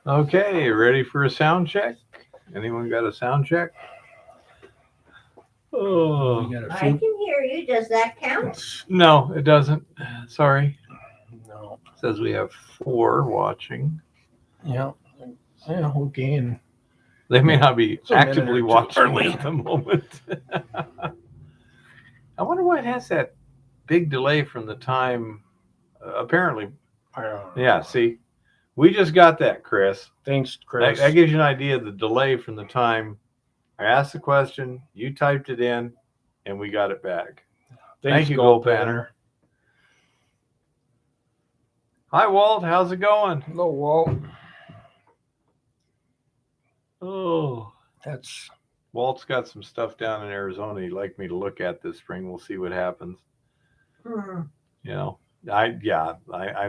Okay, ready for a sound check? Anyone got a sound check? We Oh, got a I few. can hear you. Does that count? no, it doesn't. Sorry. No. It says we have 4 watching. Yeah. Yeah. Okay. And They may not be it's a minute actively or two watching early. at the moment. I wonder why it has that big delay from the time. Apparently, I don't know. yeah. See, we just got that, Chris. Thanks, That, Chris. that gives you an idea of the delay from the time I asked the question, you typed it in, and we got it back. Thanks, Thank you, Gold Gold Banner. Hi, Walt. How's it going? Hello, Walt. Oh, That's Walt's got some stuff down in Arizona he'd like me to look at this spring. We'll see what happens. Hmm. You know, I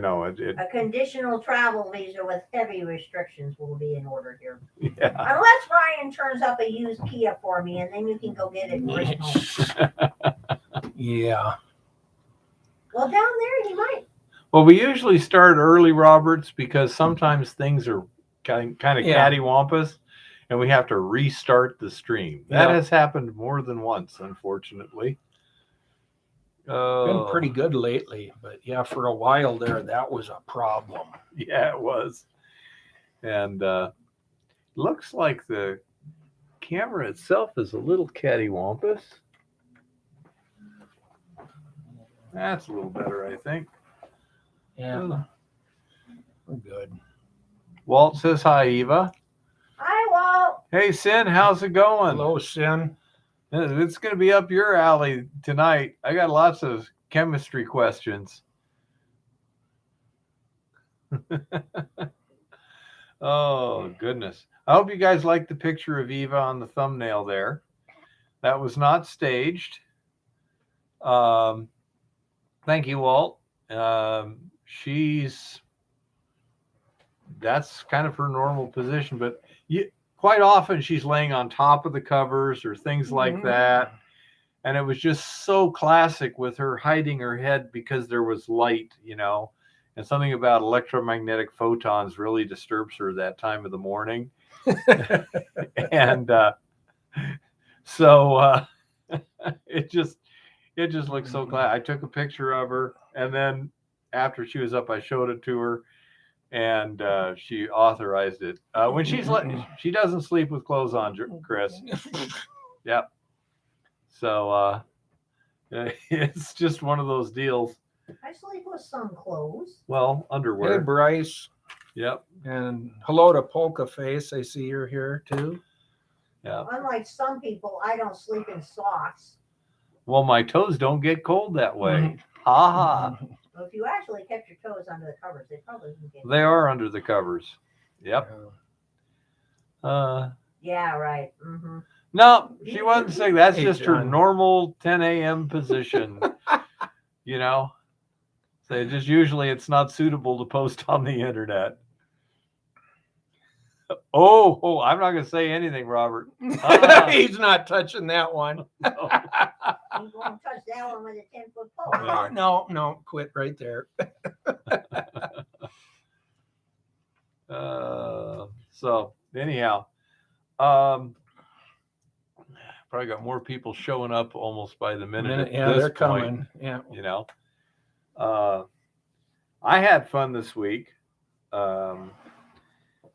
know it. A conditional travel visa with heavy restrictions will be in order here. Yeah. Unless Ryan turns up a used Kia for me, and then you can go get it and bring it home. yeah. Well, down there he might. Well, we usually start early, Roberts, because sometimes things are kind of Yeah. cattywampus, and we have to restart the stream. That Yeah. has happened more than once, unfortunately. Been pretty good lately, but yeah, for a while there, that was a problem. Yeah, it was. And looks like the camera itself is a little cattywampus. That's a little better, I think. Yeah. We're good. Walt says hi, Eva. Hi, Walt. Hey, Sin, how's it going? Hello, Sin. It's going to be up your alley tonight. I got lots of chemistry questions. Oh, goodness. I hope you guys like the picture of Eva on the thumbnail there. That was not staged. Thank you, Walt. That's kind of her normal position, but quite often she's laying on top of the covers or things like that. And it was just so classic with her hiding her head because there was light, and something about electromagnetic photons really disturbs her that time of the morning. And so it just looks so classic. I took a picture of her, and then after she was up, I showed it to her, and she authorized it. When she doesn't sleep with clothes on, Chris. Yep. So it's just one of those deals. I sleep with some clothes. Well, Hey, underwear. Bryce. Yep. And hello to Polka Face. I see you're here too. Yeah. Unlike some people, I don't sleep in socks. Well, my toes don't get cold that way. Ha ha. Well, if you actually kept your toes under the covers, they probably wouldn't get. They are under the covers. Yep. Yeah, right. Mm-hmm. No, she wasn't saying that's Hey, just her John. normal 10 a.m. position. So just usually it's not suitable to post on the internet. Oh, I'm not going to say anything, Robert. He's not touching that one. You won't touch that one with a 10-foot pole. No, quit right there. So anyhow, probably got more people showing up almost by the minute. Yeah, they're coming. Yeah. I had fun this week.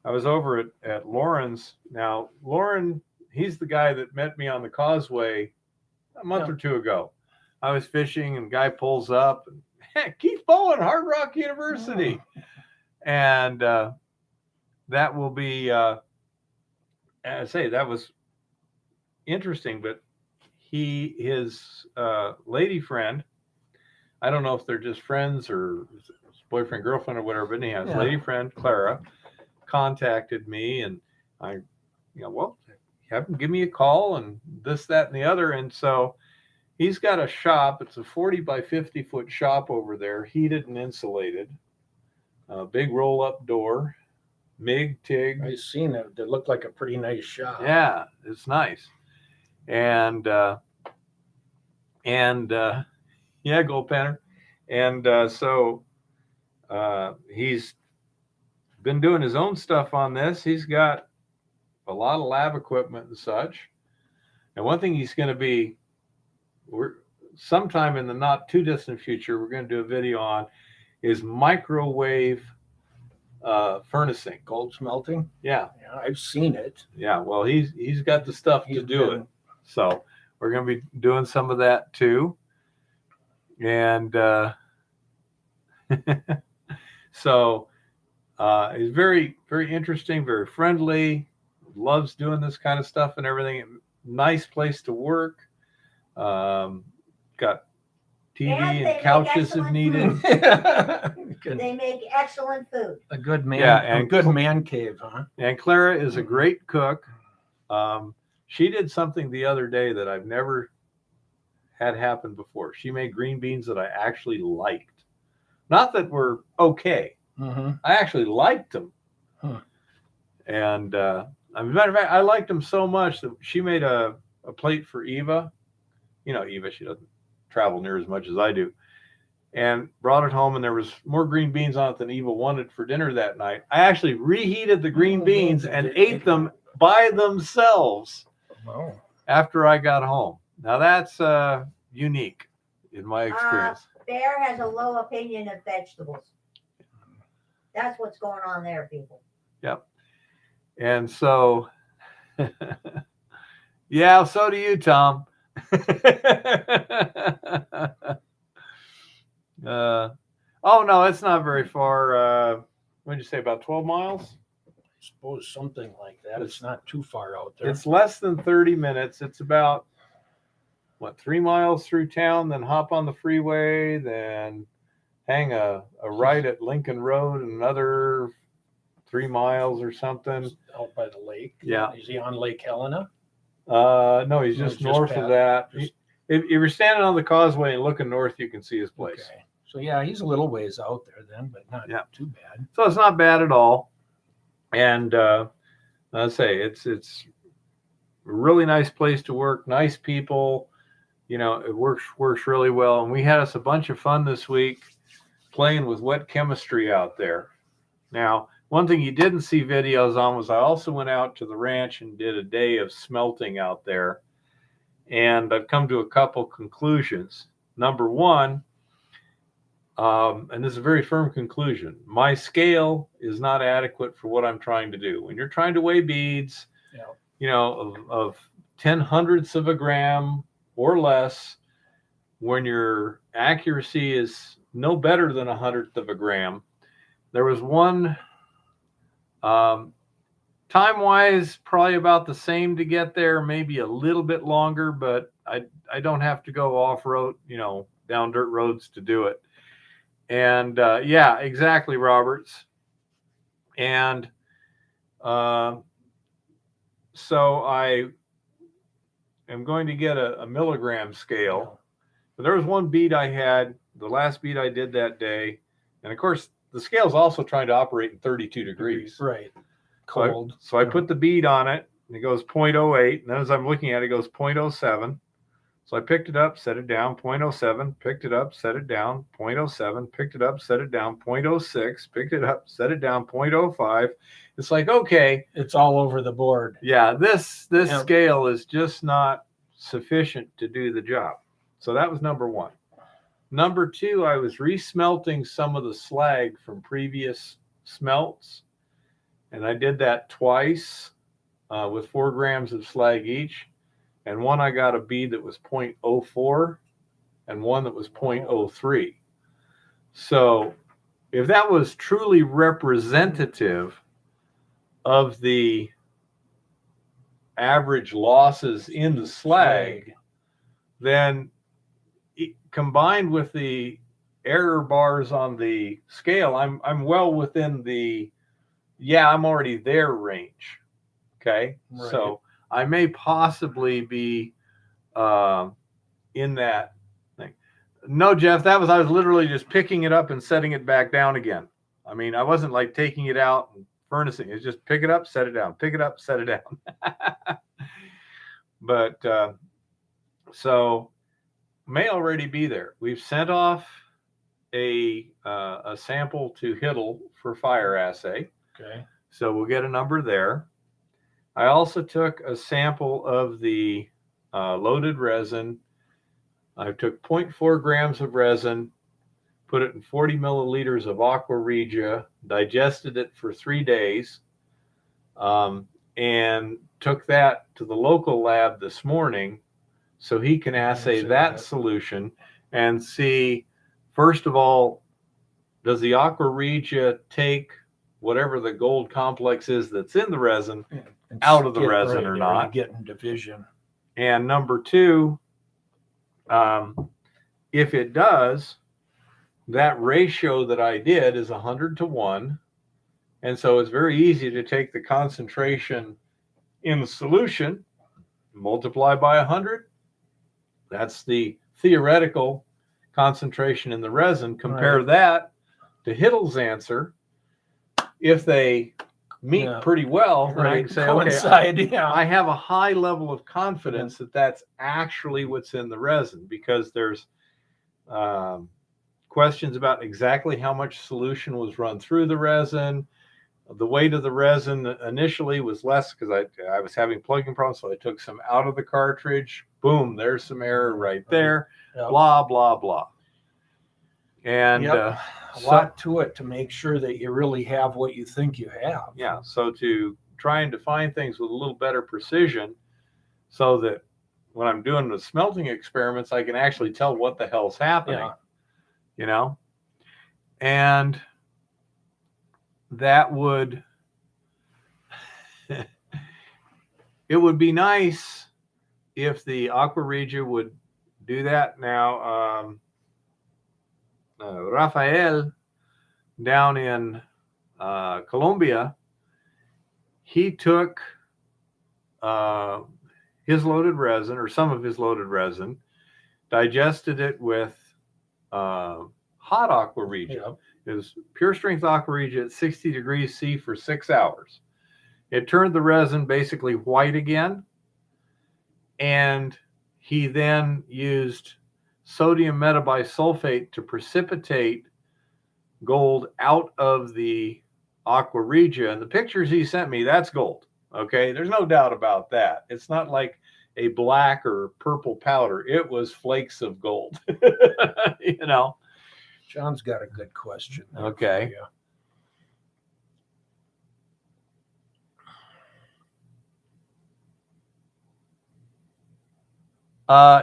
I was over at Lauren's. Now, Lauren, he's the guy that met me on the causeway a month or two ago. I was fishing, and guy pulls up, and Keith Bowen, Hard Rock University. And that will be, I say, that was interesting, but his lady friend, I don't know if they're just friends or boyfriend, girlfriend, or whatever, but anyhow, his lady friend, Clara, contacted me, and I, have him give me a call and this, that, and the other. And so he's got a shop. It's a 40 by 50 foot shop over there, heated and insulated, big roll up door, MIG, TIG. I've seen it. It looked like a pretty nice shop. Yeah, it's nice. And Gold Panner. And so he's been doing his own stuff on this. He's got a lot of lab equipment and such. And one thing he's going to be, sometime in the not too distant future, we're going to do a video on is microwave furnacing. Gold smelting. Yeah. Yeah, I've seen it. Yeah. Well, he's got the stuff to do it. So we're going to be doing some of that too. And so he's very, very interesting, very friendly, loves doing this kind of stuff and everything. Nice place to work. Got TV and couches if needed. They make excellent food. A good man. Yeah, and a good man cave, huh? And Clara is a great cook. She did something the other day that I've never had happen before. She made green beans that I actually liked. Not that were okay. Mm-hmm. I actually liked them. Huh. And as a matter of fact, I liked them so much that she made a plate for Eva. You know, Eva, she doesn't travel near as much as I do. And brought it home, and there was more green beans on it than Eva wanted for dinner that night. I actually reheated the green beans and ate them by themselves after I got home. Now that's unique in my experience. Bear has a low opinion of vegetables. That's what's going on there, people. Yep. And so, yeah, so do you, Tom. Oh no, it's not very far. What did you say, about 12 miles? I suppose something like that. It's not too far out there. It's less than 30 minutes. It's about 3 miles through town, then hop on the freeway, then hang a right at Lincoln Road, and another 3 miles or something. Out by the lake. Yeah. Is he on Lake Helena? No, he's just north of that. If you're standing on the causeway and looking north, you can see his place. Okay. So yeah, he's a little ways out there then, but not too bad. So it's not bad at all. And I say it's a really nice place to work, nice people. You know, it works really well. And we had us a bunch of fun this week playing with wet chemistry out there. Now, one thing you didn't see videos on was I also went out to the ranch and did a day of smelting out there. And I've come to a couple conclusions. Number one, and this is a very firm conclusion, my scale is not adequate for what I'm trying to do. When you're trying to weigh beads, you know, of 0.10 of a gram or less, when your accuracy is no better than 1/100 of a gram, there was one, time-wise, probably about the same to get there, maybe a little bit longer, but I don't have to go off-road, you know, down dirt roads to do it. And yeah, exactly, Roberts. And so I am going to get a milligram scale. But there was one bead I had, the last bead I did that day. And of course, the scale's also trying to operate in 32 degrees. Right. Cold. So I put the bead on it, and it goes 0.08. And then as I'm looking at it, it goes 0.07. So I picked it up, set it down, 0.07, picked it up, set it down, 0.07, picked it up, set it down, 0.06, picked it up, set it down, 0.05. It's like, okay. It's all over the board. Yeah, this scale is just not sufficient to do the job. So that was number one. Number two, I was resmelting some of the slag from previous smelts. And I did that twice with 4 grams of slag each. And one I got a bead that was 0.04 and one that was 0.03. So if that was truly representative of the average losses in the slag, then combined with the error bars on the scale, I'm well within the, I'm already there range. Okay. Right. So I may possibly be in that thing. No, Jeff, I was literally just picking it up and setting it back down again. I mean, I wasn't like taking it out and furnacing. It's just pick it up, set it down, pick it up, set it down. But so may already be there. We've sent off a sample to Hiddle for fire assay. Okay. So we'll get a number there. I also took a sample of the loaded resin. I took 0.4 grams of resin, put it in 40 milliliters of aqua regia, digested it for 3 days, and took that to the local lab this morning so he can assay that solution and see, first of all, does the aqua regia take whatever the gold complex is that's in the resin out of the resin or not? Are you getting division? And number two, if it does, that ratio that I did is 100 to 1. And so it's very easy to take the concentration in the solution, multiply by 100. That's the theoretical concentration in the resin. Compare that to Hiddle's answer. If they meet pretty well, then I can say, okay, I have a high level of confidence that that's actually what's in the resin, because there's questions about exactly how much solution was run through the resin. The weight of the resin initially was less because I was having plugging problems, so I took some out of the cartridge. Boom, there's some error right there. Blah, blah, blah. And a lot to it to make sure that you really have what you think you have. Yeah, so to try and define things with a little better precision so that when I'm doing the smelting experiments, I can actually tell what the hell's happening, you know? And that would, it would be nice if the aqua regia would do that. Now, Rafael down in Colombia, he took his loaded resin, or some of his loaded resin, digested it with hot aqua regia. It was pure strength aqua regia at 60 degrees C for 6 hours. It turned the resin basically white again, and he then used sodium metabisulfate to precipitate gold out of the aqua regia. And the pictures he sent me, that's gold. Okay, there's no doubt about that. It's not like a black or purple powder. It was flakes of gold. You know. John's got a good question. Okay.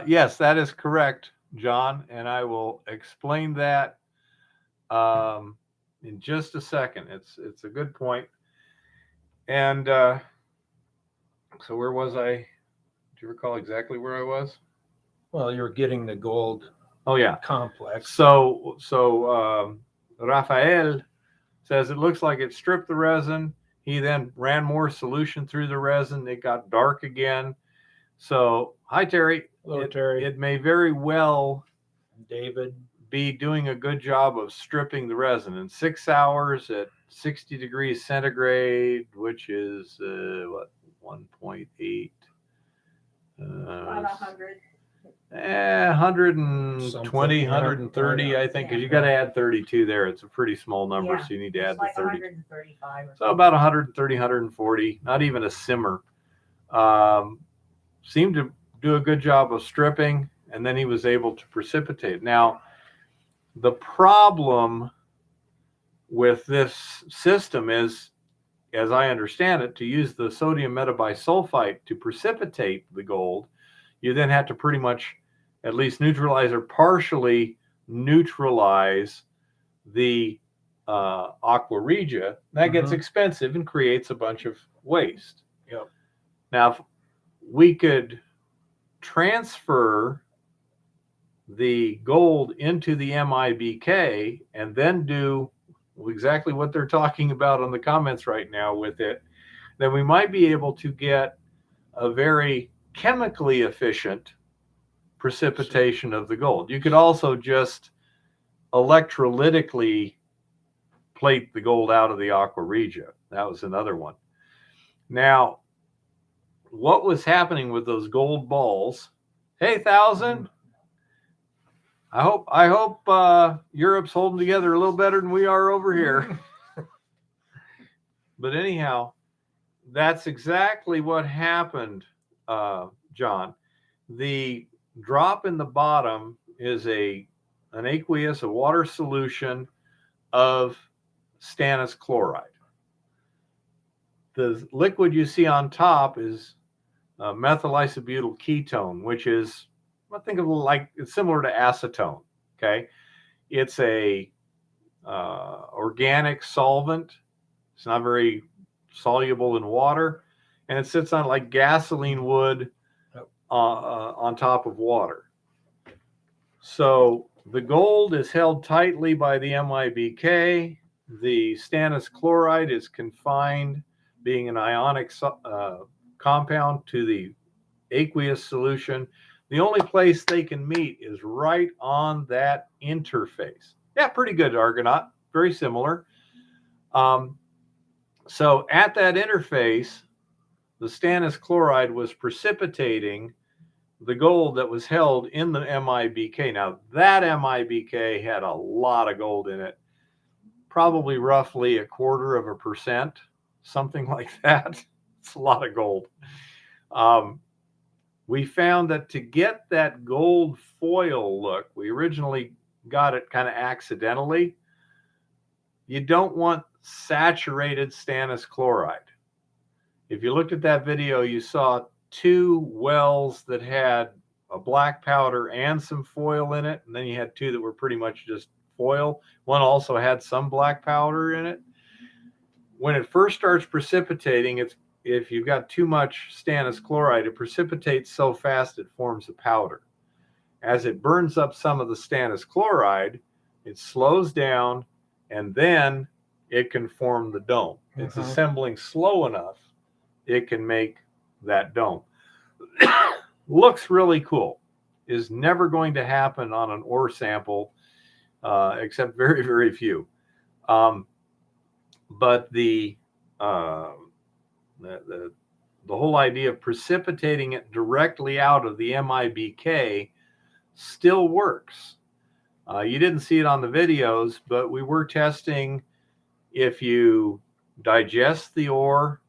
Yes, that is correct, John, and I will explain that in just a second. It's a good point. And so where was I? Do you recall exactly where I was? Well, you're getting the gold. Oh yeah, complex. So Rafael says it looks like it stripped the resin. He then ran more solution through the resin. It got dark again. So hi Terry. Hello, Terry. It may very well, David, be doing a good job of stripping the resin in 6 hours at 60 degrees centigrade, which is what, 1.8. About 100. 120, 130, I think, because you got to add 32 there. It's a pretty small number, Yeah, so you need to add like the 30. 135 or So about 130, 140, not even a simmer. Seemed to do a good job of stripping, and then he was able to precipitate. Now, the problem with this system is, as I understand it, to use the sodium metabisulfite to precipitate the gold, you then have to pretty much at least neutralize or partially neutralize the aqua regia. That gets expensive and creates a bunch of waste. Yep. Now, if we could transfer the gold into the MIBK and then do exactly what they're talking about on the comments right now with it, then we might be able to get a very chemically efficient precipitation of the gold. You could also just electrolytically plate the gold out of the aqua regia. That was another one. Now, what was happening with those gold balls? Hey, 1,000. I hope Europe's holding together a little better than we are over here. But anyhow, that's exactly what happened, John. The drop in the bottom is an aqueous, a water solution of stannous chloride. The liquid you see on top is methyl isobutyl ketone, which is, I think of like, it's similar to acetone. Okay, it's a organic solvent. It's not very soluble in water, and it sits on like gasoline would on top of water. So the gold is held tightly by the MIBK. The stannous chloride is confined, being an ionic compound, to the aqueous solution. The only place they can meet is right on that interface. Yeah, pretty good, Argonaut. Very similar. So at that interface, the stannous chloride was precipitating the gold that was held in the MIBK. Now, that MIBK had a lot of gold in it, probably roughly 0.25%, something like that. It's a lot of gold. We found that to get that gold foil look, we originally got it kind of accidentally. You don't want saturated stannous chloride. If you looked at that video, you saw 2 wells that had a black powder and some foil in it, and then you had 2 that were pretty much just foil. One also had some black powder in it. When it first starts precipitating, if you've got too much stannous chloride, it precipitates so fast it forms a powder. As it burns up some of the stannous chloride, it slows down, and then it can form the dome. It's assembling slow enough, it can make that dome. Looks really cool. Is never going to happen on an ore sample, except very, very few. But the whole idea of precipitating it directly out of the MIBK still works. You didn't see it on the videos, but we were testing if you digest the ore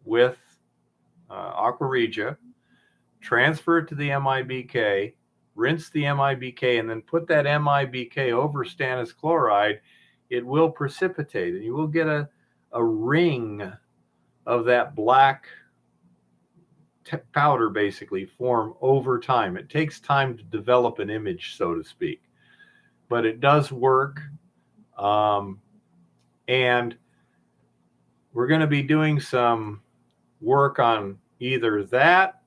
with aqua regia, transfer it to the MIBK, rinse the MIBK, and then put that MIBK over stannous chloride, it will precipitate, and you will get a ring of that black powder basically form over time. It takes time to develop an image, so to speak, but it does work. And we're going to be doing some work on either that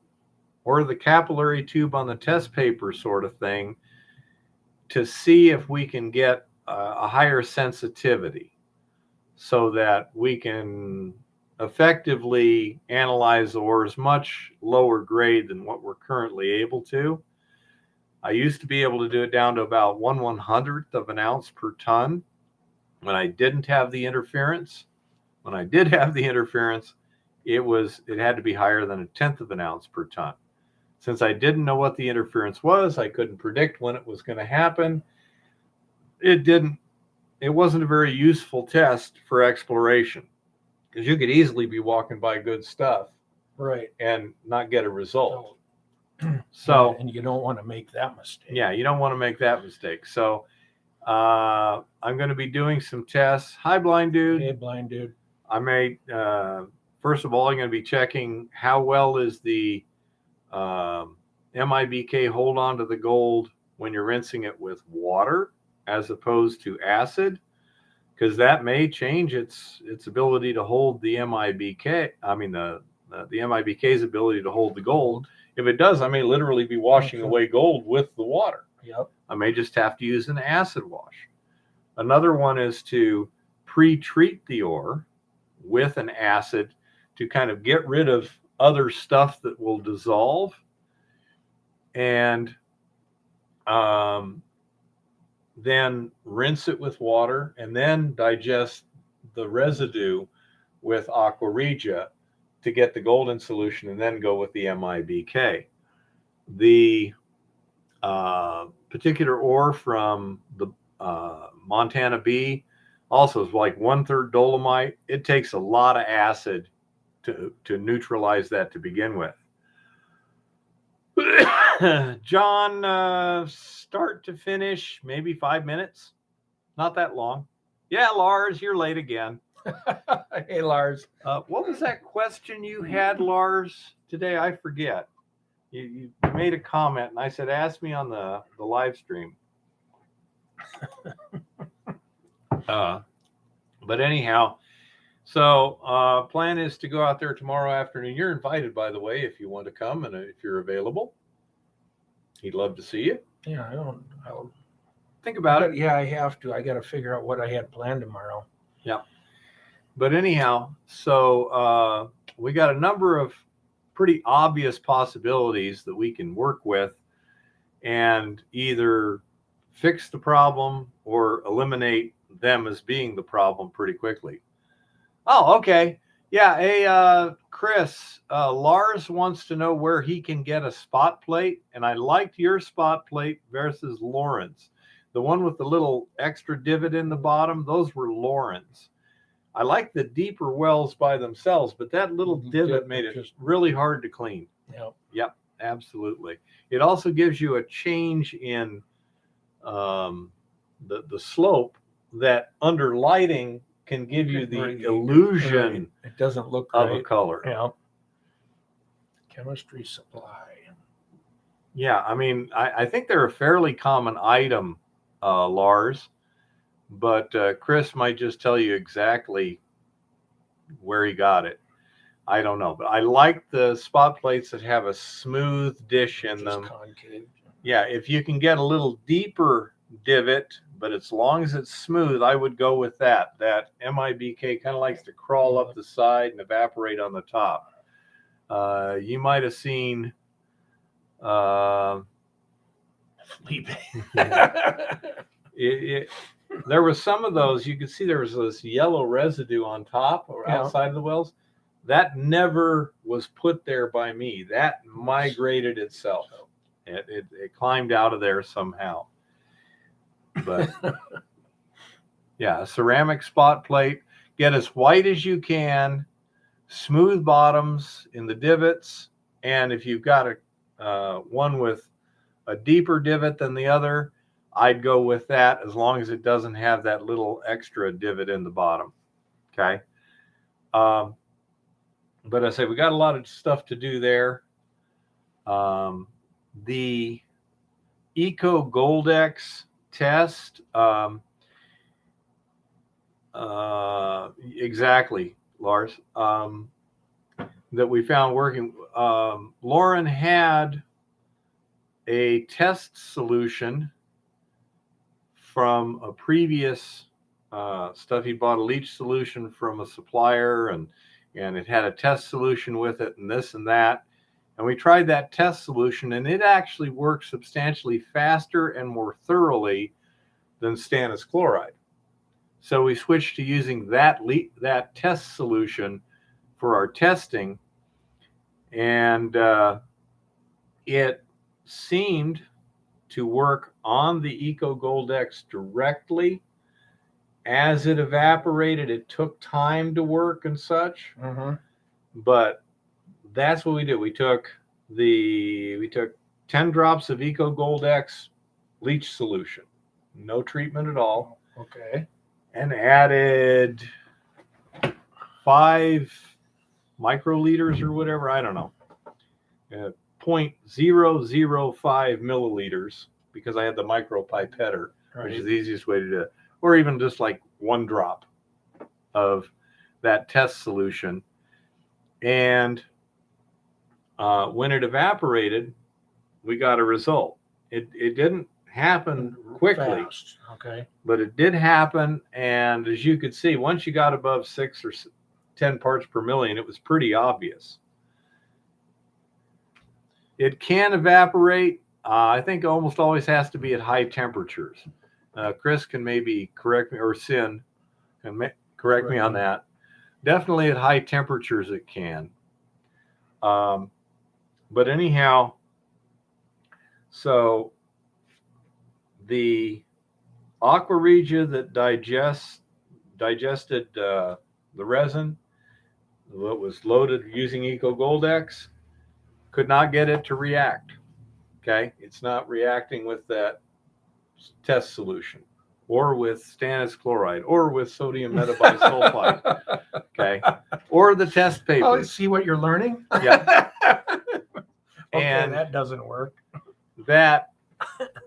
or the capillary tube on the test paper sort of thing to see if we can get a higher sensitivity so that we can effectively analyze ores much lower grade than what we're currently able to. I used to be able to do it down to about 1/100th of an ounce per ton when I didn't have the interference. When I did have the interference, it had to be higher than 1/10 of an ounce per ton. Since I didn't know what the interference was, I couldn't predict when it was going to happen. It wasn't a very useful test for exploration, because you could easily be walking by good stuff, right, and not get a result. So, and you don't want to make that mistake. Yeah, you don't want to make that mistake. So I'm going to be doing some tests. Hi, Blind Dude. Hey, Blind Dude. I may, first of all, I'm going to be checking how well is the MIBK hold on to the gold when you're rinsing it with water as opposed to acid, because that may change its ability to hold the MIBK. I mean, the MIBK's ability to hold the gold. If it does, I may literally be washing away gold with the water. Yep. I may just have to use an acid wash. Another one is to pre-treat the ore with an acid to kind of get rid of other stuff that will dissolve, and then rinse it with water, and then digest the residue with aqua regia to get the gold in solution, and then go with the MIBK. The particular ore from the Montana B also is like 1/3 dolomite. It takes a lot of acid to neutralize that to begin with. John, start to finish, maybe 5 minutes. Not that long. Yeah, Lars, you're late again. Hey, Lars. What was that question you had, Lars, today? I forget. You made a comment, and I said, ask me on the live stream. But anyhow, so plan is to go out there tomorrow afternoon. You're invited, by the way, if you want to come and if you're available. He'd love to see you. Yeah, I'll think about it. Yeah, I have to. I got to figure out what I had planned tomorrow. Yeah. But anyhow, so we got a number of pretty obvious possibilities that we can work with and either fix the problem or eliminate them as being the problem pretty quickly. Oh, okay. Yeah. Hey, Chris, Lars wants to know where he can get a spot plate. And I liked your spot plate versus Lauren's. The one with the little extra divot in the bottom, those were Lauren's. I like the deeper wells by themselves, but that little divot made it just really hard to clean. Yep, absolutely. It also gives you a change in the slope that under lighting can give you the illusion. It doesn't look of right. A color. Yeah. Chemistry supply. Yeah, I mean, I think they're a fairly common item, Lars, but Chris might just tell you exactly where he got it. I don't know, but I like the spot plates that have a smooth dish in them. Concave. Yeah, if you can get a little deeper divot, but as long as it's smooth, I would go with that. That MIBK kind of likes to crawl up the side and evaporate on the top. You might have seen there was some of those, you could see there was this yellow residue on top or outside of the wells. That never was put there by me. That migrated itself. It climbed out of there somehow. But yeah, a ceramic spot plate. Get as white as you can, smooth bottoms in the divots. And if you've got a one with a deeper divot than the other, I'd go with that as long as it doesn't have that little extra divot in the bottom. Okay. But I say we got a lot of stuff to do there. The Eco Goldex test, exactly, Lars, that we found working. Lauren had a test solution from a previous stuff. He bought a leach solution from a supplier, and it had a test solution with it and this and that. And we tried that test solution, and it actually works substantially faster and more thoroughly than stannous chloride. So we switched to using that test solution for our testing, and it seemed to work on the Eco Goldex directly. As it evaporated, it took time to work and such. But that's what we did. We took 10 drops of Eco Goldex leach solution, no treatment at all. Okay. And added 5 microliters or whatever, I don't know, 0.005 milliliters, because I had the micro pipetter, which is the easiest way to do it, or even just like 1 drop of that test solution. And when it evaporated, we got a result. It didn't happen quickly. Fast. Okay. But it did happen, and as you could see, once you got above 6 or 10 parts per million, it was pretty obvious. It can evaporate. I think almost always has to be at high temperatures. Chris can maybe correct me, or Sin can correct me on that. Definitely at high temperatures it can. But anyhow, so the aqua regia that digests digested the resin, what was loaded using Eco Gold X, could not get it to react. Okay, it's not reacting with that test solution, or with stannous chloride, or with sodium metabisulfite. Okay, or the test Oh, papers. see what you're learning? Yeah. Okay, And that doesn't work. that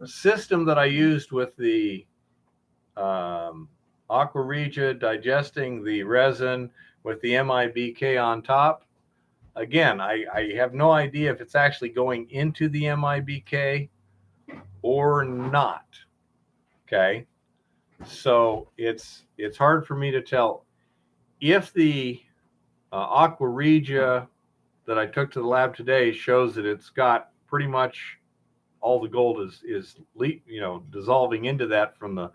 system that I used with the Aqua Regia digesting the resin with the MIBK on top, again, I have no idea if it's actually going into the MIBK or not. Okay, so it's hard for me to tell if the Aqua Regia that I took to the lab today shows that it's got pretty much all the gold is dissolving into that from the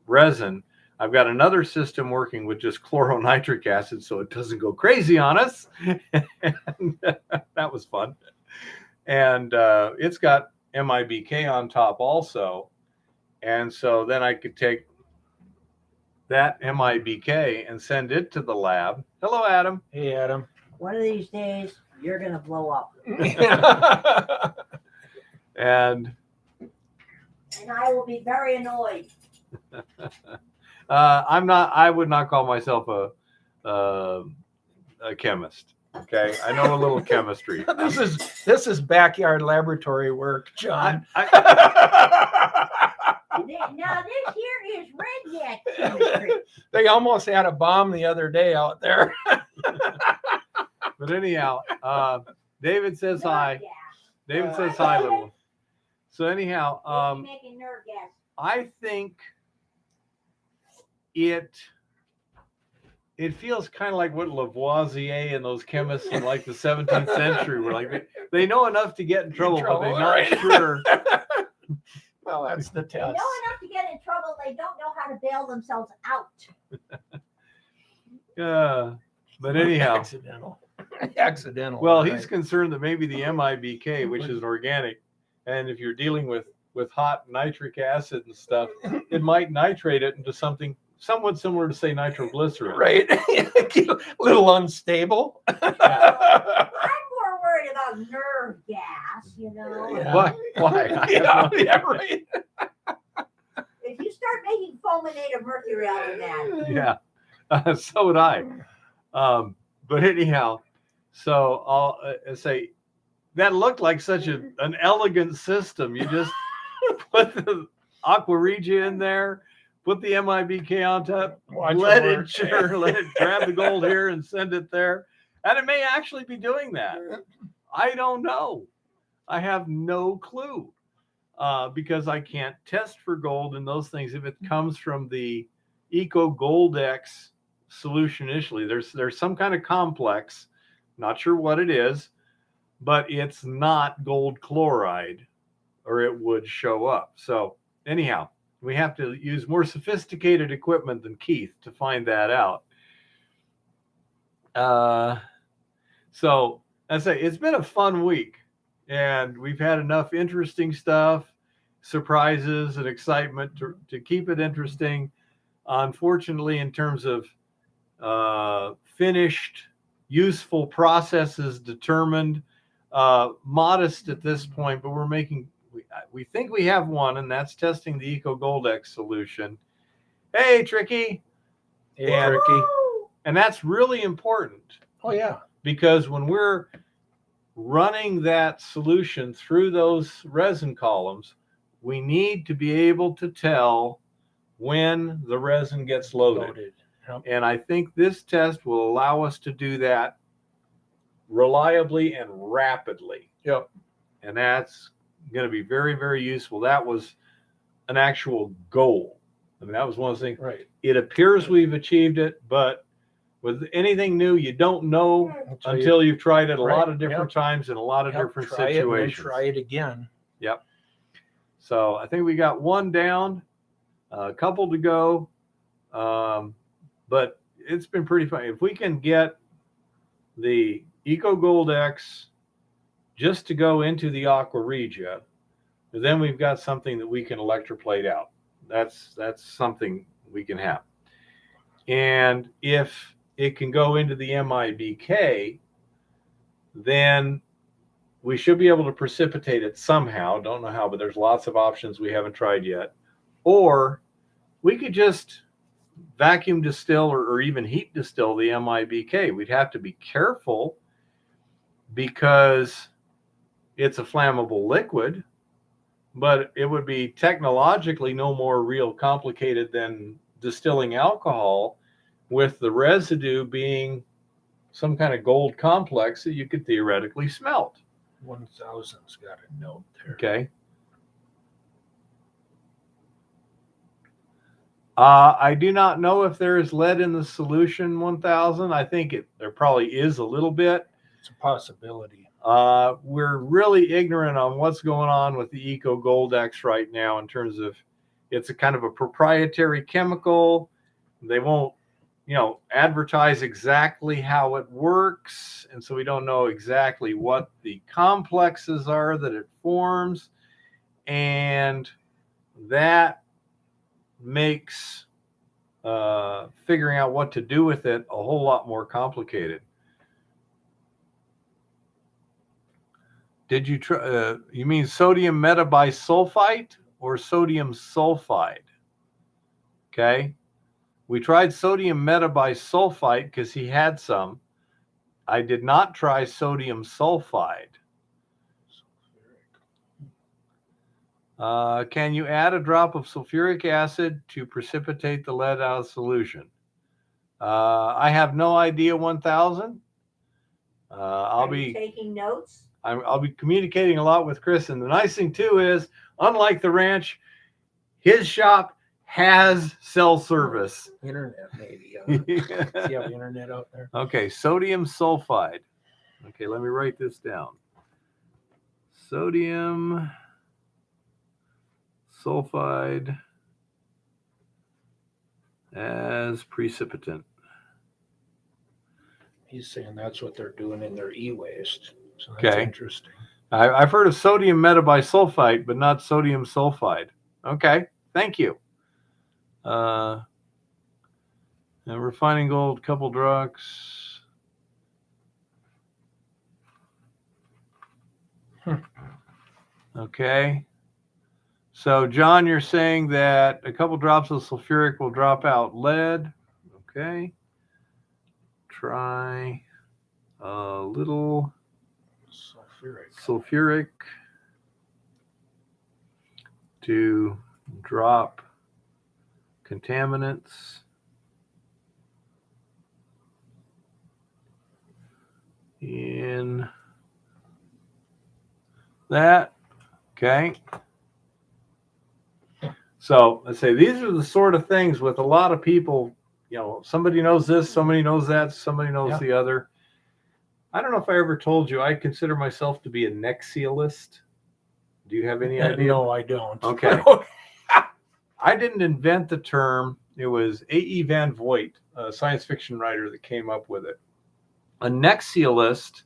resin. I've got another system working with just chloronitric acid so it doesn't go crazy on us. And that was fun. And it's got MIBK on top also. And so then I could take that MIBK and send it to the lab. Hello, Adam. Hey, Adam. One of these days, you're gonna blow up, And and I will be very annoyed. I would not call myself a chemist. Okay, I know a little chemistry. This is backyard laboratory work, John. Now this here is redneck chemistry. They almost had a bomb the other day out there. But anyhow, David says hi. Nerve gas. David says hi, little. So anyhow, They'll be making nerve gas. I think it feels kind of like what Lavoisier and those chemists in like the 17th century were like. They know enough to get in trouble, but they're not right? sure. Well, that's the They know test. enough to get in trouble. They don't know how to bail themselves out. But anyhow, Accidental. well, right. he's concerned that maybe the MIBK, which is an organic, and if you're dealing with hot nitric acid and stuff, it might nitrate it into something somewhat similar to, say, nitroglycerin. Right. A little unstable. I'm more worried about nerve gas, you know. Yeah. Why? Yeah, right. If you start making fulminate of mercury out of that, Yeah, so would I. But anyhow, so I'll say that looked like such an elegant system. You just put the Aqua Regia in there, put the MIBK on top, Watch let it it work. sure, let it grab the gold here and send it there. And it may actually be doing that. I don't know. I have no clue because I can't test for gold and those things if it comes from the Eco Gold X solution initially. There's some kind of complex, not sure what it is, but it's not gold chloride or it would show up. So anyhow, we have to use more sophisticated equipment than Keith to find that out. So I say it's been a fun week and we've had enough interesting stuff, surprises and excitement to keep it interesting. Unfortunately, in terms of finished, useful processes determined, modest at this point, but we're making, we think we have one, and that's testing the Eco Gold X solution. Hey, Tricky. Hey, And- Tricky. woo! And that's really important Oh, yeah. because when we're running that solution through those resin columns, we need to be able to tell when the resin gets loaded. Yep. And I think this test will allow us to do that reliably and rapidly. Yep. And that's going to be very, very useful. That was an actual goal. I mean, that was one of the things. Right. It appears we've achieved it, but with anything new, you don't know until you've tried it a lot of different times in a lot of different try it and then situations. try it again. Yep. So I think we got one down, a couple to go. But it's been pretty fun. If we can get the Eco Gold X just to go into the Aqua Regia, then we've got something that we can electroplate out. That's something we can have. And if it can go into the MIBK, then we should be able to precipitate it somehow. Don't know how, but there's lots of options we haven't tried yet. Or we could just vacuum distill or even heat distill the MIBK. We'd have to be careful because it's a flammable liquid, but it would be technologically no more real complicated than distilling alcohol, with the residue being some kind of gold complex that you could theoretically smelt. 1000's got a note there. Okay. I do not know if there is lead in the solution 1000. I think there probably is a little bit. It's a possibility. We're really ignorant on what's going on with the Eco Goldex right now in terms of it's a kind of a proprietary chemical. They won't, advertise exactly how it works. And so we don't know exactly what the complexes are that it forms. And that makes figuring out what to do with it a whole lot more complicated. Did you try, you mean sodium metabisulfite or sodium sulfide? Okay. We tried sodium metabisulfite because he had some. I did not try sodium sulfide. Can you add a drop of sulfuric acid to precipitate the lead out of solution? I have no idea, 1000. I'll be taking notes. I'll be communicating a lot with Chris. And the nice thing too is, unlike the ranch, his shop has cell service. Internet, maybe. Do you have internet out there? Okay, sodium sulfide. Okay, let me write this down. Sodium sulfide as precipitant. He's saying that's what they're doing in their e-waste. So that's Okay. interesting. I've heard of sodium metabisulfite, but not sodium sulfide. Okay, thank you. And refining gold, couple drugs. Okay. So, John, you're saying that a couple drops of sulfuric will drop out lead. Okay. Try a little sulfuric to drop contaminants in that. Okay. So let's say these are the sort of things with a lot of people, somebody knows this, somebody knows that, somebody knows the other. I don't know if I ever told you, I consider myself to be a nexialist. Do you have any idea? No, I don't. Okay. I didn't invent the term. It was A.E. Van Voigt, a science fiction writer, that came up with it. A nexialist,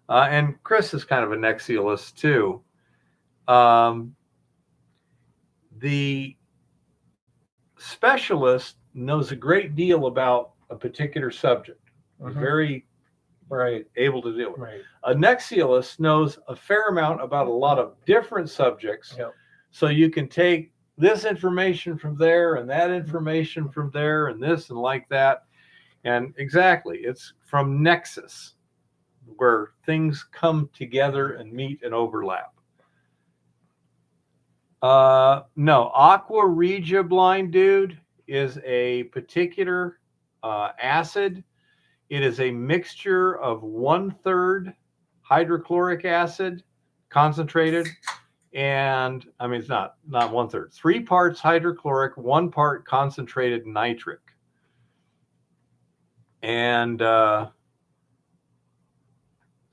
and Chris is kind of a nexialist too. The specialist knows a great deal about a particular subject. Very able to deal with. Right. A nexialist knows a fair amount about a lot of different subjects. Yep. So you can take this information from there and that information from there and this and like that. And exactly, it's from nexus, where things come together and meet and overlap. No, Aqua Regia, blind dude, is a particular acid. It is a mixture of 1/3 hydrochloric acid concentrated, and it's not 1/3. 3 parts hydrochloric, 1 part concentrated nitric. And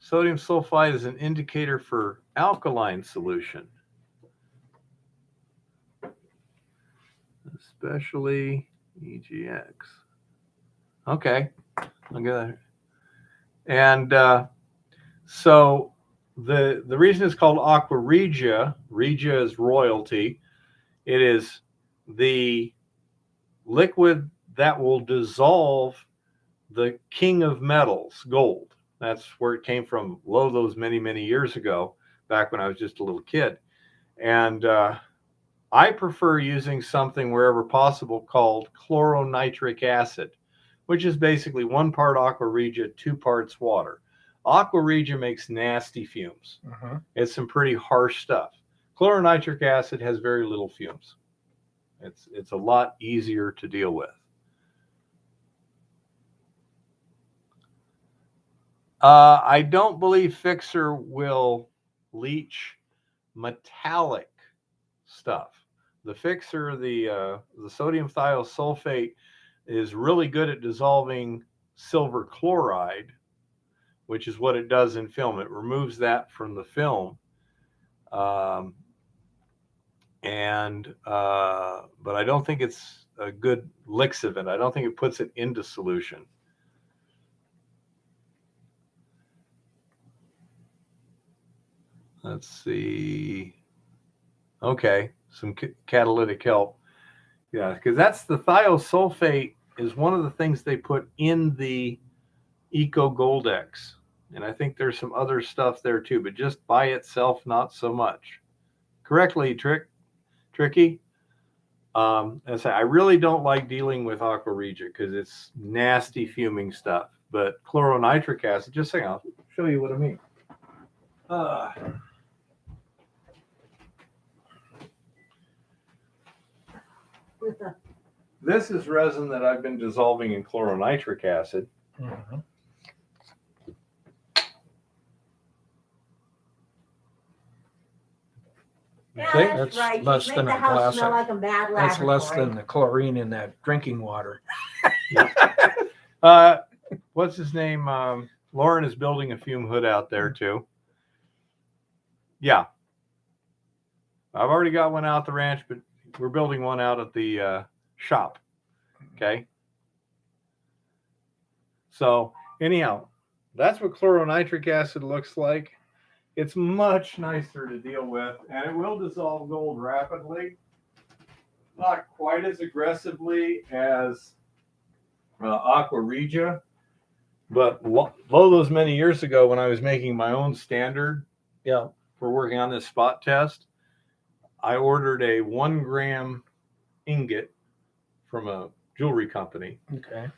sodium sulfide is an indicator for alkaline solution, especially EGX. Okay. Look at that. And so the reason it's called Aqua Regia, Regia is royalty. It is the liquid that will dissolve the king of metals, gold. That's where it came from, those many, many years ago, back when I was just a little kid. And I prefer using something wherever possible called chloronitric acid, which is basically 1 part aqua regia, 2 parts water. Aqua regia makes nasty fumes. It's some pretty harsh stuff. Chloronitric acid has very little fumes. It's a lot easier to deal with. I don't believe Fixer will leach metallic stuff. The Fixer, the sodium thiosulfate, is really good at dissolving silver chloride, which is what it does in film. It removes that from the film. But I don't think it's a good Lixivant. I don't think it puts it into solution. Let's see. Okay, some catalytic help. Yeah, because that's the thiosulfate is one of the things they put in the Eco Goldex. And I think there's some other stuff there too, but just by itself, not so much. Correctly, Tricky. I really don't like dealing with aqua regia because it's nasty fuming stuff. But chloronitric acid, just hang on, I'll show you what I mean. This is resin that I've been dissolving in chloronitric acid. Yeah, See, that's that's right. You less make than the a house glass smell of- like a bad That's less laboratory. than the chlorine in that drinking water. What's his name? Lauren is building a fume hood out there too. Yeah. I've already got one out at the ranch, but we're building one out at the shop. Okay. So anyhow, that's what chloronitric acid looks like. It's much nicer to deal with, and it will dissolve gold rapidly. Not quite as aggressively as aqua regia, but those many years ago when I was making my own standard for working on this spot test, I ordered a 1 gram ingot from a jewelry company. Okay.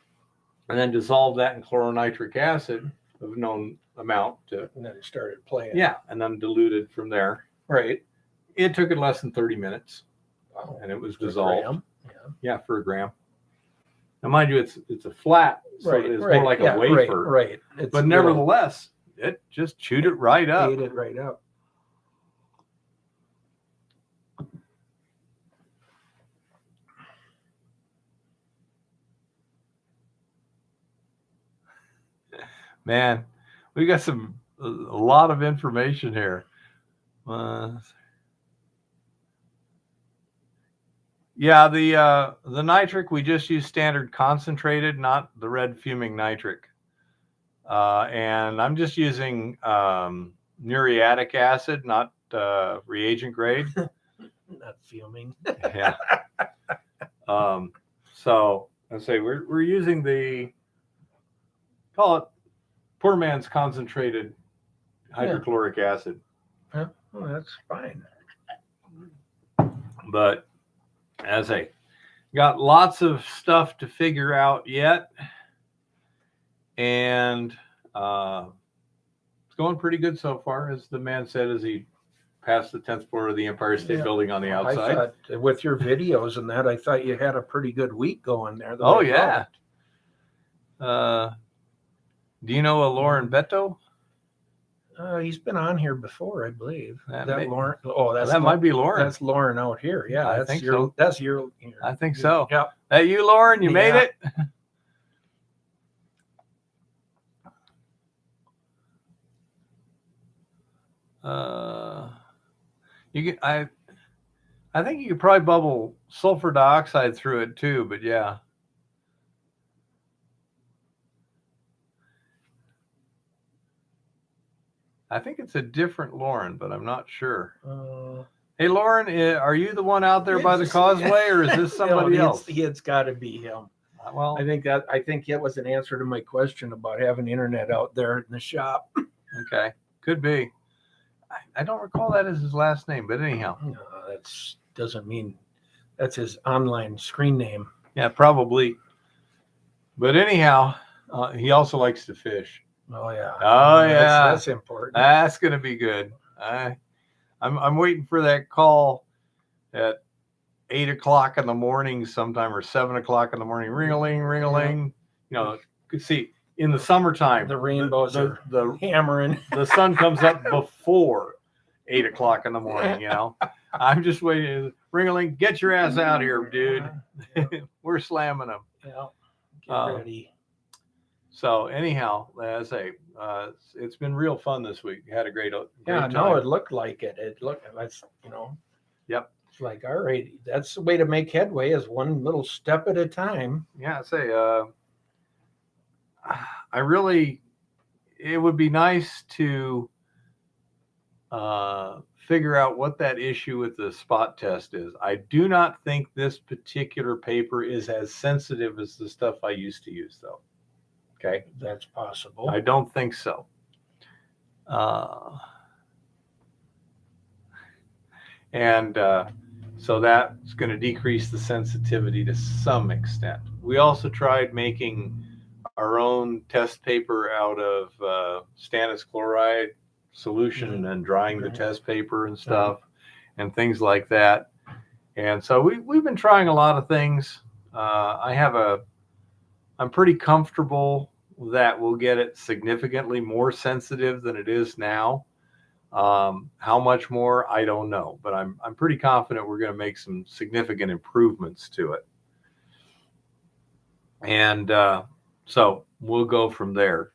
And then dissolved that in chloronitric acid of known amount to, And then it started playing. yeah, and then diluted from there. Right. It took it less than 30 minutes Wow. and it was For a dissolved. gram. Yeah, for a gram. Now, mind you, it's a flat, so Right. it's right. more like a wafer. Right. It's But a nevertheless, it just chewed it right little- up. ate it right up. Man, we got a lot of information here. Yeah, the nitric, we just use standard concentrated, not the red fuming nitric. And I'm just using muriatic acid, not reagent grade. Not fuming. Yeah. So I say we're using call it poor man's concentrated hydrochloric acid. Yeah, well, that's fine. But as I got lots of stuff to figure out yet, and it's going pretty good so far, as the man said as he passed the 10th floor of the Empire State Building on the outside. I thought, with your videos and that, I thought you had a pretty good week going there. Oh yeah. Do you know a Lauren Beto? He's been on here before, I believe. That That may- Lauren. Oh, That might be Lauren. That's Lauren out here. Yeah, I that's think your. so. That's your. I think so. Yeah. Hey, you, Lauren, you made Yeah. it. You get, I think you could probably bubble sulfur dioxide through it too, but yeah. I think it's a different Lauren, but I'm not sure. Hey, Lauren, are you the one out there by the causeway, or is this somebody else? It's got to be him. Well, I think it was an answer to my question about having internet out there in the shop. okay, could be. I don't recall that as his last name, but anyhow, No, that's doesn't mean that's his online screen name. yeah, probably. But anyhow, he also likes to fish. Oh yeah. Oh yeah, That's important. that's gonna be good. I'm waiting for that call at 8 o'clock in the morning sometime, or 7 o'clock in the morning. Ring-a-ling, ring-a-ling. You know, see, in the summertime, The rainbows are the hammering. the sun comes up before 8 o'clock in the morning. You know, I'm just waiting. Ring-a-ling, get your ass out here, dude. We're slamming them. Yeah. Get ready. So anyhow, as I say, it's been real fun this week. Had a great Yeah, time. no, it looked like it. It looked, that's, Yep. it's like, all right, that's the way to make headway, is one little step at a time. Yeah, I say, it would be nice to figure out what that issue with the spot test is. I do not think this particular paper is as sensitive as the stuff I used to use, though. Okay. That's possible. I don't think so. So that's going to decrease the sensitivity to some extent. We also tried making our own test paper out of stannous chloride solution and drying the test paper and stuff and things like that. And so we've been trying a lot of things. I'm pretty comfortable that we'll get it significantly more sensitive than it is now. How much more, I don't know, but I'm pretty confident we're going to make some significant improvements to it. And so we'll go from there.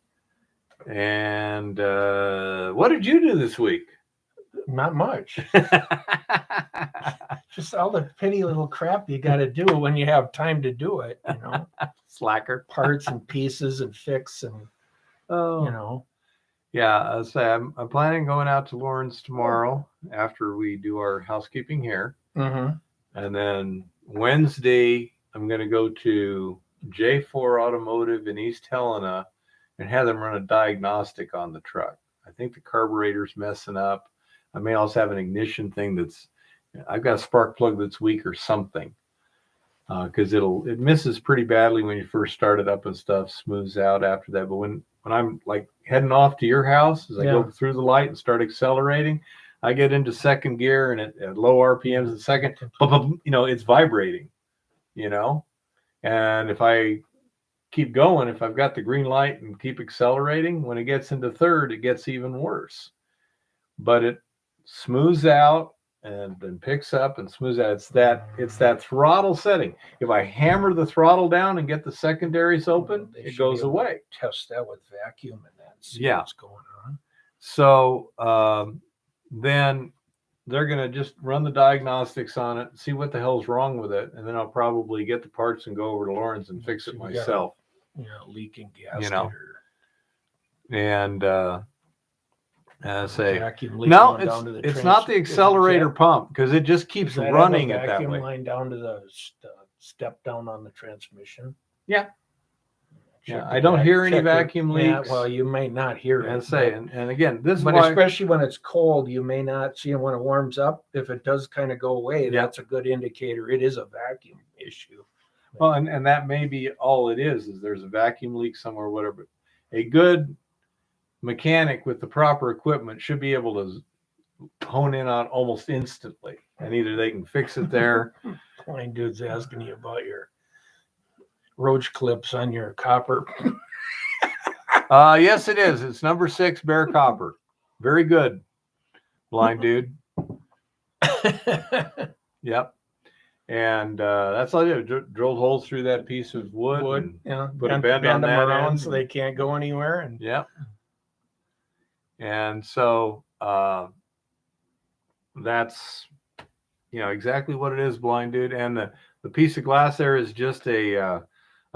And what did you do this week? Not much. Just all the petty little crap you got to do when you have time to do it, Slacker. Parts and pieces and fix and, Yeah, I'll say I'm planning on going out to Lauren's tomorrow after we do our housekeeping here. Mm-hmm. And then Wednesday, I'm going to go to J4 Automotive in East Helena and have them run a diagnostic on the truck. I think the carburetor's messing up. I may also have an ignition thing I've got a spark plug that's weak or something. Because it misses pretty badly when you first start it up and stuff, smooths out after that. But when I'm like heading off to your house, as I go through the light and start accelerating, I get into second gear and at low RPMs in second, it's vibrating, and if I keep going, if I've got the green light and keep accelerating, when it gets into third, it gets even worse. But it smooths out and then picks up and smooths out. It's that throttle setting. If I hammer the throttle down and get the secondaries open, it goes away. Test that with vacuum and that. See what's going on. So then they're going to just run the diagnostics on it, see what the hell's wrong with it, and then I'll probably get the parts and go over to Lauren's and fix it myself. Leaking gasket and say no, it's not the accelerator pump, because it just keeps running it that vacuum way. line down to the step down on the transmission. Yeah, I don't hear any vacuum leaks. Yeah, well, you may not hear it. And again, this is but why, especially when it's cold, you may not see it when it warms up. If it does kind of go away, that's a good indicator. It is a vacuum issue. Well, and that may be all it is there's a vacuum leak somewhere, whatever. A good mechanic with the proper equipment should be able to hone in on almost instantly, and either they can fix it there. Blind dude's asking you about your roach clips on your copper. Yes, it is. It's number 6 bare copper. Very good, blind dude. Yep. And that's all I did. Drilled holes through that piece of wood. Put a bend on that around end. so they can't go anywhere. And yep. And so that's exactly what it is, blind dude. And the piece of glass there is just a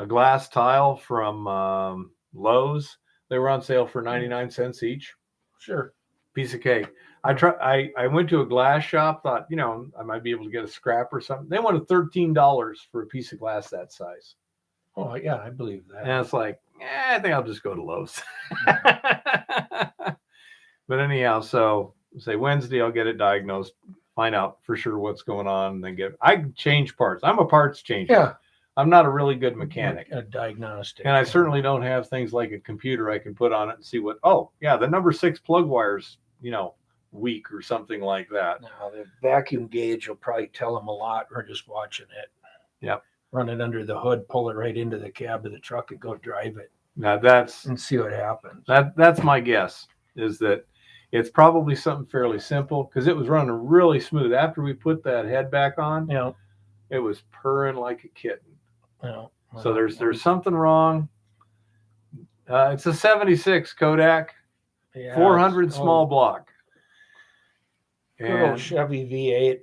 glass tile from Lowe's. They were on sale for 99 cents each. Sure. Piece of cake. I went to a glass shop, thought, I might be able to get a scrap or something. They wanted $13 for a piece of glass that size. Oh yeah, I believe And that. it's like, I think I'll just go to Lowe's. But anyhow, so say Wednesday, I'll get it diagnosed, find out for sure what's going on, and then I can change parts. I'm a parts changer. Yeah. I'm not a really good mechanic. A diagnostic. And I certainly don't have things like a computer I can put on it and see what, oh, yeah, the number 6 plug wire's, weak or something like that. Now the vacuum gauge will probably tell them a lot. We're just watching it. Yep. Run it under the hood, pull it right into the cab of the truck, and go drive it Now that's and see what happens. that's my guess, is that it's probably something fairly simple, because it was running really smooth. After we put that head back on, Yeah. it was purring like a kitten. Yeah. So there's something wrong. It's a 76 Kodak, Yeah, 400 it's small block. good old Chevy V8.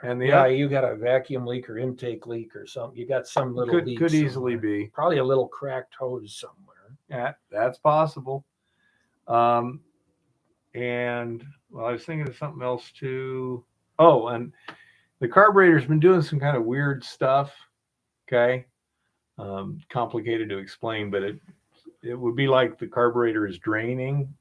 And Yeah, you got a vacuum leak or intake leak or something. You got some little leak. could easily somewhere. be. Probably a little cracked hose somewhere. Yeah, that's possible. And well, I was thinking of something else too. Oh, and the carburetor's been doing some kind of weird stuff. Okay. Complicated to explain, but it would be like the carburetor is draining,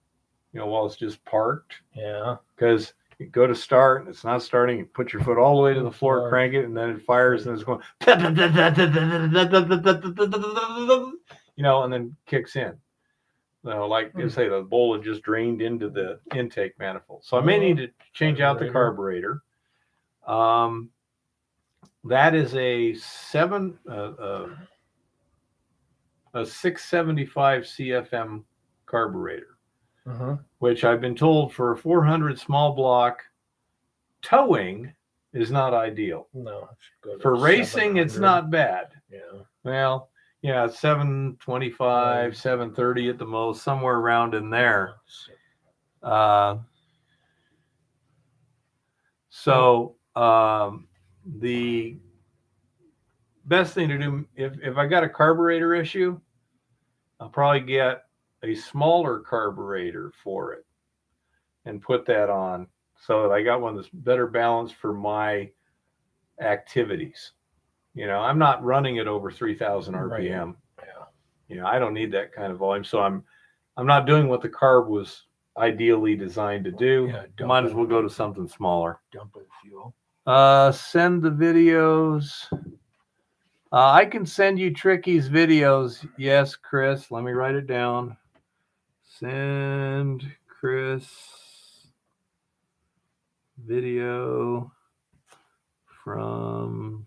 while it's just parked. Yeah. Because you go to start and it's not starting, you put your foot all the way to the floor, Right. crank it, and then it fires and it's going, and then kicks in. Like you say, the bowl had just drained into the intake manifold. So I may need to change out the carburetor. That is a 675 CFM carburetor, which I've been told for a 400 small block towing is not ideal. No. For racing, it's not bad. Yeah. Well, 725, 730 at the most, somewhere around in there. So the best thing to do, if I got a carburetor issue, I'll probably get a smaller carburetor for it and put that on, so that I got one that's better balanced for my activities. I'm not running it over 3,000 RPM. Right. Yeah. I don't need that kind of volume. So I'm not doing what the carb was ideally designed to do. Yeah, might as well go to something smaller. Dumping fuel. Send the videos. I can send you Tricky's videos. Yes, Chris. Let me write it down. Send Chris video from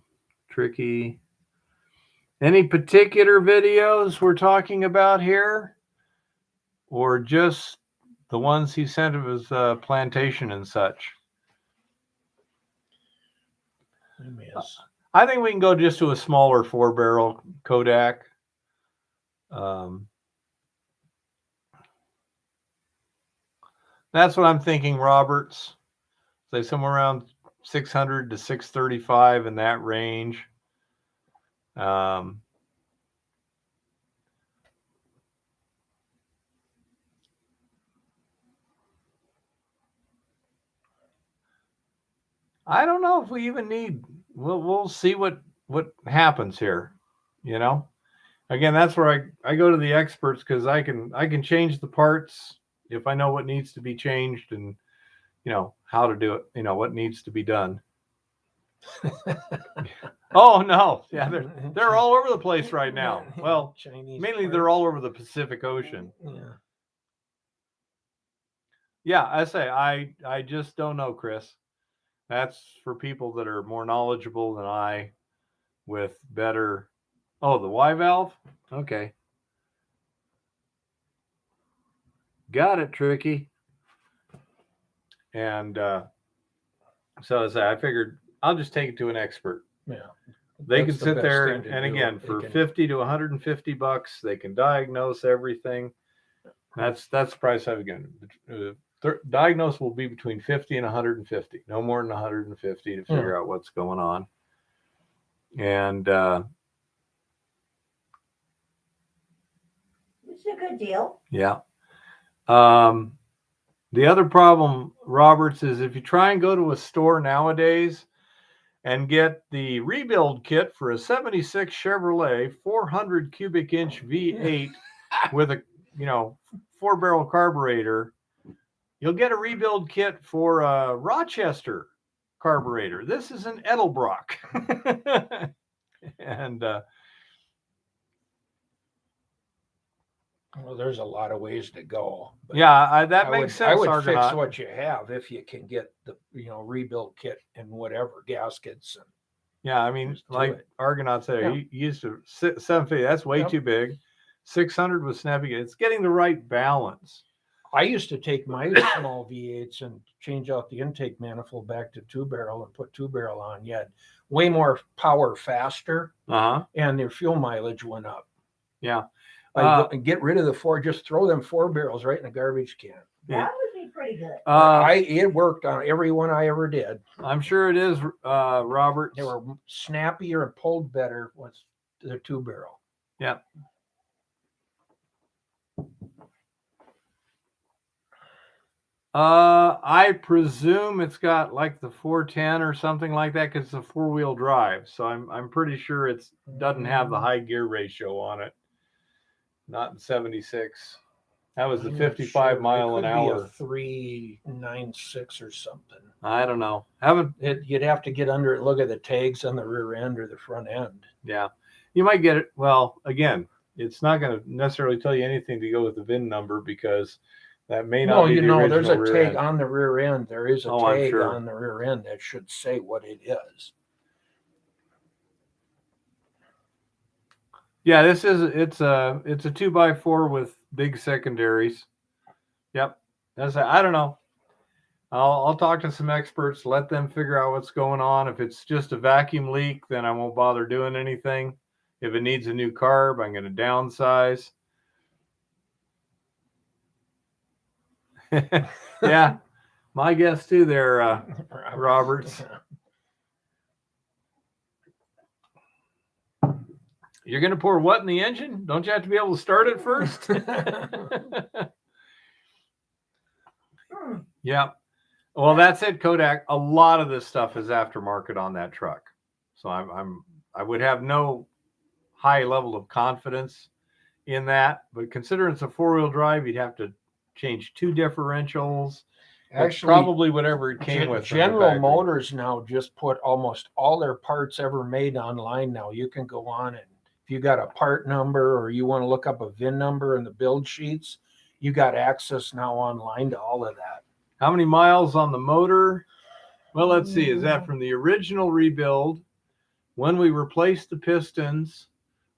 Tricky. Any particular videos we're talking about here, or just the ones he sent of his plantation and such? I think we can go just to a smaller 4-barrel Kodak. That's what I'm thinking, Roberts. Say somewhere around 600 to 635 in that range. I don't know if we even need. We'll see what happens here. Again, that's where I go to the experts, because I can change the parts if I know what needs to be changed and how to do it. What needs to be done. Oh no, yeah, they're all over the place right now. Well, Chinese mainly parts. they're all over the Pacific Ocean. Yeah. Yeah, I say I just don't know, Chris. That's for people that are more knowledgeable than I, with better. Oh, the Y valve. Okay, got it, Tricky. And so as I figured, I'll just take it to an expert. Yeah. They That's can the sit best there, thing to and do. again, They for can- $50 to $150, they can diagnose everything. That's the price I've given. Diagnose will be between 50 and 150, no more than 150 to figure out what's going on. And It's a good deal. yeah. The other problem, Roberts, is if you try and go to a store nowadays, and get the rebuild kit for a 76 Chevrolet 400 cubic inch V8 with a 4-barrel carburetor, you'll get a rebuild kit for a Rochester carburetor. This is an Edelbrock. And well, there's a lot of ways to go. But yeah, that makes sense. I would fix Argonaut. what you have if you can get the rebuild kit and whatever gaskets. And Yeah, I mean, Just do like it. Argonaut said, Yeah. he used to 750. That's way Yep. too big. 600 was snappy. It's getting the right balance. I used to take my small V8s and change out the intake manifold back to 2-barrel and put 2-barrel on. You had way more power faster, and their fuel mileage went up. Yeah. And get rid of the 4. Just throw them 4 barrels right in the garbage can. That would be pretty good. It worked on every one I ever did. I'm sure it is, Robert. They were snappier and pulled better with the 2-barrel. Yeah. I presume it's got like the 410 or something like that because it's a 4-wheel drive. So I'm pretty sure it doesn't have the high gear ratio on it. Not in 76. That was the I'm not 55 sure. mile an It could hour. be a 396 or something. I don't know. You'd have to get under it, look at the tags on the rear end or the front end. Yeah, you might get it. Well, again, it's not going to necessarily tell you anything to go with the VIN number because that may not be the original there's a rear tag end. on the rear end. There is a Oh, I'm tag sure. on the rear end that should say what it is. Yeah, it's a 2x4 with big secondaries. Yep. I don't know. I'll talk to some experts, let them figure out what's going on. If it's just a vacuum leak, then I won't bother doing anything. If it needs a new carb, I'm going to downsize. Yeah, my guess too there, Roberts. You're going to pour what in the engine? Don't you have to be able to start it first? Yeah. Well, that's it, Kodak. A lot of this stuff is aftermarket on that truck. So I would have no high level of confidence in that, but considering it's a 4-wheel drive, you'd have to change 2 differentials. Actually, probably whatever it came with. General Motors now just put almost all their parts ever made online now. You can go on and if you got a part number or you want to look up a VIN number in the build sheets, you got access now online to all of that. How many miles on the motor? Well, let's see. Is that from the original rebuild, when we replaced the pistons,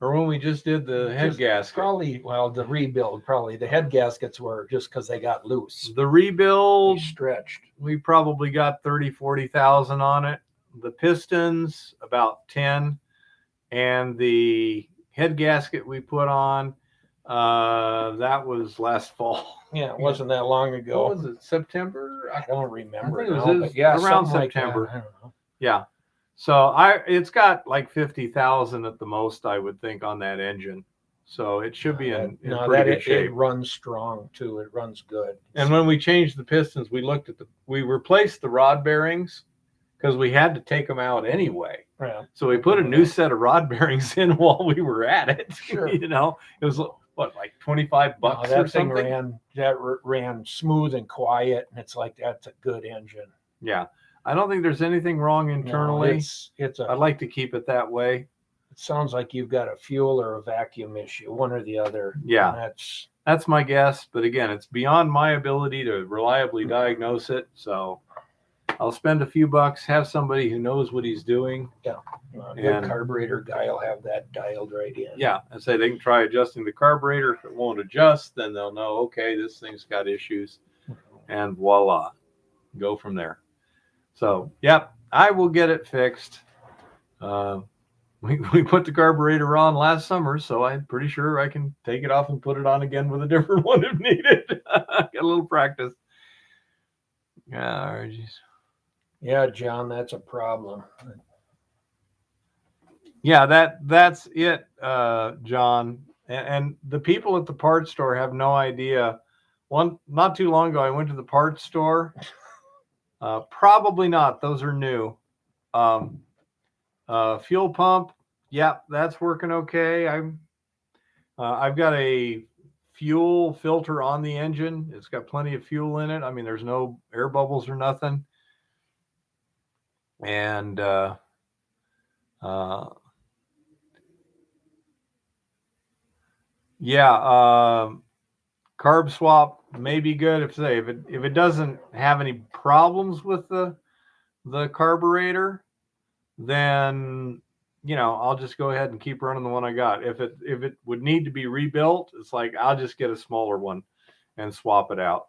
or when we just did the head gasket? Probably, well, the rebuild, probably. The head gaskets were just because they got loose. The rebuild, They stretched. we probably got 40,000 on it. The pistons, about 10. And the head gasket we put on, that was last fall. Yeah, it wasn't that long ago. What was it, September? I don't remember. I think it now, was but yeah, around something September. Like that. I don't know. Yeah. So it's got like 50,000 at the most, I would think, on that engine. So it should be in pretty good shape. It runs strong too. It runs good. And when we changed the pistons, we replaced the rod bearings because we had to take them out anyway. Yeah. So we put a new set of rod bearings in while we were at it. Sure. It was what, like $25 that or something? thing ran smooth and quiet, and it's like that's a good engine. Yeah. I don't think there's anything wrong internally. No, I'd like to keep it that way. It sounds like you've got a fuel or a vacuum issue, one or the other. Yeah. And that's my guess. But again, it's beyond my ability to reliably diagnose it. So I'll spend a few bucks, have somebody who knows what he's doing. Yeah. A good carburetor guy will have that dialed right in. Yeah. And say they can try adjusting the carburetor. If it won't adjust, then they'll know, okay, this thing's got issues. And voila, go from there. So, yep, I will get it fixed. We put the carburetor on last summer, so I'm pretty sure I can take it off and put it on again with a different one if needed. Get a little practice. Yeah, geez. Yeah, John, that's a problem. Yeah, that's it, John. And the people at the parts store have no idea. Not too long ago, I went to the parts store. Probably not. Those are new. Fuel pump, yeah, that's working okay. I've got a fuel filter on the engine. It's got plenty of fuel in it. I mean, there's no air bubbles or nothing. And yeah, carb swap may be good if it doesn't have any problems with the carburetor, then I'll just go ahead and keep running the one I got. If it would need to be rebuilt, it's like I'll just get a smaller one and swap it out.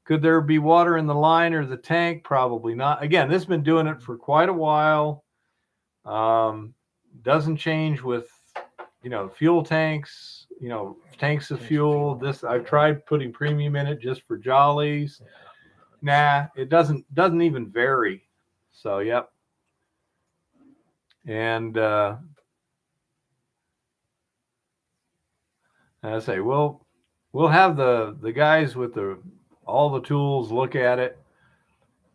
Could there be water in the line or the tank? Probably not. Again, this has been doing it for quite a while. Doesn't change with fuel tanks, tanks of fuel. This I've tried putting premium in it just for jollies. Nah, it doesn't even vary. So yep. And I say we'll have the guys with all the tools look at it,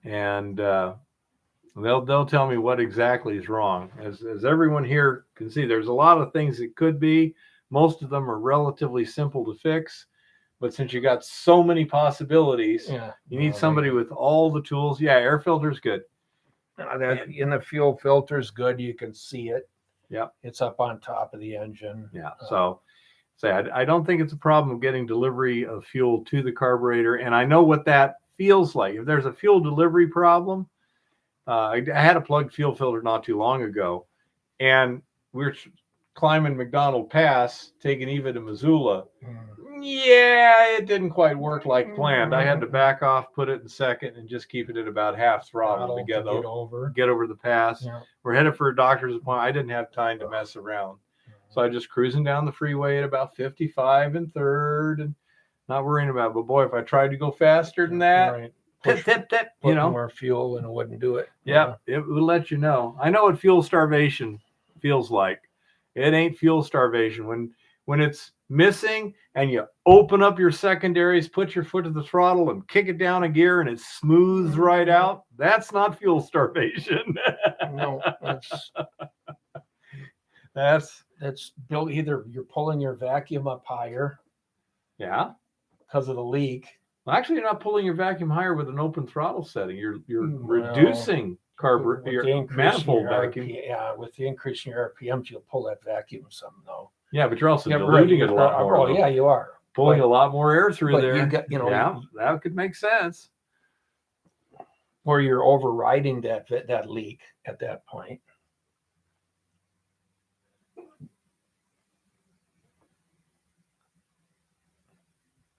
and they'll tell me what exactly is wrong. As everyone here can see, there's a lot of things it could be. Most of them are relatively simple to fix, but since you got so many possibilities, you need somebody with all the tools. Yeah, air filter's good. In the fuel filter's good. You can see it. Yeah, it's up on top of the engine. Yeah, so I don't think it's a problem getting delivery of fuel to the carburetor, and I know what that feels like. If there's a fuel delivery problem, I had a plugged fuel filter not too long ago, and we were climbing McDonald Pass, taking Eva to Missoula. Yeah, it didn't quite work like planned. I had to back off, put it in second, and just keep it at about half throttle to get over the pass. Yeah. We're headed for a doctor's appointment. I didn't have time to mess around. So I just cruising down the freeway at about 55 and third and not worrying about it. But boy, if I tried to go faster than that, tip, more fuel and it wouldn't do it. Yeah, it would let you know. I know what fuel starvation feels like. It ain't fuel starvation. When it's missing and you open up your secondaries, put your foot to the throttle and kick it down a gear and it smooths right out, that's not fuel starvation. No, that's built. Either you're pulling your vacuum up higher, because of the leak. Well, actually, you're not pulling your vacuum higher with an open throttle setting. You're reducing your manifold vacuum. With the increase in your RPMs, you'll pull that vacuum some though. Yeah, but you're also diluting it a lot more. Oh, yeah, you are pulling a lot more air through there. Yeah, that could make sense. Or you're overriding that leak at that point.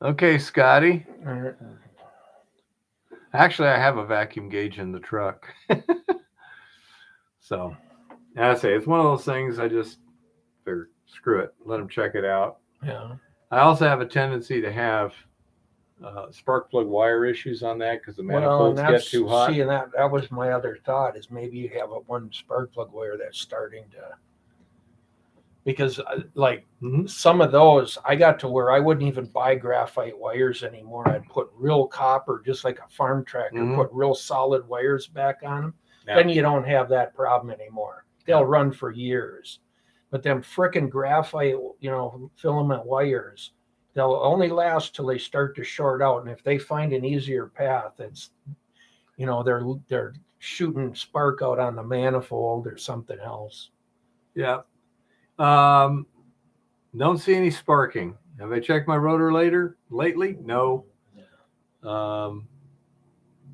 Okay, Scotty. Actually, I have a vacuum gauge in the truck. So, I say it's one of those things I just figured, screw it, let them check it out. Yeah. I also have a tendency to have spark plug wire issues on that because the manifolds get too hot. See, and that was my other thought is maybe you have one spark plug wire that's starting to. Because some of those, I got to where I wouldn't even buy graphite wires anymore. I'd put real copper, just like a farm tractor, put real solid wires back on them. Yeah. Then you don't have that problem anymore. They'll run for years. But them frickin' graphite, filament wires, they'll only last till they start to short out. And if they find an easier path, it's, they're shooting spark out on the manifold or something else. Yeah. Don't see any sparking. Have I checked my rotor lately? No.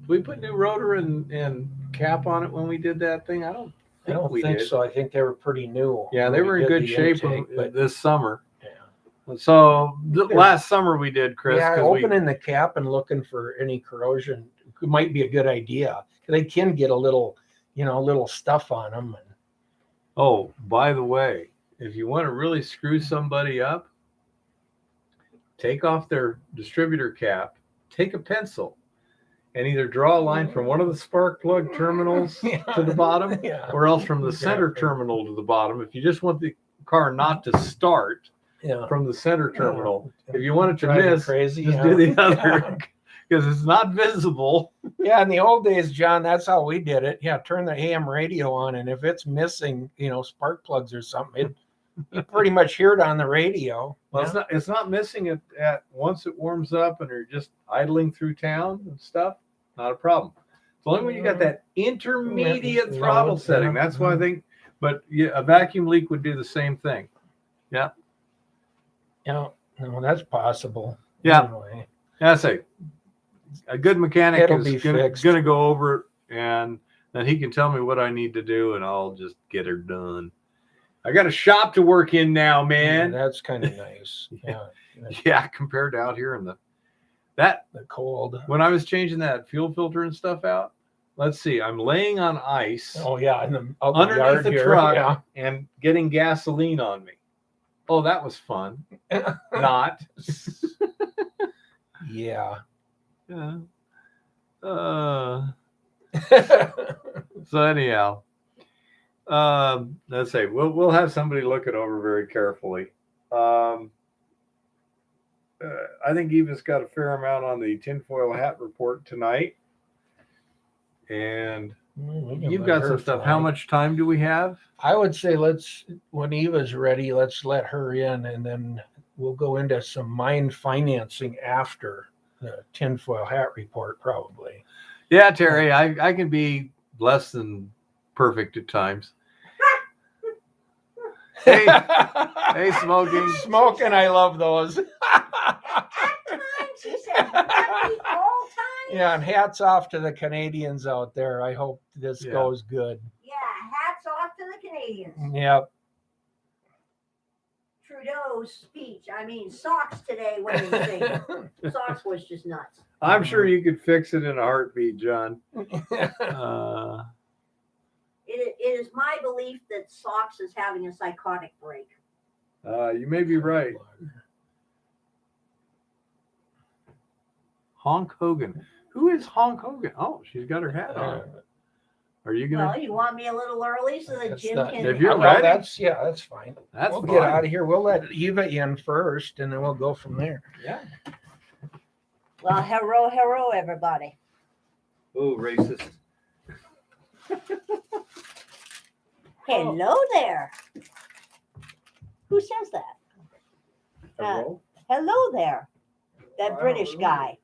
We put new rotor and cap on it when we did that thing. I don't think so. I think they were pretty new. Yeah, they were in good shape this summer. Yeah. So last summer we did, Chris. Yeah, opening the cap and looking for any corrosion might be a good idea. They can get a little stuff on them. Oh, by the way, if you want to really screw somebody up, take off their distributor cap, take a pencil, and either draw a line from one of the spark plug terminals to the bottom, or else from the center terminal to the bottom. If you just want the car not to start from the center terminal, if you want it to miss, just do the other. because it's not visible. Yeah, in the old days, John, that's how we did it. Yeah, turn the AM radio on, and if it's missing, spark plugs or something, you pretty much hear it on the radio. Well, Yeah. it's not missing it at once it warms up and you're just idling through town and stuff. Not a problem. It's only when you got that intermediate Load, throttle setting. yeah. That's why I think. But yeah, a vacuum leak would do the same thing. Yeah. Yeah, no, that's possible. Yeah. Anyway. Yeah, I say a good mechanic It'll is be gonna fixed. go over it, and then he can tell me what I need to do, and I'll just get her done. I got a shop to work in now, Yeah, man. that's kind of nice. Yeah, Yeah, compared to out here in the cold. when I was changing that fuel filter and stuff out. Let's see, I'm laying on ice Oh yeah, in the underneath yard the here. truck Yeah. and getting gasoline on me. Oh, that was fun. Not. Yeah. Yeah. So anyhow, let's say we'll have somebody look it over very carefully. I think Eva's got a fair amount on the tinfoil hat report tonight, and We can you've let got her some stuff. fly. How much time do we have? I would say when Eva's ready, let's let her in, and then we'll go into some mine financing after the tinfoil hat report, probably. Yeah, Terry, I can be less than perfect at times. Hey, hey, smoking. Smoking, I love those. At times, he said, "That be all times." Yeah, and hats off to the Canadians out there. I hope this Yeah. goes good. Yeah, hats off to the Canadians. Yep. Trudeau's speech. I mean, Socks today when he was saying Socks was just nuts. I'm sure you could fix it in a heartbeat, John. It is my belief that Socks is having a psychotic break. You may be right. Honk Hogan. Who is Honk Hogan? Oh, she's got her hat on. Are you gonna? Well, you want me a little early so that Jim can. If you're Well, ready. that's fine. That's We'll fine. get out of here. We'll let Eva in first, and then we'll go from there. Yeah. Well, hello, everybody. Oh, racist. Hello there. Who says that? Hello? Hello there. That British guy,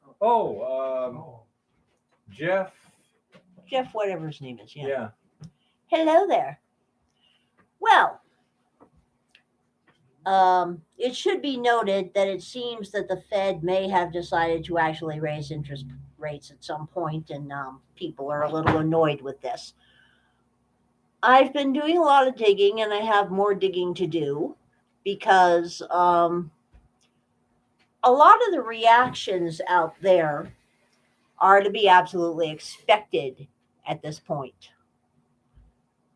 Jeff. Jeff, whatever his name is. Yeah. Hello there. Well, it should be noted that it seems that the Fed may have decided to actually raise interest rates at some point, and people are a little annoyed with this. I've been doing a lot of digging, and I have more digging to do because a lot of the reactions out there are to be absolutely expected at this point.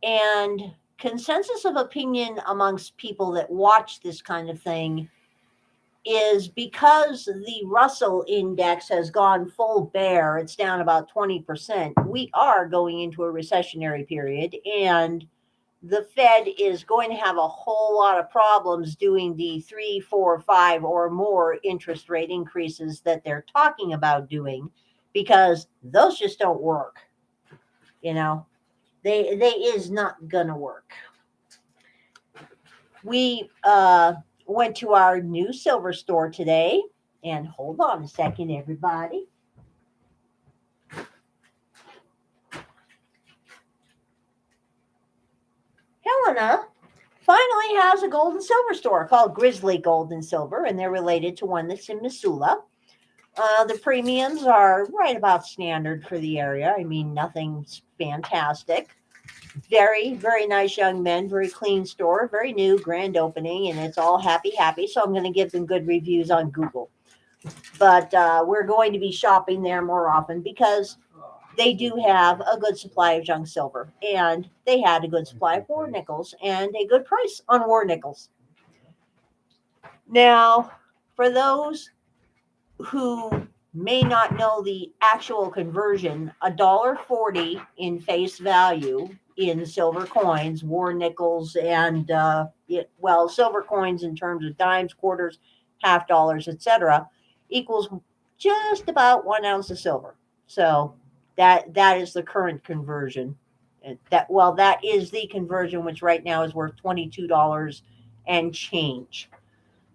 And consensus of opinion amongst people that watch this kind of thing is because the Russell index has gone full bear, it's down about 20%. We are going into a recessionary period, and the Fed is going to have a whole lot of problems doing the 3, 4, 5 or more interest rate increases that they're talking about doing, because those just don't work. They is not gonna work. We went to our new silver store today, and hold on a second, everybody. Helena finally has a gold and silver store called Grizzly Gold and Silver, and they're related to one that's in Missoula. The premiums are right about standard for the area. I mean, nothing's fantastic. Very, very nice young men, very clean store, very new, grand opening, and it's all happy. So I'm going to give them good reviews on Google. But we're going to be shopping there more often because they do have a good supply of junk silver, and they had a good supply of war nickels and a good price on war nickels. Now, for those who may not know the actual conversion, $1.40 in face value in silver coins, war nickels, and silver coins in terms of dimes, quarters, half dollars, etc., equals just about 1 ounce of silver. So that is the current conversion. That is the conversion, which right now is worth $22 and change.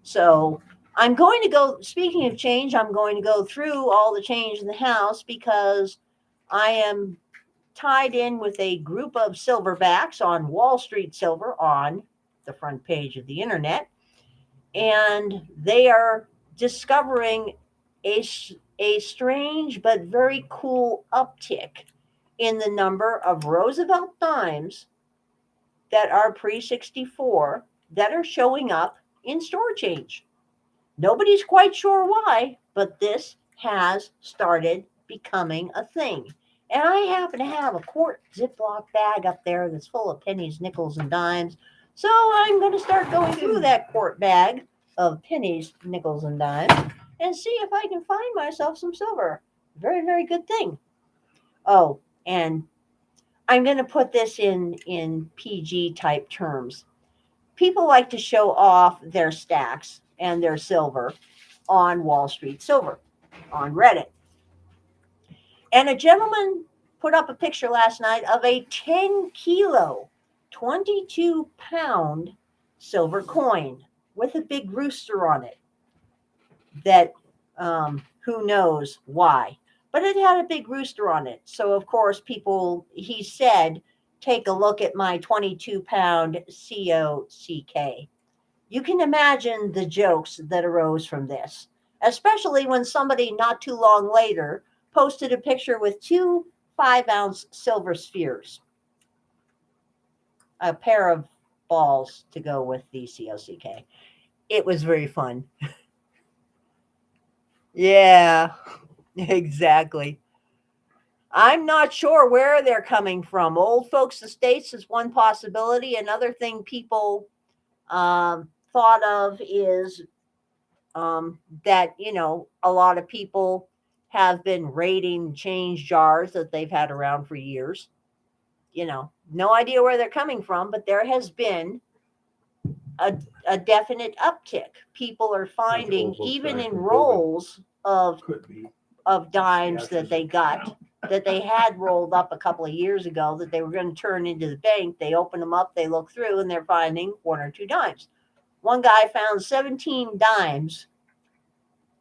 So I'm going to go. Speaking of change, I'm going to go through all the change in the house because I am tied in with a group of silverbacks on Wall Street Silver on the front page of the internet, and they are discovering a strange but very cool uptick in the number of Roosevelt dimes that are pre 64 that are showing up in store change. Nobody's quite sure why, but this has started becoming a thing. And I happen to have a quart Ziploc bag up there that's full of pennies, nickels, and dimes. So I'm going to start going through that quart bag of pennies, nickels, and dimes and see if I can find myself some silver. Very, very good thing. Oh, and I'm going to put this in PG type terms. People like to show off their stacks and their silver on Wall Street Silver on Reddit. And a gentleman put up a picture last night of a 10 kilo, 22-pound silver coin with a big rooster on it that who knows why, but it had a big rooster on it. So of course he said, take a look at my 22-pound COCK. You can imagine the jokes that arose from this, especially when somebody not too long later posted a picture with 2 5-ounce silver spheres, a pair of balls to go with the COCK. It was very fun. Yeah, exactly. I'm not sure where they're coming from. Old folks' estates is one possibility. Another thing people thought of is that, a lot of people have been raiding change jars that they've had around for years. No idea where they're coming from, but there has been a definite uptick. People are finding, even in rolls of dimes that they got, that they had rolled up a couple of years ago that they were going to turn into the bank. They open them up, they look through, and they're finding 1 or 2 dimes. One guy found 17 dimes,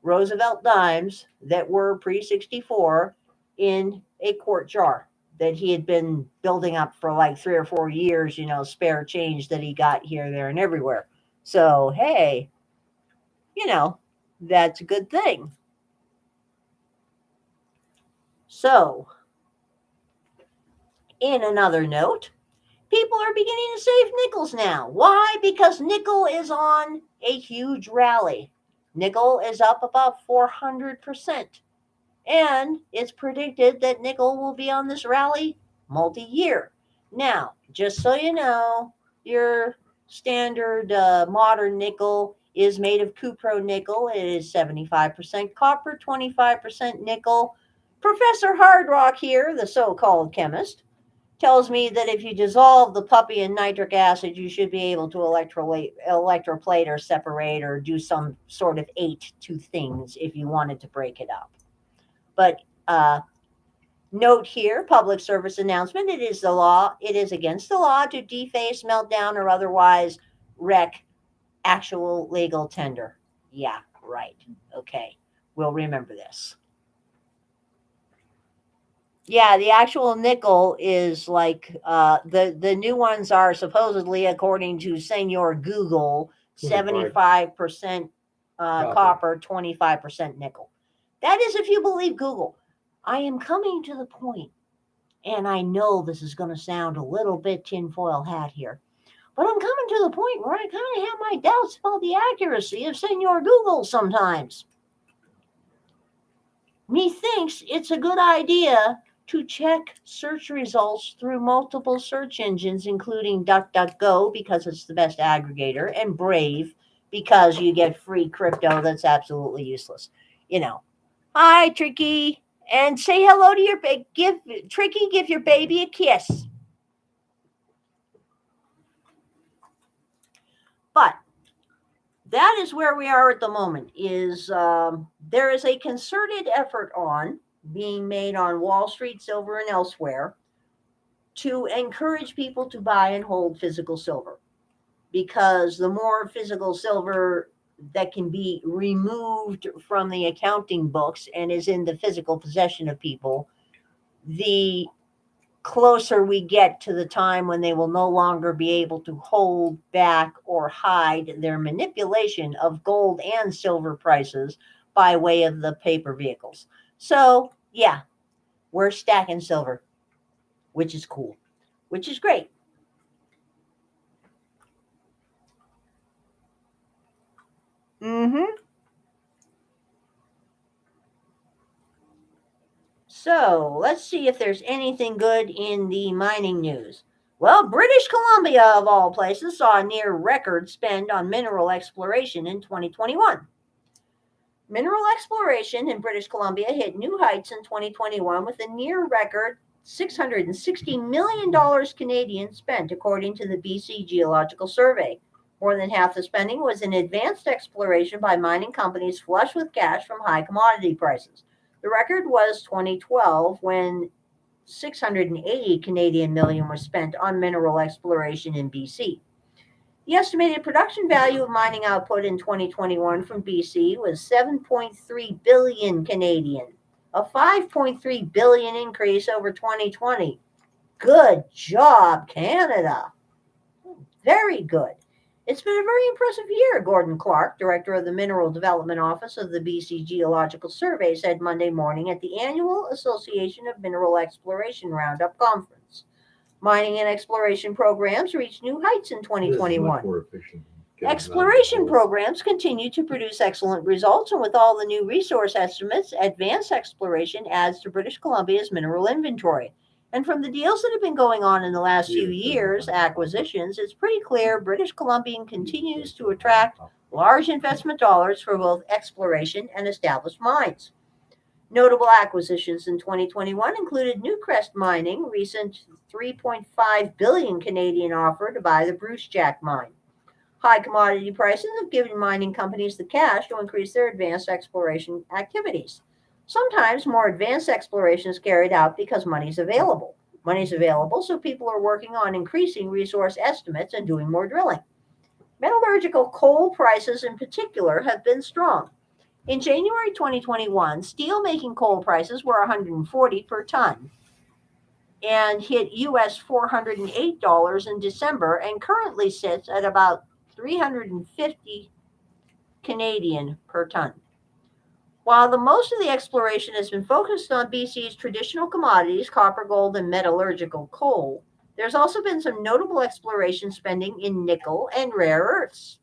Roosevelt dimes, that were pre 64 in a quart jar that he had been building up for like 3 or 4 years, spare change that he got here, there, and everywhere. So, hey, that's a good thing. So, in another note, people are beginning to save nickels now. Why? Because nickel is on a huge rally. Nickel is up about 400%. And it's predicted that nickel will be on this rally multi-year. Now, just so you know, your standard modern nickel is made of cupro-nickel. It is 75% copper, 25% nickel. Professor Hardrock here, the so-called chemist, tells me that if you dissolve the puppy in nitric acid, you should be able to electroplate or separate or do some sort of 8 to things if you wanted to break it up. But note here, public service announcement, it is against the law to deface, melt down, or otherwise wreck actual legal tender. Yeah, right. Okay. We'll remember this. Yeah, the actual nickel is like the new ones are supposedly, according to Senor Google, 75% copper, 25% nickel. That is if you believe Google. I am coming to the point, and I know this is going to sound a little bit tinfoil hat here, but I'm coming to the point where I kind of have my doubts about the accuracy of Senor Google sometimes. Methinks it's a good idea to check search results through multiple search engines, including DuckDuckGo, because it's the best aggregator, and Brave, because you get free crypto that's absolutely useless. Hi, Tricky, and say hello to your baby. Give your baby a kiss. But that is where we are at the moment. There is a concerted effort being made on Wall Street silver and elsewhere to encourage people to buy and hold physical silver, because the more physical silver that can be removed from the accounting books and is in the physical possession of people, the closer we get to the time when they will no longer be able to hold back or hide their manipulation of gold and silver prices by way of the paper vehicles. So, yeah, we're stacking silver, which is cool, which is great. So let's see if there's anything good in the mining news. Well, British Columbia, of all places, saw a near record spend on mineral exploration in 2021. Mineral exploration in British Columbia hit new heights in 2021 with a near record $660 million Canadian spent, according to the BC Geological Survey. More than half the spending was in advanced exploration by mining companies flush with cash from high commodity prices. The record was 2012, when 680 Canadian million was spent on mineral exploration in BC. The estimated production value of mining output in 2021 from BC was 7.3 billion Canadian, a 5.3 billion increase over 2020. Good job, Canada. Very good. It's been a very impressive year, Gordon Clark, director of the Mineral Development Office of the BC Geological Survey, said Monday morning at the annual Association of Mineral Exploration Roundup Conference. Mining and exploration programs reached new heights in 2021. Exploration programs continue to produce excellent results, and with all the new resource estimates, advanced exploration adds to British Columbia's mineral inventory. And from the deals that have been going on in the last few years, acquisitions, it's pretty clear British Columbia continues to attract large investment dollars for both exploration and established mines. Notable acquisitions in 2021 included Newcrest Mining, recent 3.5 billion Canadian offer to buy the Bruce Jack mine. High commodity prices have given mining companies the cash to increase their advanced exploration activities. Sometimes more advanced exploration is carried out because money's available. Money's available, so people are working on increasing resource estimates and doing more drilling. Metallurgical coal prices in particular have been strong. In January 2021, steel-making coal prices were $140 per ton and hit US $408 in December, and currently sits at about 350 Canadian per ton. While the most of the exploration has been focused on BC's traditional commodities, copper, gold, and metallurgical coal, there's also been some notable exploration spending in nickel and rare earths.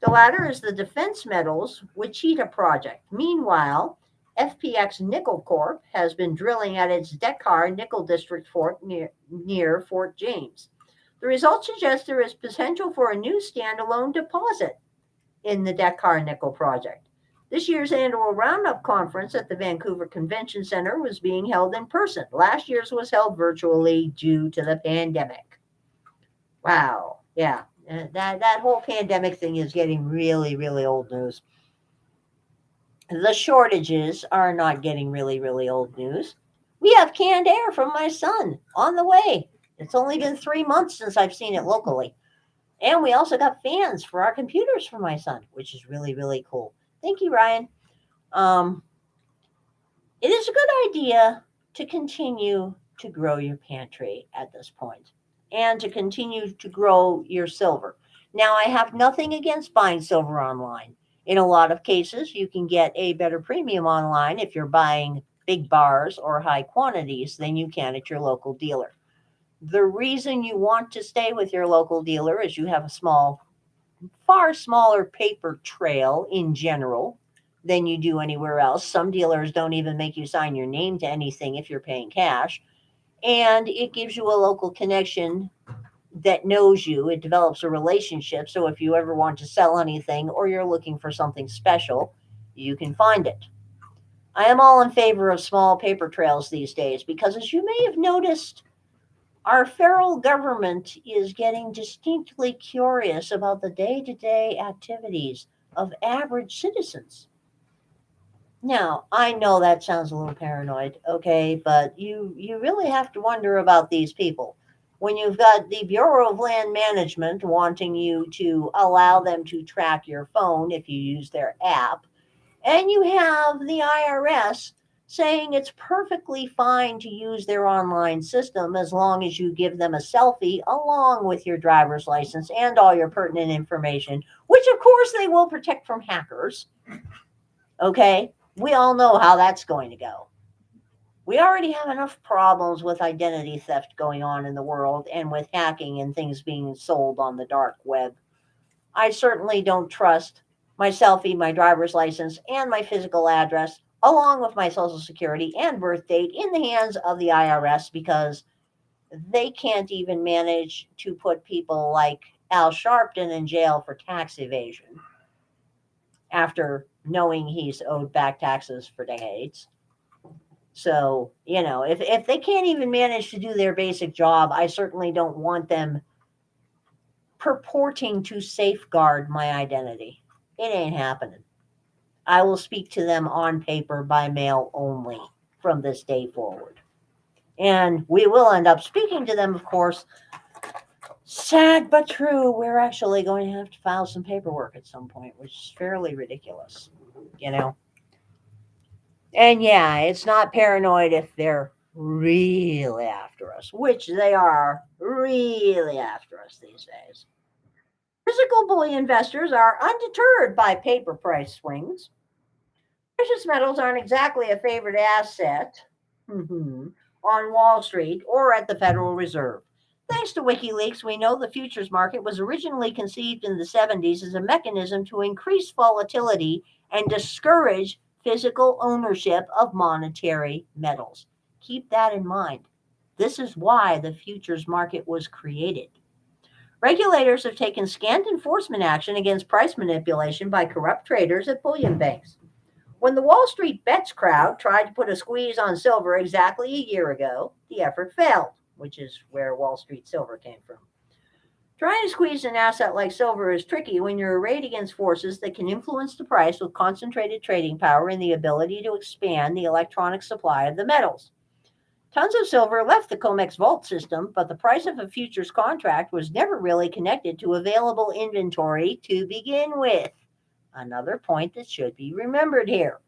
The latter is the Defense Metals Wichita project. Meanwhile, FPX Nickel Corp has been drilling at its Dekar Nickel District Fort near Fort James. The results suggest there is potential for a new standalone deposit in the Dekar Nickel project. This year's annual Roundup conference at the Vancouver Convention Center was being held in person. Last year's was held virtually due to the pandemic. Wow. Yeah. That whole pandemic thing is getting really, really old news. The shortages are not getting really, really old news. We have canned air from my son on the way. It's only been 3 months since I've seen it locally. And we also got fans for our computers for my son, which is really, really cool. Thank you, Ryan. It is a good idea to continue to grow your pantry at this point and to continue to grow your silver. Now, I have nothing against buying silver online. In a lot of cases, you can get a better premium online if you're buying big bars or high quantities than you can at your local dealer. The reason you want to stay with your local dealer is you have a far smaller paper trail in general than you do anywhere else. Some dealers don't even make you sign your name to anything if you're paying cash. And it gives you a local connection that knows you. It develops a relationship. So if you ever want to sell anything or you're looking for something special, you can find it. I am all in favor of small paper trails these days because, as you may have noticed, Our feral government is getting distinctly curious about the day to day activities of average citizens. Now, I know that sounds a little paranoid, okay, but you really have to wonder about these people. When you've got the Bureau of Land Management wanting you to allow them to track your phone if you use their app, and you have the IRS saying it's perfectly fine to use their online system as long as you give them a selfie along with your driver's license and all your pertinent information, which of course they will protect from hackers. Okay? We all know how that's going to go. We already have enough problems with identity theft going on in the world and with hacking and things being sold on the dark web. I certainly don't trust my selfie, my driver's license, and my physical address, along with my social security and birth date, in the hands of the IRS because they can't even manage to put people like Al Sharpton in jail for tax evasion after knowing he's owed back taxes for decades. So, if they can't even manage to do their basic job, I certainly don't want them purporting to safeguard my identity. It ain't happening. I will speak to them on paper by mail only from this day forward. And we will end up speaking to them, of course. Sad but true, we're actually going to have to file some paperwork at some point, which is fairly ridiculous, you know? And yeah, it's not paranoid if they're really after us, which they are really after us these days. Physical bullion investors are undeterred by paper price swings. Precious metals aren't exactly a favorite asset on Wall Street or at the Federal Reserve. Thanks to WikiLeaks, we know the futures market was originally conceived in the 70s as a mechanism to increase volatility and discourage physical ownership of monetary metals. Keep that in mind. This is why the futures market was created. Regulators have taken scant enforcement action against price manipulation by corrupt traders at bullion banks. When the Wall Street bets crowd tried to put a squeeze on silver exactly a year ago, the effort failed, which is where Wall Street silver came from. Trying to squeeze an asset like silver is tricky when you're arrayed against forces that can influence the price with concentrated trading power and the ability to expand the electronic supply of the metals. Tons of silver left the COMEX vault system, but the price of a futures contract was never really connected to available inventory to begin with. Another point that should be remembered here.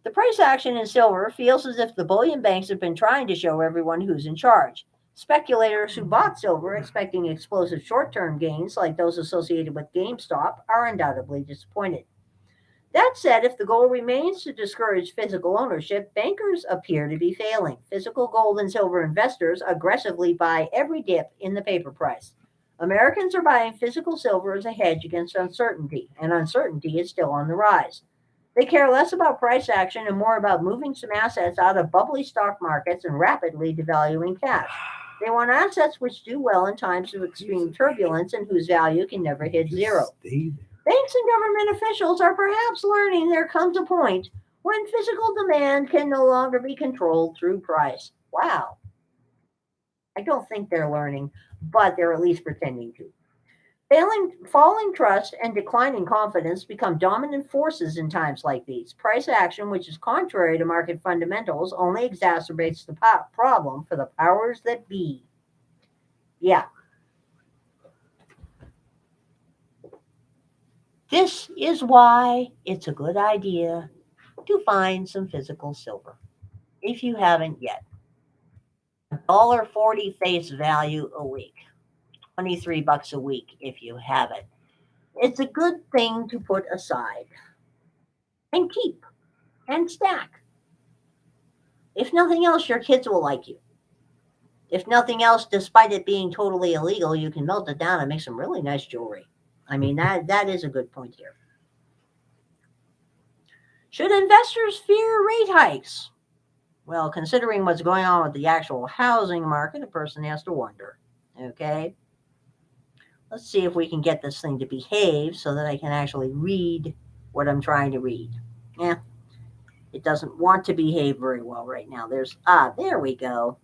The price action in silver feels as if the bullion banks have been trying to show everyone who's in charge. Speculators who bought silver expecting explosive short-term gains like those associated with GameStop are undoubtedly disappointed. That said, if the goal remains to discourage physical ownership, bankers appear to be failing. Physical gold and silver investors aggressively buy every dip in the paper price. Americans are buying physical silver as a hedge against uncertainty, and uncertainty is still on the rise. They care less about price action and more about moving some assets out of bubbly stock markets and rapidly devaluing cash. They want assets which do well in times of extreme turbulence and whose value can never hit zero. Banks and government officials are perhaps learning there comes a point when physical demand can no longer be controlled through price. Wow. I don't think they're learning, but they're at least pretending to. Falling trust and declining confidence become dominant forces in times like these. Price action, which is contrary to market fundamentals, only exacerbates the problem for the powers that be. Yeah. This is why it's a good idea to find some physical silver, if you haven't yet. $1.40 face value a week. $23 a week if you have it. It's a good thing to put aside and keep and stack. If nothing else, your kids will like you. If nothing else, despite it being totally illegal, you can melt it down and make some really nice jewelry. I mean, that is a good point here. Should investors fear rate hikes? Well, considering what's going on with the actual housing market, a person has to wonder. Okay? Let's see if we can get this thing to behave so that I can actually read what I'm trying to read. It doesn't want to behave very well right now. There we go.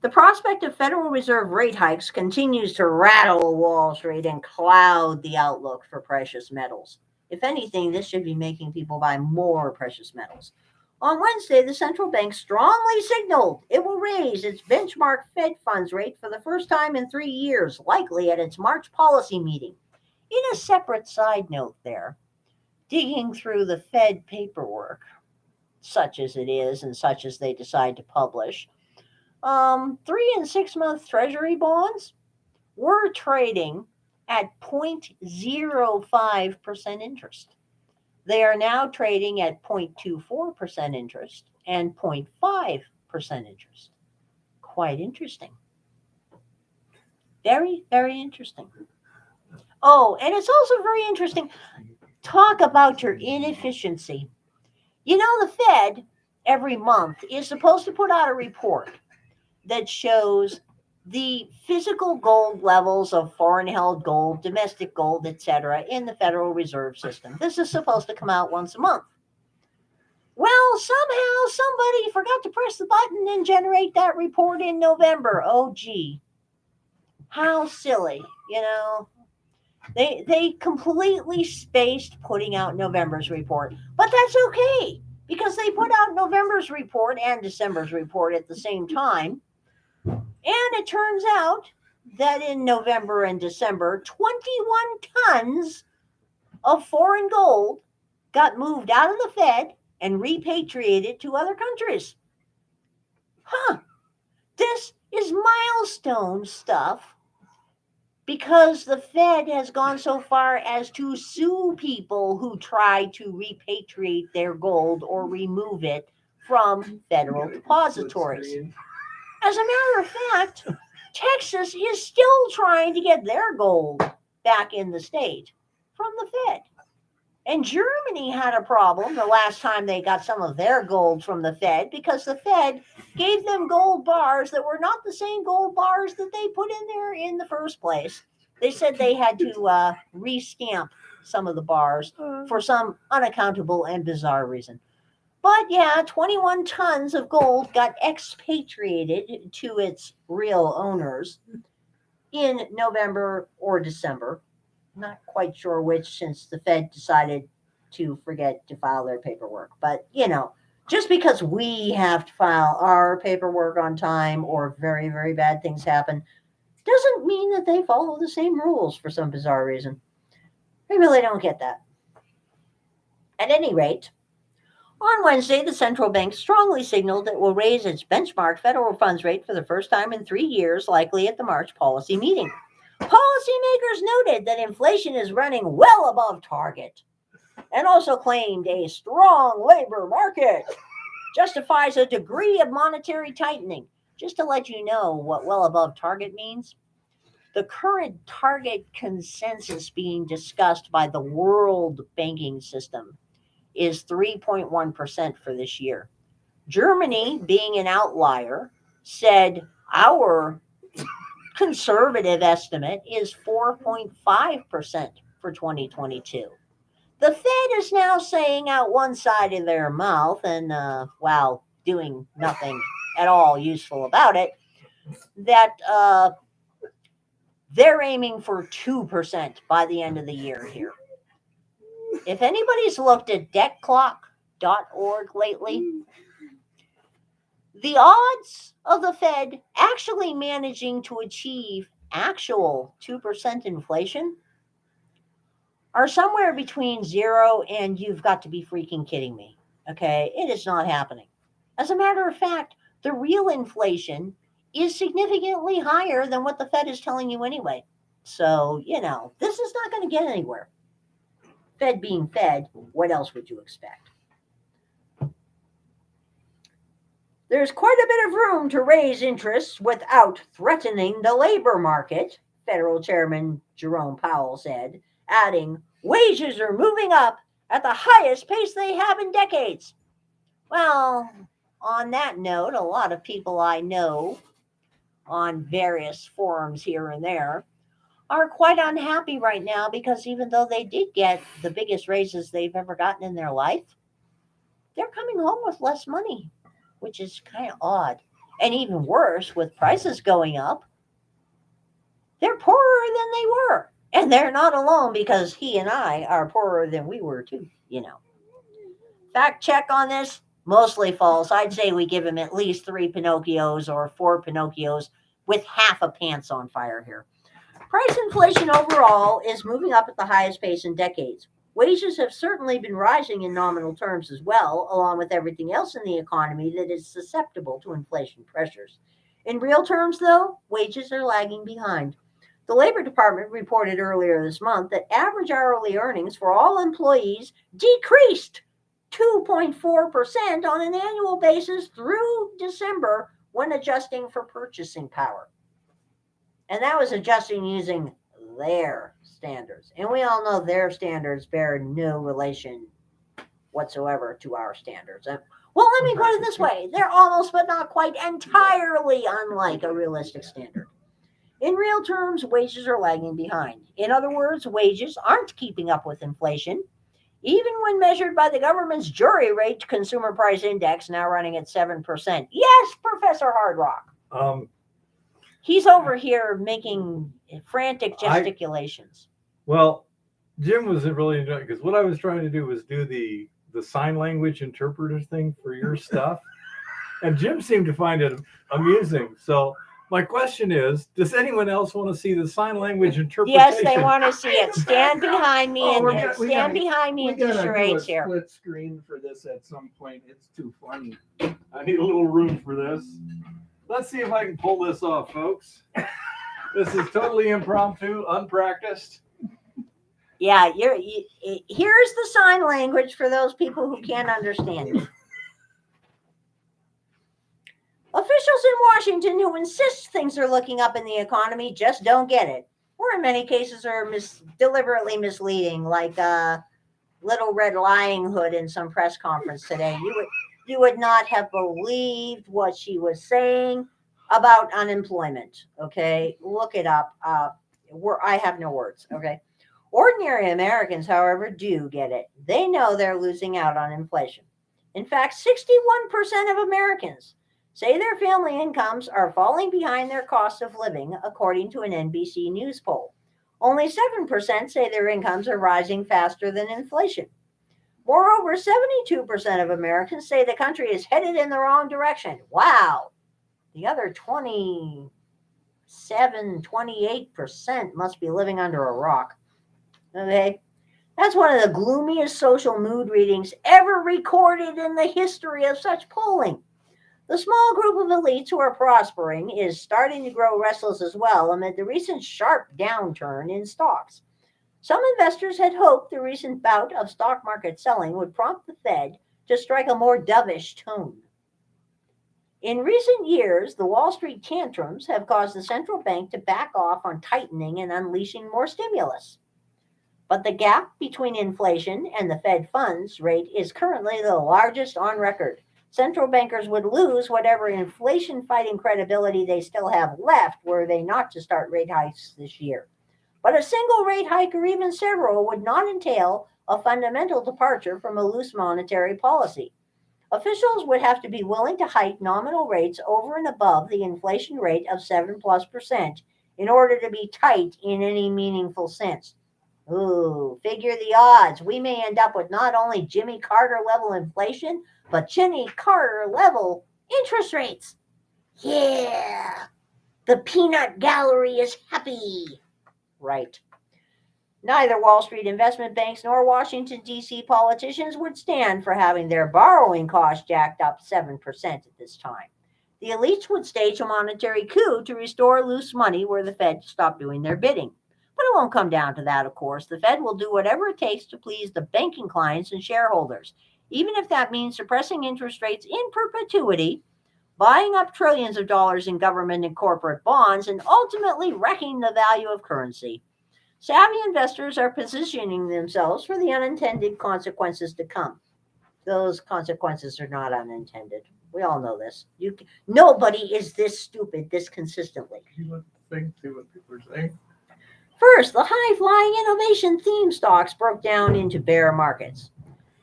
The prospect of Federal Reserve rate hikes continues to rattle Wall Street and cloud the outlook for precious metals. If anything, this should be making people buy more precious metals. On Wednesday, the central bank strongly signaled it will raise its benchmark Fed funds rate for the first time in 3 years, likely at its March policy meeting. In a separate side note there, digging through the Fed paperwork, such as it is and such as they decide to publish, 3 and 6 month treasury bonds were trading at 0.05% interest. They are now trading at 0.24% interest and 0.5% interest. Quite interesting. Very, very interesting. Oh, and it's also very interesting. Talk about your inefficiency. You know, the Fed every month is supposed to put out a report that shows the physical gold levels of foreign held gold, domestic gold, etc., in the Federal Reserve System. This is supposed to come out once a month. Well, somehow somebody forgot to press the button and generate that report in November. Oh, gee. How silly, you know. They completely spaced putting out November's report. But that's okay, because they put out November's report and December's report at the same time. And it turns out that in November and December, 21 tons of foreign gold got moved out of the Fed and repatriated to other countries. This is milestone stuff, because the Fed has gone so far as to sue people who try to repatriate their gold or remove it from federal depositories. As a matter of fact, Texas is still trying to get their gold back in the state from the Fed. And Germany had a problem the last time they got some of their gold from the Fed, because the Fed gave them gold bars that were not the same gold bars that they put in there in the first place. They said they had to re-stamp some of the bars for some unaccountable and bizarre reason. But yeah, 21 tons of gold got expatriated to its real owners in November or December. Not quite sure which, since the Fed decided to forget to file their paperwork. But, you know, just because we have to file our paperwork on time or very, very bad things happen doesn't mean that they follow the same rules for some bizarre reason. I really don't get that. At any rate, on Wednesday, the central bank strongly signaled it will raise its benchmark federal funds rate for the first time in 3 years, likely at the March policy meeting. Policymakers noted that inflation is running well above target, and also claimed a strong labor market justifies a degree of monetary tightening. Just to let you know what well above target means, the current target consensus being discussed by the world banking system is 3.1% for this year. Germany, being an outlier, said our conservative estimate is 4.5% for 2022. The Fed is now saying out one side of their mouth, and while doing nothing at all useful about it, that they're aiming for 2% by the end of the year here. If anybody's looked at debtclock.org lately, the odds of the Fed actually managing to achieve actual 2% inflation are somewhere between 0 and you've got to be freaking kidding me. Okay, it is not happening. As a matter of fact, the real inflation is significantly higher than what the Fed is telling you anyway. So, you know, this is not going to get anywhere. Fed being Fed, what else would you expect? There's quite a bit of room to raise interest without threatening the labor market, Federal Chairman Jerome Powell said, adding, wages are moving up at the highest pace they have in decades. Well, on that note, a lot of people I know on various forums here and there are quite unhappy right now, because even though they did get the biggest raises they've ever gotten in their life, they're coming home with less money, which is kind of odd. And even worse, with prices going up, they're poorer than they were. And they're not alone because he and I are poorer than we were too, you know. Fact check on this, mostly false. I'd say we give him at least 3 Pinocchios or 4 Pinocchios with half a pants on fire here. Price inflation overall is moving up at the highest pace in decades. Wages have certainly been rising in nominal terms as well, along with everything else in the economy that is susceptible to inflation pressures. In real terms, though, wages are lagging behind. The Labor Department reported earlier this month that average hourly earnings for all employees decreased 2.4% on an annual basis through December when adjusting for purchasing power. And that was adjusting using their standards. And we all know their standards bear no relation whatsoever to our standards. Well, let me put it this way. They're almost but not quite entirely unlike a realistic standard. In real terms, wages are lagging behind. In other words, wages aren't keeping up with inflation, even when measured by the government's jury rate consumer price index, now running at 7%. Yes, Professor Hardrock. He's over here making frantic gesticulations. Well, Jim wasn't really enjoying it because what I was trying to do was do the sign language interpreter thing for your stuff. And Jim seemed to find it amusing. So my question is, does anyone else want to see the sign language interpretation? Yes, they want to see it. Stand behind me and stand behind me and do charades here. Split screen for this at some point. It's too funny. I need a little room for this. Let's see if I can pull this off, folks. This is totally impromptu, unpracticed. Yeah, here's the sign language for those people who can't understand it. Officials in Washington who insist things are looking up in the economy just don't get it, or in many cases are deliberately misleading, like Little Red Lying Hood in some press conference today. You would not have believed what she was saying about unemployment. Okay, look it up. I have no words. Okay. Ordinary Americans, however, do get it. They know they're losing out on inflation. In fact, 61% of Americans say their family incomes are falling behind their cost of living, according to an NBC News poll. Only 7% say their incomes are rising faster than inflation. Moreover, 72% of Americans say the country is headed in the wrong direction. Wow. The other 28% must be living under a rock. Okay. That's one of the gloomiest social mood readings ever recorded in the history of such polling. The small group of elites who are prospering is starting to grow restless as well amid the recent sharp downturn in stocks. Some investors had hoped the recent bout of stock market selling would prompt the Fed to strike a more dovish tone. In recent years, the Wall Street tantrums have caused the central bank to back off on tightening and unleashing more stimulus. But the gap between inflation and the Fed funds rate is currently the largest on record. Central bankers would lose whatever inflation-fighting credibility they still have left were they not to start rate hikes this year. But a single rate hike or even several would not entail a fundamental departure from a loose monetary policy. Officials would have to be willing to hike nominal rates over and above the inflation rate of 7+% in order to be tight in any meaningful sense. Ooh, figure the odds. We may end up with not only Jimmy Carter level inflation, but Jimmy Carter level interest rates. Yeah, the peanut gallery is happy. Right. Neither Wall Street investment banks nor Washington, D.C. politicians would stand for having their borrowing costs jacked up 7% at this time. The elites would stage a monetary coup to restore loose money where the Fed stopped doing their bidding. But it won't come down to that, of course. The Fed will do whatever it takes to please the banking clients and shareholders, even if that means suppressing interest rates in perpetuity, buying up trillions of dollars in government and corporate bonds, and ultimately wrecking the value of currency. Savvy investors are positioning themselves for the unintended consequences to come. Those consequences are not unintended. We all know this. Nobody is this stupid this consistently. You would think to what people are saying. First, the high-flying innovation theme stocks broke down into bear markets.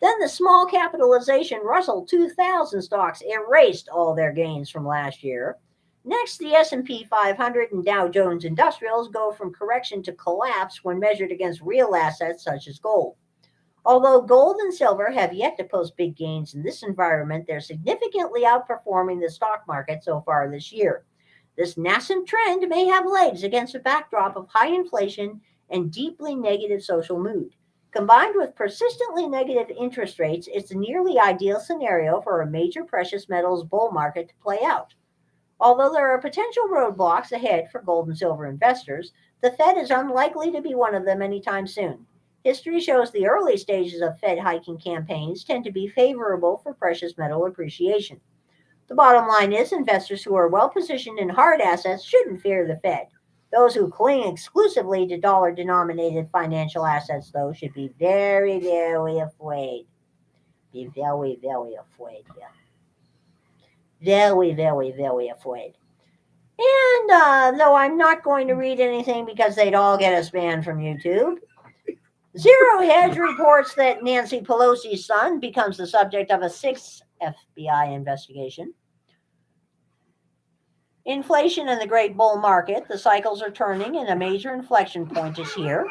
Then the small capitalization Russell 2000 stocks erased all their gains from last year. Next, the S&P 500 and Dow Jones Industrials go from correction to collapse when measured against real assets such as gold. Although gold and silver have yet to post big gains in this environment, they're significantly outperforming the stock market so far this year. This nascent trend may have legs against a backdrop of high inflation and deeply negative social mood. Combined with persistently negative interest rates, it's a nearly ideal scenario for a major precious metals bull market to play out. Although there are potential roadblocks ahead for gold and silver investors, the Fed is unlikely to be one of them anytime soon. History shows the early stages of Fed hiking campaigns tend to be favorable for precious metal appreciation. The bottom line is investors who are well positioned in hard assets shouldn't fear the Fed. Those who cling exclusively to dollar-denominated financial assets, though, should be very, very afraid. Be very, very afraid, yeah. Very, very, very afraid. And though I'm not going to read anything because they'd all get us banned from YouTube, Zero Hedge reports that Nancy Pelosi's son becomes the subject of a 6th FBI investigation. Inflation in the great bull market, the cycles are turning and a major inflection point is here.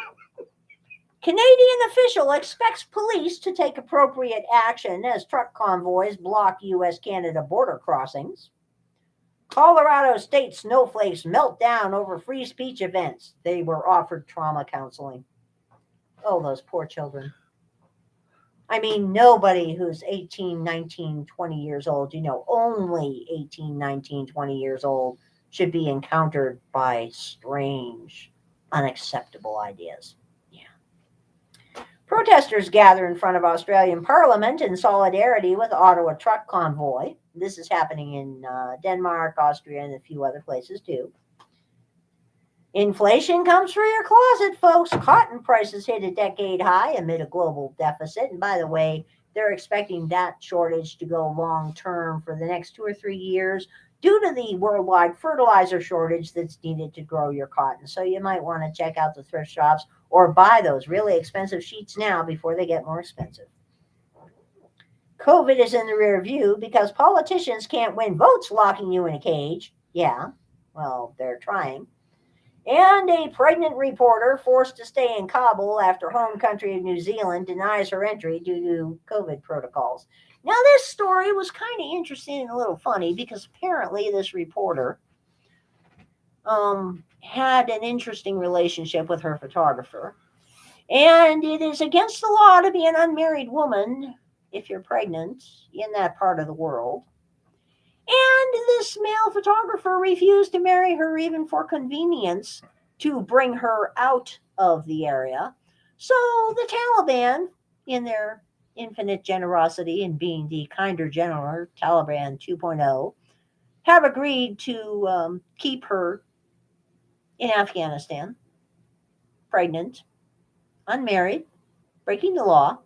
Canadian official expects police to take appropriate action as truck convoys block U.S.-Canada border crossings. Colorado State snowflakes melt down over free speech events. They were offered trauma counseling. Oh, those poor children. I mean, nobody who's 18, 19, 20 years old, only 18, 19, 20 years old should be encountered by strange, unacceptable ideas. Yeah. Protesters gather in front of Australian Parliament in solidarity with Ottawa truck convoy. This is happening in Denmark, Austria, and a few other places too. Inflation comes for your closet, folks. Cotton prices hit a decade high amid a global deficit. And by the way, they're expecting that shortage to go long term for the next 2 or 3 years due to the worldwide fertilizer shortage that's needed to grow your cotton. So you might want to check out the thrift shops or buy those really expensive sheets now before they get more expensive. COVID is in the rear view because politicians can't win votes locking you in a cage. Yeah, well, they're trying. And a pregnant reporter forced to stay in Kabul after home country of New Zealand denies her entry due to COVID protocols. Now, this story was kind of interesting and a little funny because apparently this reporter had an interesting relationship with her photographer. And it is against the law to be an unmarried woman if you're pregnant in that part of the world. And this male photographer refused to marry her even for convenience to bring her out of the area. So the Taliban, in their infinite generosity and being the kinder, gentler Taliban 2.0, have agreed to keep her in Afghanistan, pregnant, unmarried, breaking the law.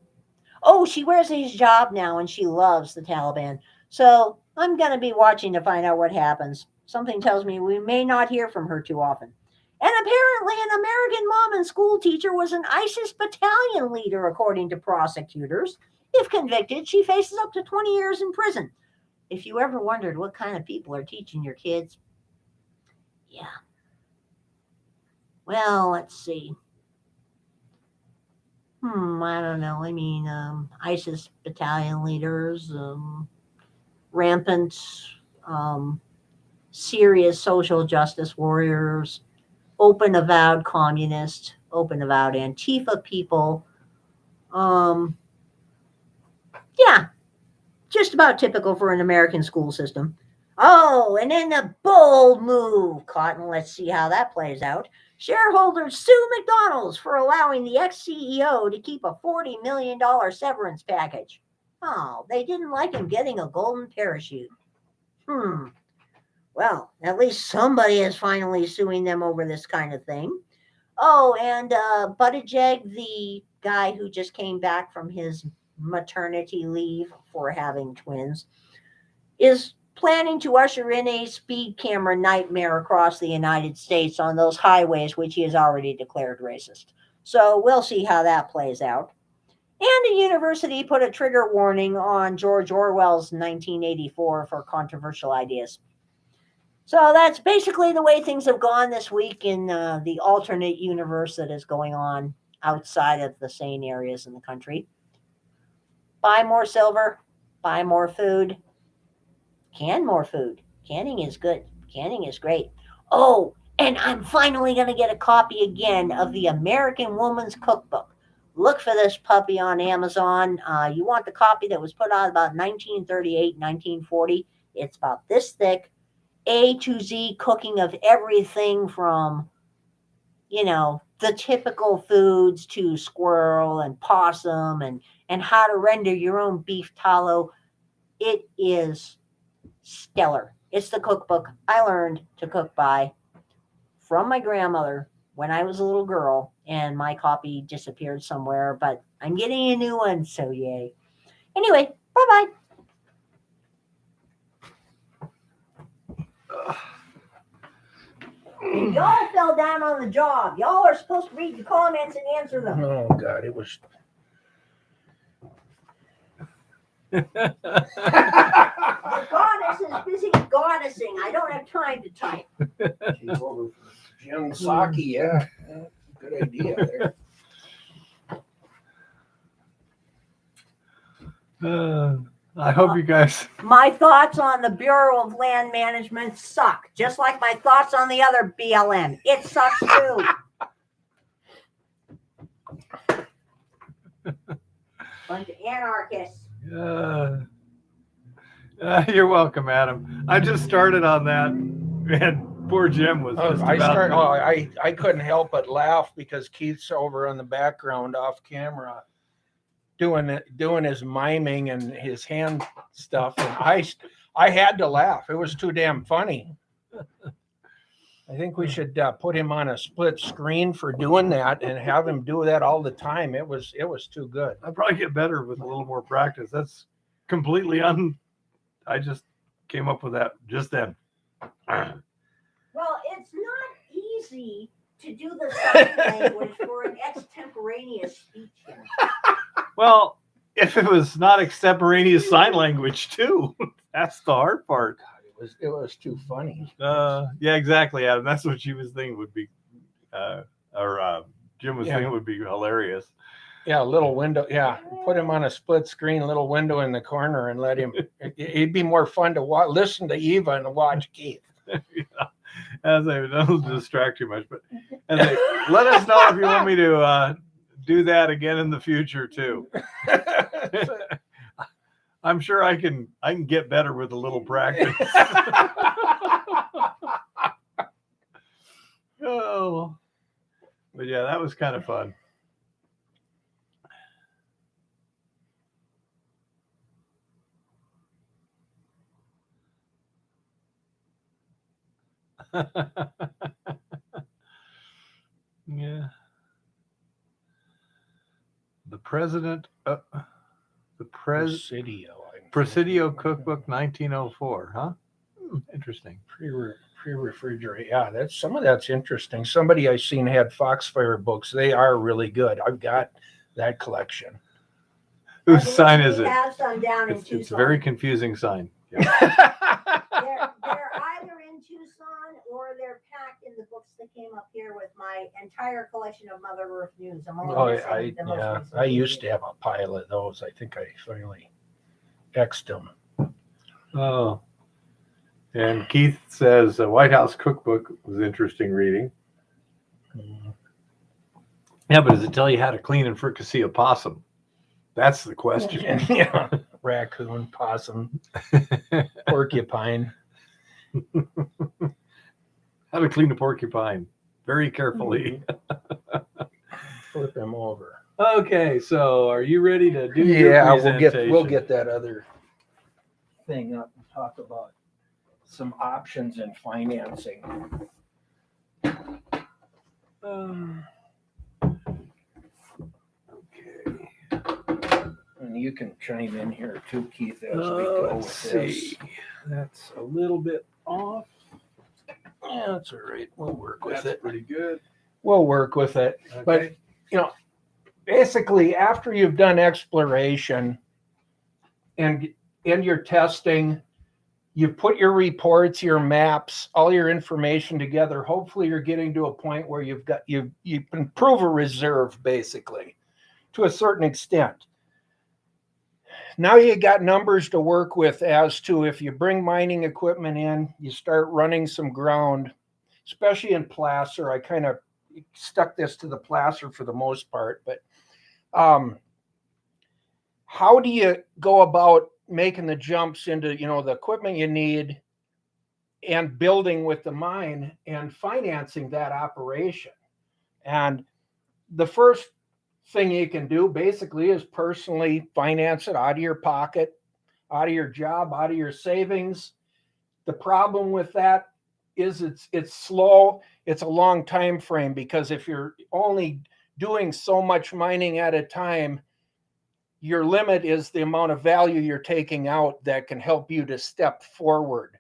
Oh, she wears a hijab now and she loves the Taliban. So I'm going to be watching to find out what happens. Something tells me we may not hear from her too often. And apparently an American mom and school teacher was an ISIS battalion leader, according to prosecutors. If convicted, she faces up to 20 years in prison. If you ever wondered what kind of people are teaching your kids, yeah. Well, let's see. I don't know. I mean, ISIS battalion leaders, rampant, serious social justice warriors, open avowed communists, open avowed Antifa people. Yeah, just about typical for an American school system. Oh, and then a bold move, Cotton. Let's see how that plays out. Shareholders sue McDonald's for allowing the ex-CEO to keep a $40 million severance package. Oh, they didn't like him getting a golden parachute. Well, at least somebody is finally suing them over this kind of thing. Oh, and Buttigieg, the guy who just came back from his maternity leave for having twins, is planning to usher in a speed camera nightmare across the United States on those highways, which he has already declared racist. So we'll see how that plays out. And a university put a trigger warning on George Orwell's 1984 for controversial ideas. So that's basically the way things have gone this week in the alternate universe that is going on outside of the sane areas in the country. Buy more silver, buy more food, can more food. Canning is good. Canning is great. Oh, and I'm finally going to get a copy again of the American Woman's Cookbook. Look for this puppy on Amazon. You want the copy that was put out about 1938, 1940. It's about this thick. A to Z cooking of everything from, the typical foods to squirrel and possum and how to render your own beef tallow. It is stellar. It's the cookbook I learned to cook by from my grandmother when I was a little girl, and my copy disappeared somewhere, but I'm getting a new one, so yay. Anyway, bye-bye. Y'all fell down on the job. Y'all are supposed to read the comments and answer them. Oh, God, it was... The goddess is busy goddessing. I don't have time to type. She's over for Jim Saki, yeah. Good idea there. I hope you guys. My thoughts on the Bureau of Land Management suck, just like my thoughts on the other BLM. It sucks too. Bunch of anarchists. You're welcome, Adam. I just started on that, and poor Jim was just I couldn't help but laugh because Keith's over in the background off camera doing his miming and his hand stuff, and I had to laugh. It was too damn funny. I think we should put him on a split screen for doing that and have him do that all the time. It was too good. I'd probably get better with a little more practice. That's completely I just came up with that just then. Well, it's not easy to do the sign language for an extemporaneous speech. Well, if it was not extemporaneous sign language too, that's the hard part. It was too funny. Yeah, exactly, Adam. That's what she was thinking would be, Jim was thinking would be hilarious. Yeah, a little window. Yeah, put him on a split screen, little window in the corner, and let him. It'd be more fun to listen to Eva and watch Keith. Yeah. As I don't distract too much, but let us know if you want me to do that again in the future too. I'm sure I can get better with a little practice. Oh, but yeah, that was kind of fun. Yeah. The president, Presidio Cookbook 1904, huh? Interesting. Pre-refrigerate. Yeah, some of that's interesting. Somebody I seen had Foxfire books. They are really good. I've got that collection. Whose sign is it? Have some down in Tucson. It's a very confusing sign. Yeah. They're either in Tucson or they're packed in the books that came up here with my entire collection of Mother Earth News. I used to have a pile of those. I think I finally X'd them. Oh. And Keith says the White House Cookbook was interesting reading. Yeah, but does it tell you how to clean and fricassee a possum? That's the question. Yeah. Raccoon, possum, porcupine. How to clean a porcupine very carefully. Flip him over. Okay, so are you ready to do your presentation? we'll get that other thing up and talk about some options in financing. Okay. And you can chime in here too, Keith, as we go with this. That's a little bit off. Yeah, that's all right. We'll work with That's it. pretty good. We'll work with it. Okay. But, basically, after you've done exploration and your testing, you put your reports, your maps, all your information together. Hopefully you're getting to a point where you can prove a reserve, basically, to a certain extent. Now you got numbers to work with as to if you bring mining equipment in, you start running some ground, especially in placer. I kind of stuck this to the placer for the most part, but how do you go about making the jumps into, the equipment you need and building with the mine and financing that operation? And the first thing you can do basically is personally finance it out of your pocket, out of your job, out of your savings. The problem with that is it's slow. It's a long time frame, because if you're only doing so much mining at a time, your limit is the amount of value you're taking out that can help you to step forward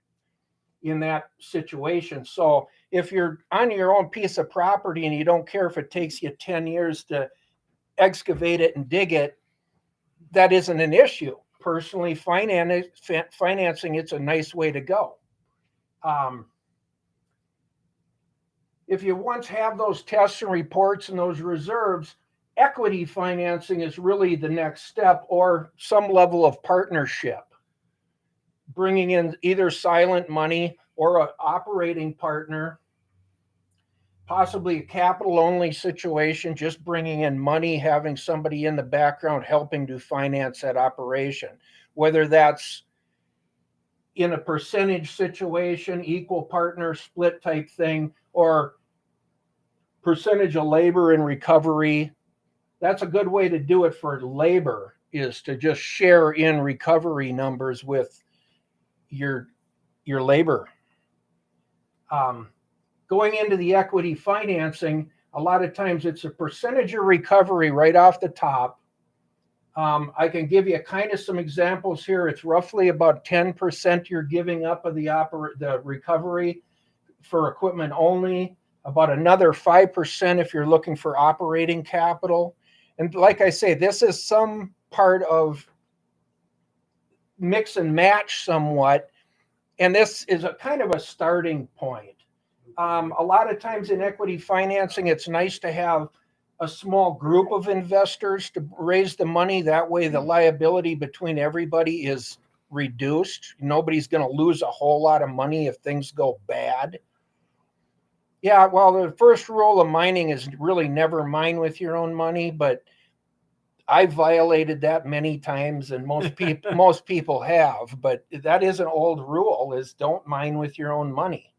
in that situation. So if you're on your own piece of property and you don't care if it takes you 10 years to excavate it and dig it, that isn't an issue. Personally, financing, it's a nice way to go. If you once have those tests and reports and those reserves, equity financing is really the next step, or some level of partnership, bringing in either silent money or an operating partner, possibly a capital only situation, just bringing in money, having somebody in the background helping to finance that operation, whether that's in a percentage situation, equal partner split type thing, or percentage of labor in recovery. That's a good way to do it for labor, is to just share in recovery numbers with your labor. Going into the equity financing, a lot of times it's a percentage of recovery right off the top. I can give you kind of some examples here. It's roughly about 10% you're giving up of the recovery for equipment only, about another 5% if you're looking for operating capital. And like I say, this is some part of mix and match somewhat. And this is a kind of a starting point. A lot of times in equity financing, it's nice to have a small group of investors to raise the money. That way the liability between everybody is reduced. Nobody's going to lose a whole lot of money if things go bad. Yeah, well, the first rule of mining is really never mine with your own money, but I violated that many times, and most people have. But that is an old rule: is don't mine with your own money.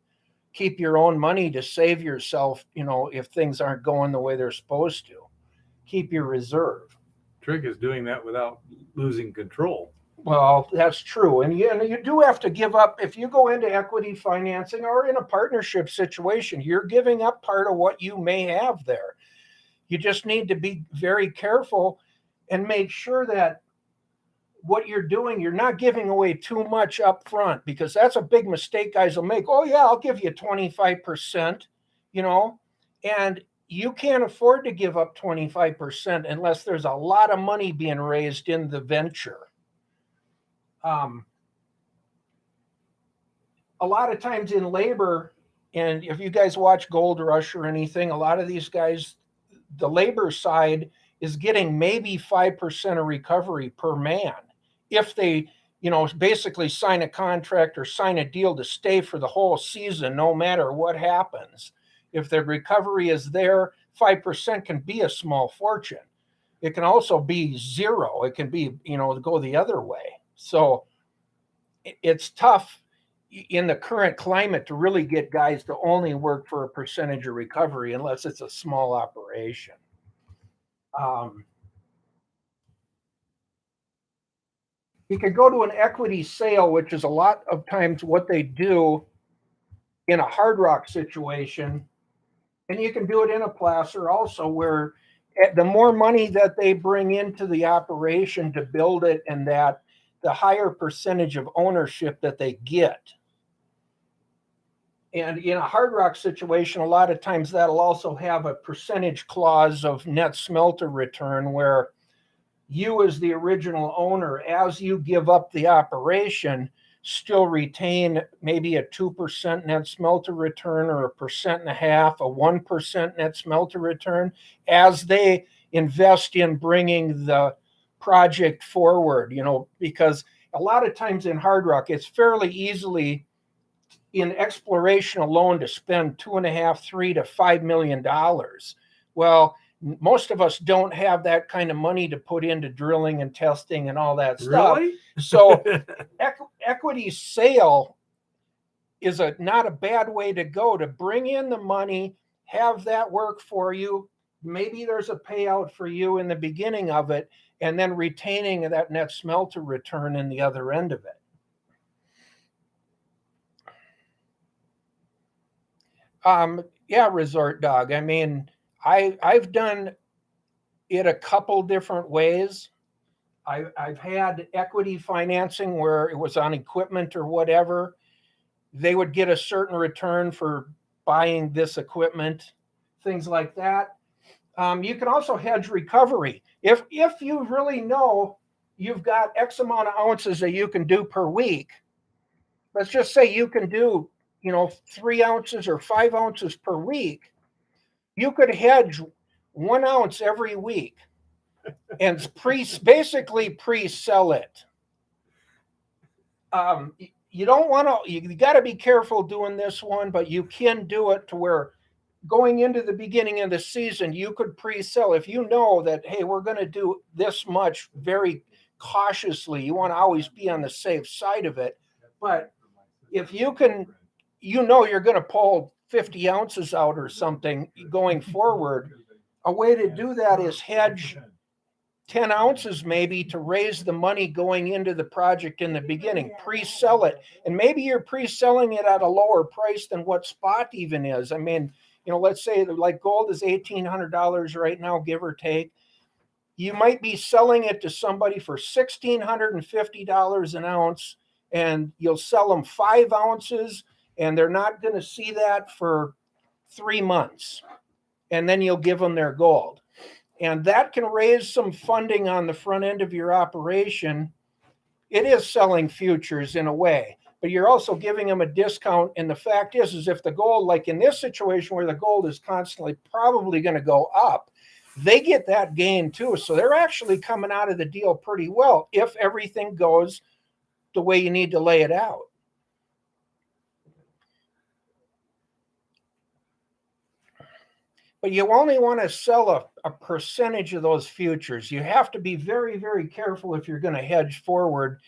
Keep your own money to save yourself. If things aren't going the way they're supposed to, keep your reserve. Trick is doing that without losing control. Well, that's true. And you do have to give up. If you go into equity financing or in a partnership situation, you're giving up part of what you may have there. You just need to be very careful and make sure that what you're doing, you're not giving away too much up front, because that's a big mistake guys will make. Oh yeah, I'll give you 25%, and you can't afford to give up 25% unless there's a lot of money being raised in the venture. A lot of times in labor, and if you guys watch Gold Rush or anything, a lot of these guys, the labor side is getting maybe 5% of recovery per man. If they, basically sign a contract or sign a deal to stay for the whole season, no matter what happens. If the recovery is there, 5% can be a small fortune. It can also be zero. It can be, go the other way. So it's tough in the current climate to really get guys to only work for a percentage of recovery unless it's a small operation. You could go to an equity sale, which is a lot of times what they do in a hard rock situation. And you can do it in a placer also, where the more money that they bring into the operation to build it, and that the higher percentage of ownership that they get. And in a Hard Rock situation, a lot of times that'll also have a percentage clause of net smelter return where you as the original owner, as you give up the operation, still retain maybe a 2% net smelter return or 1.5%, a 1% net smelter return as they invest in bringing the project forward, because a lot of times in Hard Rock, it's fairly easily in exploration alone to spend $2.5, $3 to $5 million. Well, most of us don't have that kind of money to put into drilling and testing and all that stuff. Really? So equity sale is not a bad way to go, to bring in the money, have that work for you. Maybe there's a payout for you in the beginning of it, and then retaining that net smelter return in the other end of it. Yeah, Resort Dog. I mean, I've done it a couple different ways. I've had equity financing where it was on equipment or whatever. They would get a certain return for buying this equipment, things like that. You can also hedge recovery. If you really know you've got X amount of ounces that you can do per week, let's just say you can do 3 ounces or 5 ounces per week, you could hedge 1 ounce every week and basically pre-sell it. You don't want to, you got to be careful doing this one, but you can do it to where going into the beginning of the season, you could pre-sell. If you know that, hey, we're going to do this much very cautiously, you want to always be on the safe side of it. But if you can, you're going to pull 50 ounces out or something going forward, a way to do that is hedge 10 ounces maybe to raise the money going into the project in the beginning, pre-sell it. And maybe you're pre-selling it at a lower price than what spot even is. I mean, let's say like gold is $1,800 right now, give or take. You might be selling it to somebody for $1,650 an ounce, and you'll sell them 5 ounces, and they're not going to see that for 3 months. And then you'll give them their gold. And that can raise some funding on the front end of your operation. It is selling futures in a way, but you're also giving them a discount. And the fact is if the gold, like in this situation where the gold is constantly probably going to go up, they get that gain too. So they're actually coming out of the deal pretty well if everything goes the way you need to lay it out. But you only want to sell a percentage of those futures. You have to be very, very careful if you're going to hedge forward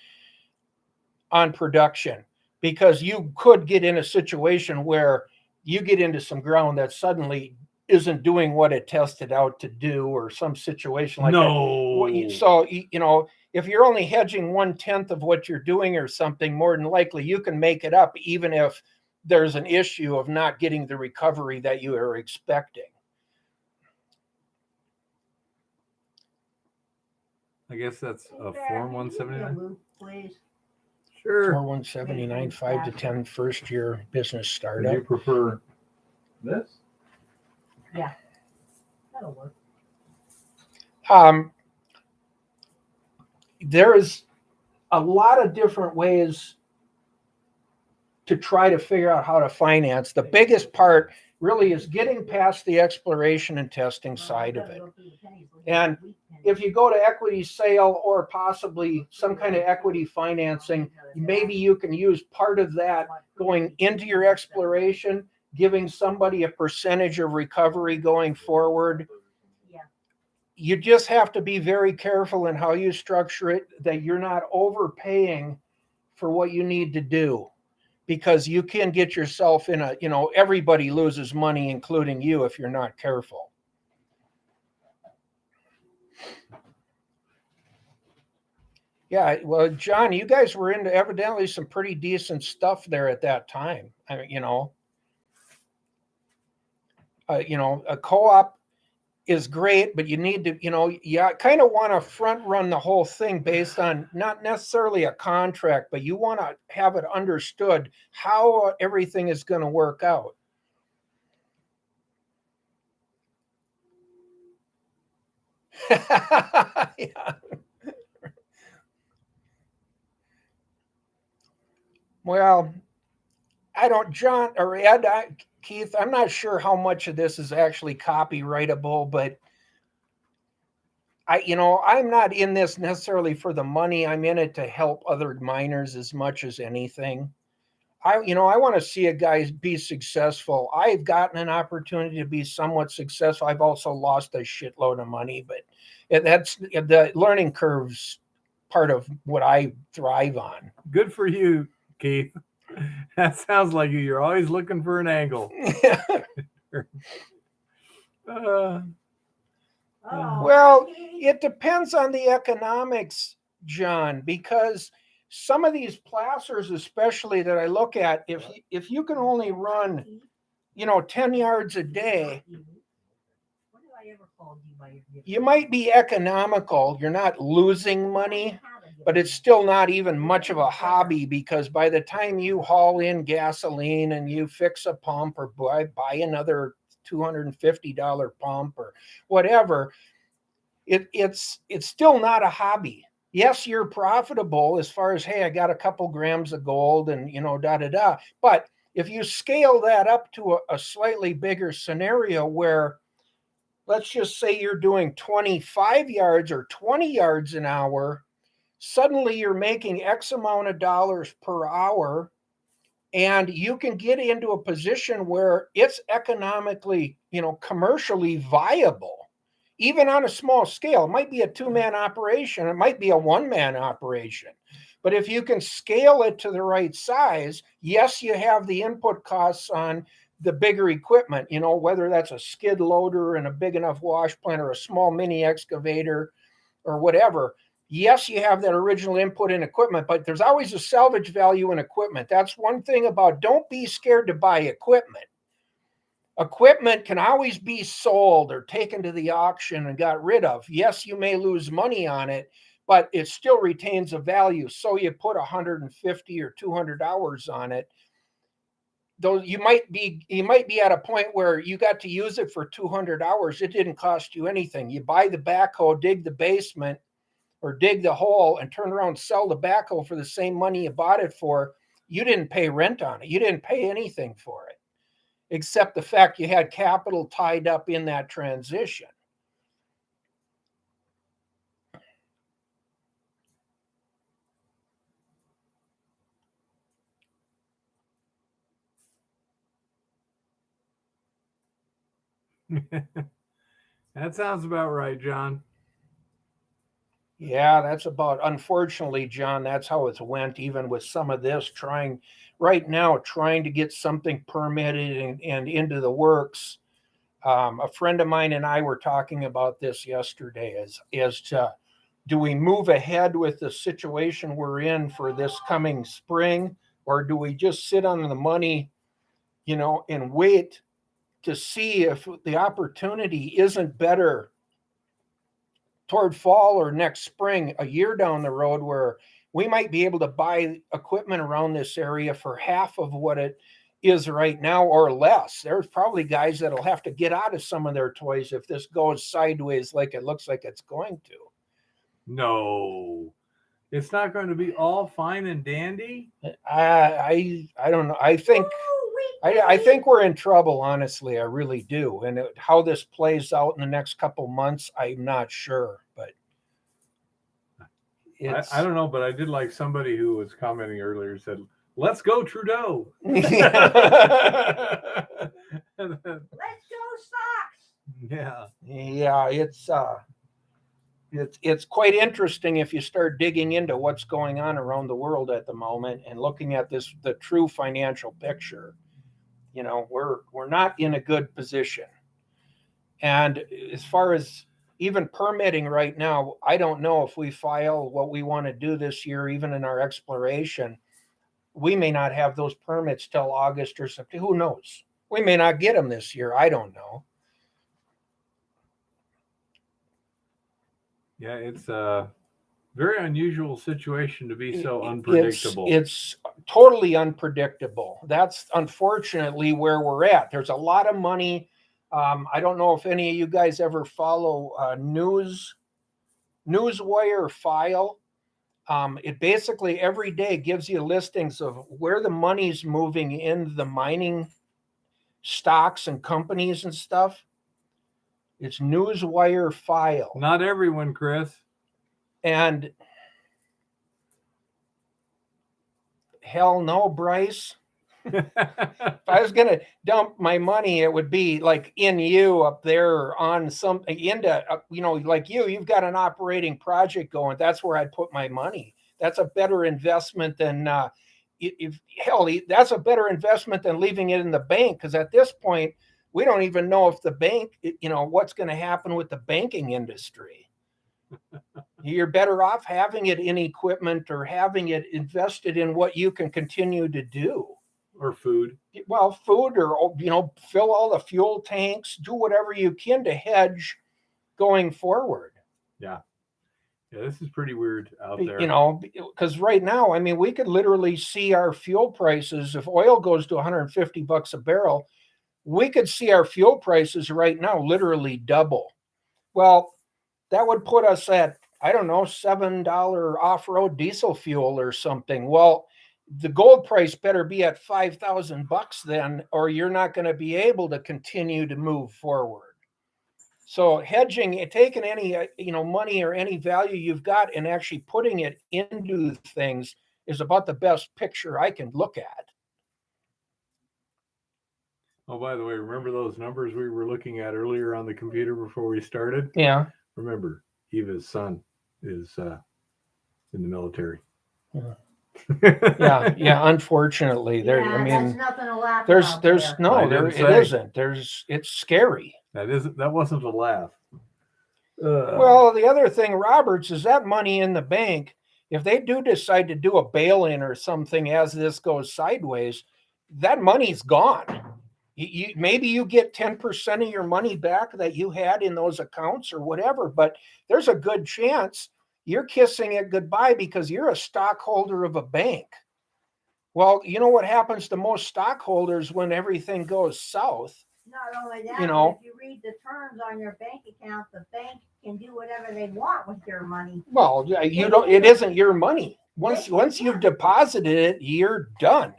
on production, because you could get in a situation where you get into some ground that suddenly isn't doing what it tested out to do, or some situation like that. So, if you're only hedging 1/10 of what you're doing or something, more than likely you can make it up, even if there's an issue of not getting the recovery that you are expecting. I guess that's a Form 179. Please. Sure. 4179, 5 to 10 first year business Do startup. you prefer this? Yeah, that'll work. There's a lot of different ways to try to figure out how to finance. The biggest part really is getting past the exploration and testing side of it. And if you go to equity sale or possibly some kind of equity financing, maybe you can use part of that going into your exploration, giving somebody a percentage of recovery going forward. You just have to be very careful in how you structure it, that you're not overpaying for what you need to do, because you can get yourself in everybody loses money, including you, if you're not careful. Yeah, well, John, you guys were into evidently some pretty decent stuff there at that time. A co-op is great, but you need to, you kind of want to front run the whole thing based on not necessarily a contract, but you want to have it understood how everything is going to work out. Yeah. Well, I don't, John or Ed, Keith, I'm not sure how much of this is actually copyrightable, but I'm not in this necessarily for the money. I'm in it to help other miners as much as anything. I want to see a guy be successful. I've gotten an opportunity to be somewhat successful. I've also lost a shitload of money, but that's the learning curve's part of what I thrive on. Good for you, Keith. That sounds like you're always looking for an angle. Well, it depends on the economics, John, because some of these placers, especially that I look at, if you can only run, 10 yards a day, you might be economical. You're not losing money, but it's still not even much of a hobby, because by the time you haul in gasoline and you fix a pump or buy another $250 pump or whatever, it's still not a hobby. Yes, you're profitable as far as, hey, I got a couple grams of gold and but if you scale that up to a slightly bigger scenario where, let's just say you're doing 25 yards or 20 yards an hour, suddenly you're making X amount of dollars per hour, and you can get into a position where it's economically, commercially viable, even on a small scale. It might be a 2-man operation. It might be a 1-man operation. But if you can scale it to the right size, yes, you have the input costs on the bigger equipment, whether that's a skid loader and a big enough wash plant or a small mini excavator or whatever. Yes, you have that original input in equipment, but there's always a salvage value in equipment. That's one thing about, don't be scared to buy equipment. Equipment can always be sold or taken to the auction and got rid of. Yes, you may lose money on it, but it still retains a value. So you put 150 or 200 hours on it. Though you might be at a point where you got to use it for 200 hours. It didn't cost you anything. You buy the backhoe, dig the basement or dig the hole, and turn around and sell the backhoe for the same money you bought it for. You didn't pay rent on it. You didn't pay anything for it, except the fact you had capital tied up in that transition. That sounds about right, John. Yeah, that's about, unfortunately, John, that's how it's went, even with some of this, trying to get something permitted and into the works. A friend of mine and I were talking about this yesterday, as to, do we move ahead with the situation we're in for this coming spring, or do we just sit on the money, and wait to see if the opportunity isn't better toward fall or next spring, a year down the road, where we might be able to buy equipment around this area for half of what it is right now or less. There's probably guys that'll have to get out of some of their toys if this goes sideways like it looks like it's going to. No, it's not going to be all fine and dandy. I don't know. I think we're in trouble, honestly. I really do. And how this plays out in the next couple months, I'm not sure. But I don't know, but I did like somebody who was commenting earlier said, "Let's go, Trudeau." Let's go, Sox. Yeah. Yeah, it's quite interesting if you start digging into what's going on around the world at the moment and looking at the true financial picture. We're not in a good position. And as far as even permitting right now, I don't know if we file what we want to do this year, even in our exploration, we may not have those permits till August or September. Who knows? We may not get them this year. I don't know. Yeah, it's a very unusual situation to be so unpredictable. It's totally unpredictable. That's unfortunately where we're at. There's a lot of money. I don't know if any of you guys ever follow Newswire File. It basically every day gives you listings of where the money's moving in the mining stocks and companies and stuff. It's Newswire File. Not everyone, Chris. And hell no, Bryce. If I was going to dump my money, it would be like in you up there on something into, like you've got an operating project going. That's where I'd put my money. That's a better investment than that's a better investment than leaving it in the bank. Because at this point, we don't even know if the bank, what's going to happen with the banking industry. You're better off having it in equipment or having it invested in what you can continue to do. Or food. Well, food, or, fill all the fuel tanks, do whatever you can to hedge going forward. Yeah. Yeah, this is pretty weird out there. Because right now, I mean, we could literally see our fuel prices. If oil goes to $150 a barrel, we could see our fuel prices right now literally double. Well, that would put us at, I don't know, $7 off-road diesel fuel or something. Well, the gold price better be at $5,000 then, or you're not going to be able to continue to move forward. So hedging, taking any money or any value you've got and actually putting it into things is about the best picture I can look at. Oh, by the way, remember those numbers we were looking at earlier on the computer before we started? Yeah. Remember, Eva's son is in the military. Yeah. yeah. Unfortunately, there. Yeah, I mean, that's nothing to laugh there's about no, there it isn't. It's scary. That wasn't a laugh. Well, the other thing, Roberts, is that money in the bank. If they do decide to do a bail-in or something as this goes sideways, that money's gone. Maybe you get 10% of your money back that you had in those accounts or whatever, but there's a good chance you're kissing it goodbye because you're a stockholder of a bank. Well, you know what happens to most stockholders when everything goes south? Not only that, but if you read the terms on your bank account, the bank can do whatever they want with your money. Well, it isn't your money. Once you've deposited it, you're done.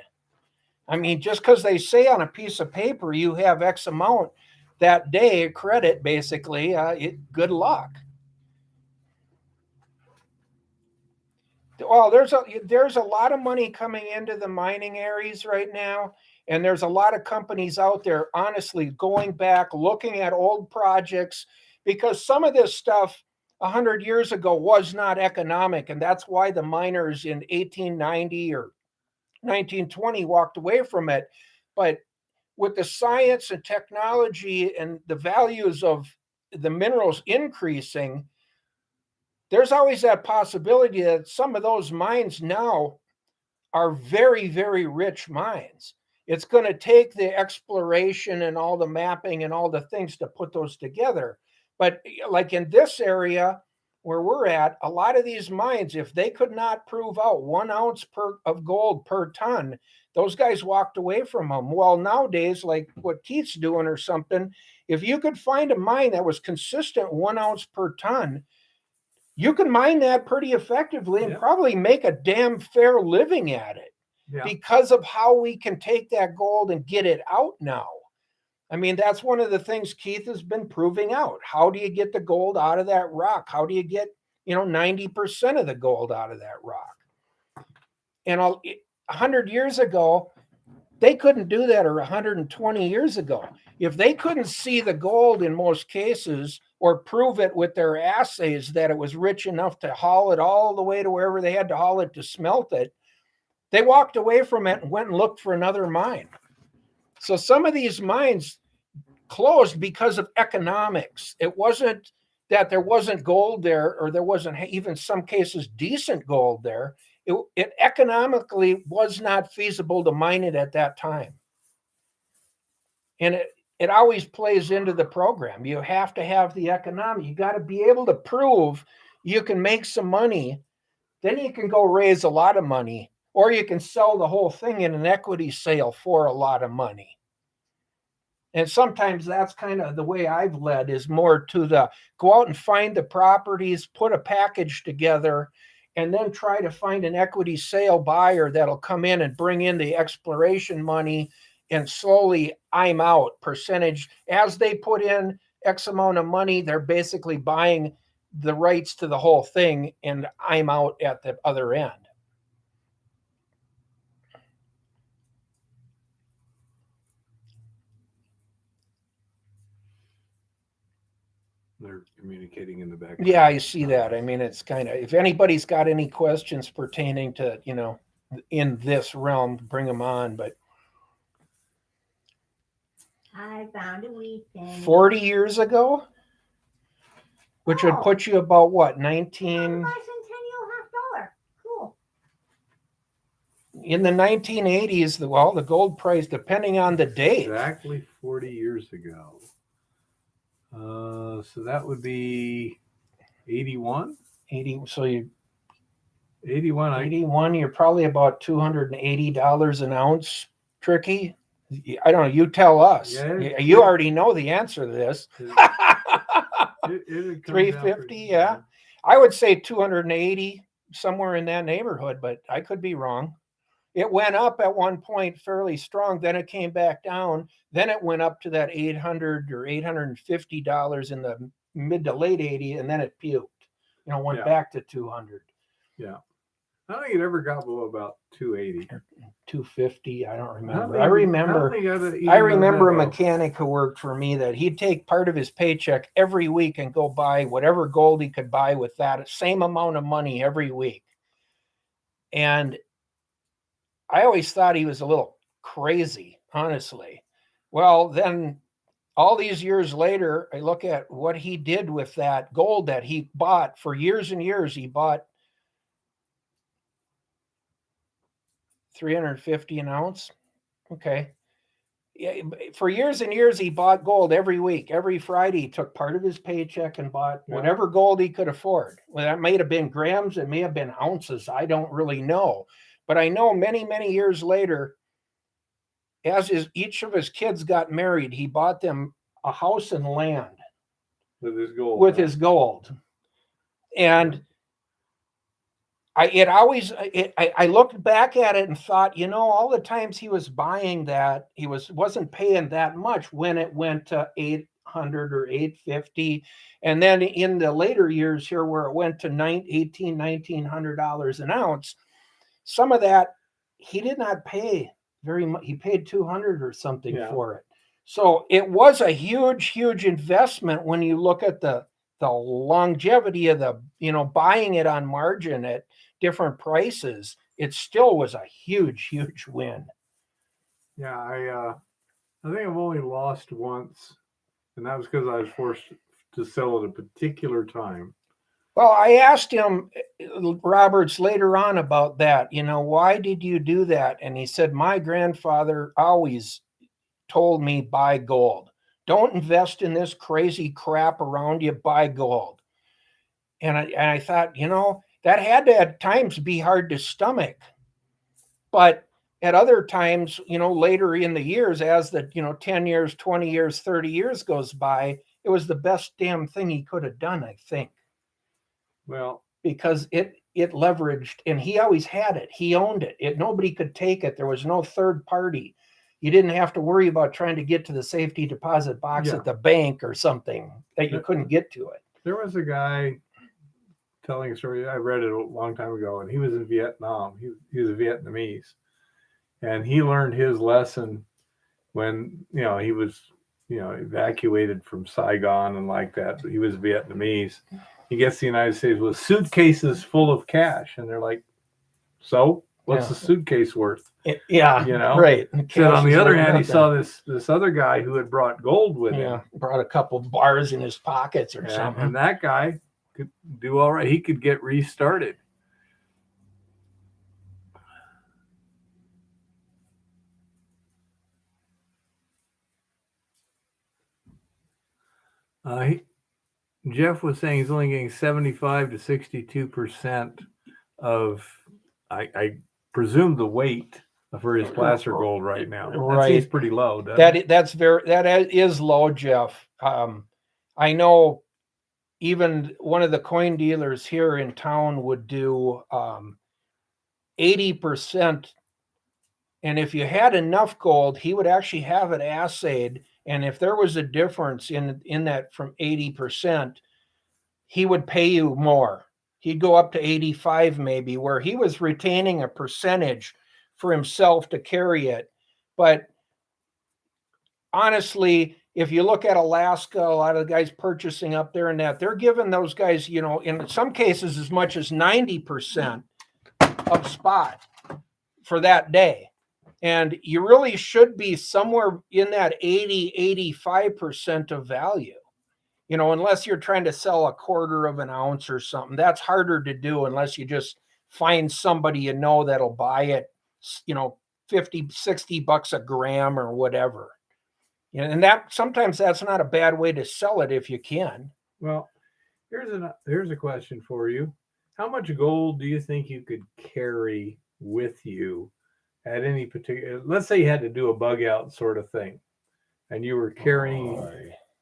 I mean, just because they say on a piece of paper you have X amount that day, credit, basically, good luck. Well, there's a lot of money coming into the mining areas right now, and there's a lot of companies out there, honestly, going back, looking at old projects, because some of this stuff 100 years ago was not economic, and that's why the miners in 1890 or 1920 walked away from it. But with the science and technology and the values of the minerals increasing, there's always that possibility that some of those mines now are very, very rich mines. It's going to take the exploration and all the mapping and all the things to put those together. But like in this area where we're at, a lot of these mines, if they could not prove out 1 ounce of gold per ton, those guys walked away from them. Well, nowadays, like what Keith's doing or something, if you could find a mine that was consistent 1 ounce per ton, you can mine that pretty effectively and probably make a damn fair living at it because of how we can take that gold and get it out now. I mean, that's one of the things Keith has been proving out. How do you get the gold out of that rock? How do you get, 90% of the gold out of that rock? And 100 years ago, they couldn't do that, or 120 years ago. If they couldn't see the gold in most cases or prove it with their assays that it was rich enough to haul it all the way to wherever they had to haul it to smelt it, they walked away from it and went and looked for another mine. So some of these mines closed because of economics. It wasn't that there wasn't gold there, or there wasn't even some cases decent gold there. It economically was not feasible to mine it at that time. And it always plays into the program. You have to have the economic. You got to be able to prove you can make some money. Then you can go raise a lot of money, or you can sell the whole thing in an equity sale for a lot of money. And sometimes that's kind of the way I've led, is more to the go out and find the properties, put a package together, and then try to find an equity sale buyer that'll come in and bring in the exploration money, and slowly I'm out percentage. As they put in X amount of money, they're basically buying the rights to the whole thing, and I'm out at the other end. They're communicating in the background. Yeah, I see that. I mean, it's kind of, if anybody's got any questions pertaining to, in this realm, bring them on. But I found a wheat penny. 40 years ago, which would put you about what, 19? Bicentennial $50. Cool. In the 1980s, the gold price, depending on the date. Exactly 40 years ago. So that would be 81? 80, so you 81. 81, you're probably about $280 an ounce, Tricky. I don't know, you tell us. Yeah, you already know the answer to this. It 350, yeah. I would say 280, somewhere in that neighborhood, but I could be wrong. It went up at one point fairly strong, then it came back down, then it went up to that $800 or $850 in the mid to late 80s, and then it puked. Went back to 200. Yeah. I don't think it ever got below about 280. 250, I don't remember. I I remember a mechanic who worked for me that he'd take part of his paycheck every week and go buy whatever gold he could buy with that same amount of money every week. And I always thought he was a little crazy, honestly. Well, then all these years later, I look at what he did with that gold that he bought for years and years. He bought 350 an ounce. Okay. Yeah, for years and years, he bought gold every week. Every Friday, he took part of his paycheck and bought whatever gold he could afford. Well, that may have been grams. It may have been ounces. I don't really know. But I know many, many years later, as each of his kids got married, he bought them a house and land with his gold. And I looked back at it and thought, all the times he was buying that, he wasn't paying that much when it went to 800 or 850. And then in the later years here, where it went to $1,900 an ounce, some of that he did not pay very much. He paid 200 or something for it. So it was a huge, huge investment when you look at the longevity of buying it on margin at different prices. It still was a huge, huge win. Yeah, I think I've only lost once, and that was because I was forced to sell at a particular time. Well, I asked him, Roberts, later on about that. Why did you do that? And he said, my grandfather always told me, buy gold. Don't invest in this crazy crap around you, buy gold. And I thought, that had to at times be hard to stomach. But at other times, later in the years, as the, 10 years, 20 years, 30 years goes by, it was the best damn thing he could have done, I think. Well, because it leveraged, and he always had it. He owned it. Nobody could take it. There was no third party. You didn't have to worry about trying to get to the safety deposit box at the bank or something that you couldn't get to it. There was a guy telling a story. I read it a long time ago, and he was in Vietnam. He was a Vietnamese, and he learned his lesson when he was evacuated from Saigon and like that. But he was Vietnamese. He gets to the United States with suitcases full of cash, and they're like, "So, what's the suitcase worth?" Yeah, right. So on the other hand, he saw this other guy who had brought gold with him. Brought a couple bars in his pockets or something. And that guy could do all right. He could get restarted. Jeff was saying he's only getting 75 to 62% of, I presume, the weight for his placer gold right now. That seems pretty low. That is low, Jeff. I know even one of the coin dealers here in town would do 80%. And if you had enough gold, he would actually have it assayed. And if there was a difference in that from 80%, he would pay you more. He'd go up to 85 maybe, where he was retaining a percentage for himself to carry it. But honestly, if you look at Alaska, a lot of the guys purchasing up there and that, they're giving those guys, in some cases, as much as 90% of spot for that day. And you really should be somewhere in that 80, 85% of value, unless you're trying to sell a quarter of an ounce or something. That's harder to do unless you just find somebody that'll buy it, 50, 60 bucks a gram or whatever. And sometimes that's not a bad way to sell it if you can. Well, here's a question for you. How much gold do you think you could carry with you at any particular, let's say you had to do a bug out sort of thing and you were carrying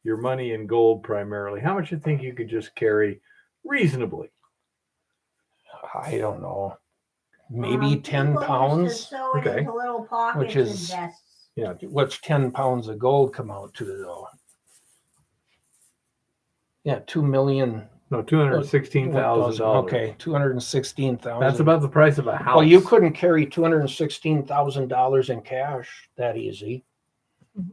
your money in gold primarily? How much do you think you could just carry reasonably? I don't know. Maybe 10 pounds. Okay. Little pockets Which is, and vests. yeah, what's 10 pounds of gold come out to, though? Yeah, 2 million. No, $216,000. Okay, 216,000. That's about the price of a house. Well, you couldn't carry $216,000 in cash that easy. If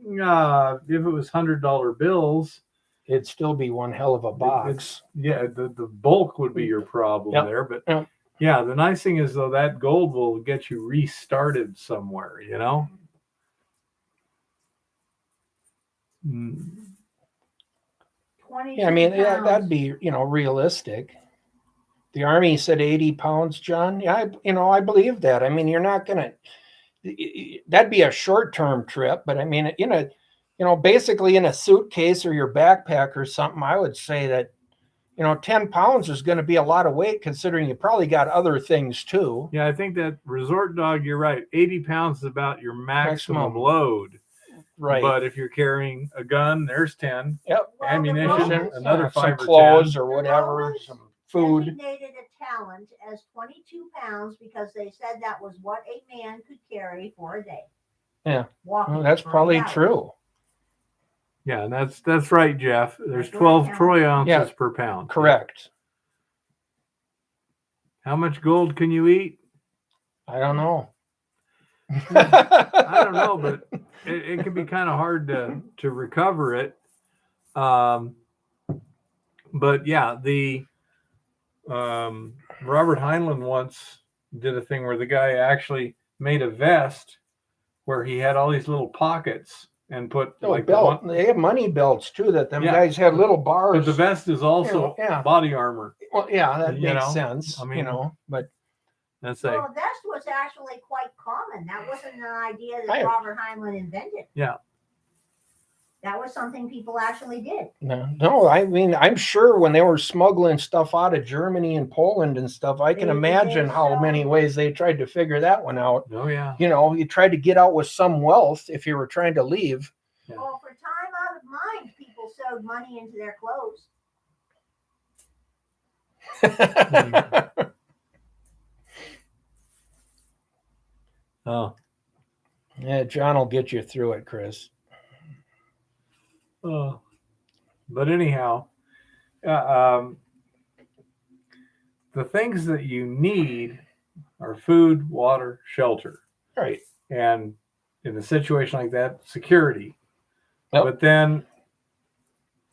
it was $100 bills, it'd still be one hell of a box. The bulk would be your problem there. But yeah, the nice thing is, though, that gold will get you restarted somewhere, Yeah, I mean, that'd be, realistic. The Army said 80 pounds, John. Yeah, I believe that. I mean, you're not going to, that'd be a short-term trip, but I mean, basically in a suitcase or your backpack or something, I would say that, 10 pounds is going to be a lot of weight considering you probably got other things too. Yeah, I think that Resort Dog, you're right. 80 pounds is about your maximum load. Right. But if you're carrying a gun, there's 10. Yep. Well, ammunition, another 5 some or clothes 10. or whatever, some food. Designated a talent as 22 pounds because they said that was what a man could carry for a day. Yeah. Walking that's for probably 8 hours. true. Yeah, and that's right, Jeff. There's 12 troy ounces per pound. Correct. How much gold can you eat? I don't know. I don't know, but it can be kind of hard to recover it. But yeah, the Robert Heinlein once did a thing where the guy actually made a vest where he had all these little pockets and put belt. They have money belts too. That them guys had little bars. But the vest is also body armor. Well, yeah, that makes sense. I mean, but that's a vest was actually quite common. That wasn't an idea that Robert Heinlein invented. Yeah. That was something people actually did. No, I mean, I'm sure when they were smuggling stuff out of Germany and Poland and stuff, I can imagine how many ways they tried to figure that one out. Oh, yeah. You tried to get out with some wealth if you were trying to leave. Yeah. Well, for time out of mind, people sewed money into their clothes. Oh. Yeah, John will get you through it, Chris. But anyhow, the things that you need are food, water, shelter. Right. And in a situation like that, security. Yep. But then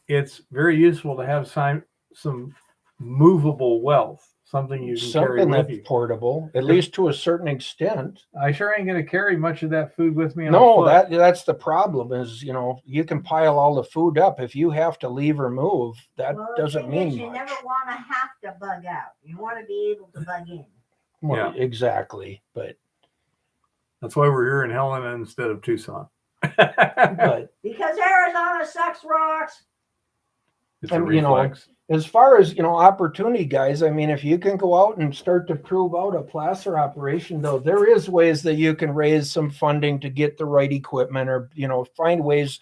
it's very useful to have some movable wealth. Something you can carry with you. Portable, at least to a certain extent. I sure ain't going to carry much of that food with me. No, that's the problem is, you can pile all the food up. If you have to leave or move, that doesn't mean much. You never want to have to bug out. You want to be able to bug in. Well, exactly. But that's why we're here in Helena instead of Tucson. But because Arizona sucks rocks. It's a And, you know, reflex. as far as, opportunity, guys, I mean, if you can go out and start to prove out a placer operation, though, there is ways that you can raise some funding to get the right equipment, or, find ways.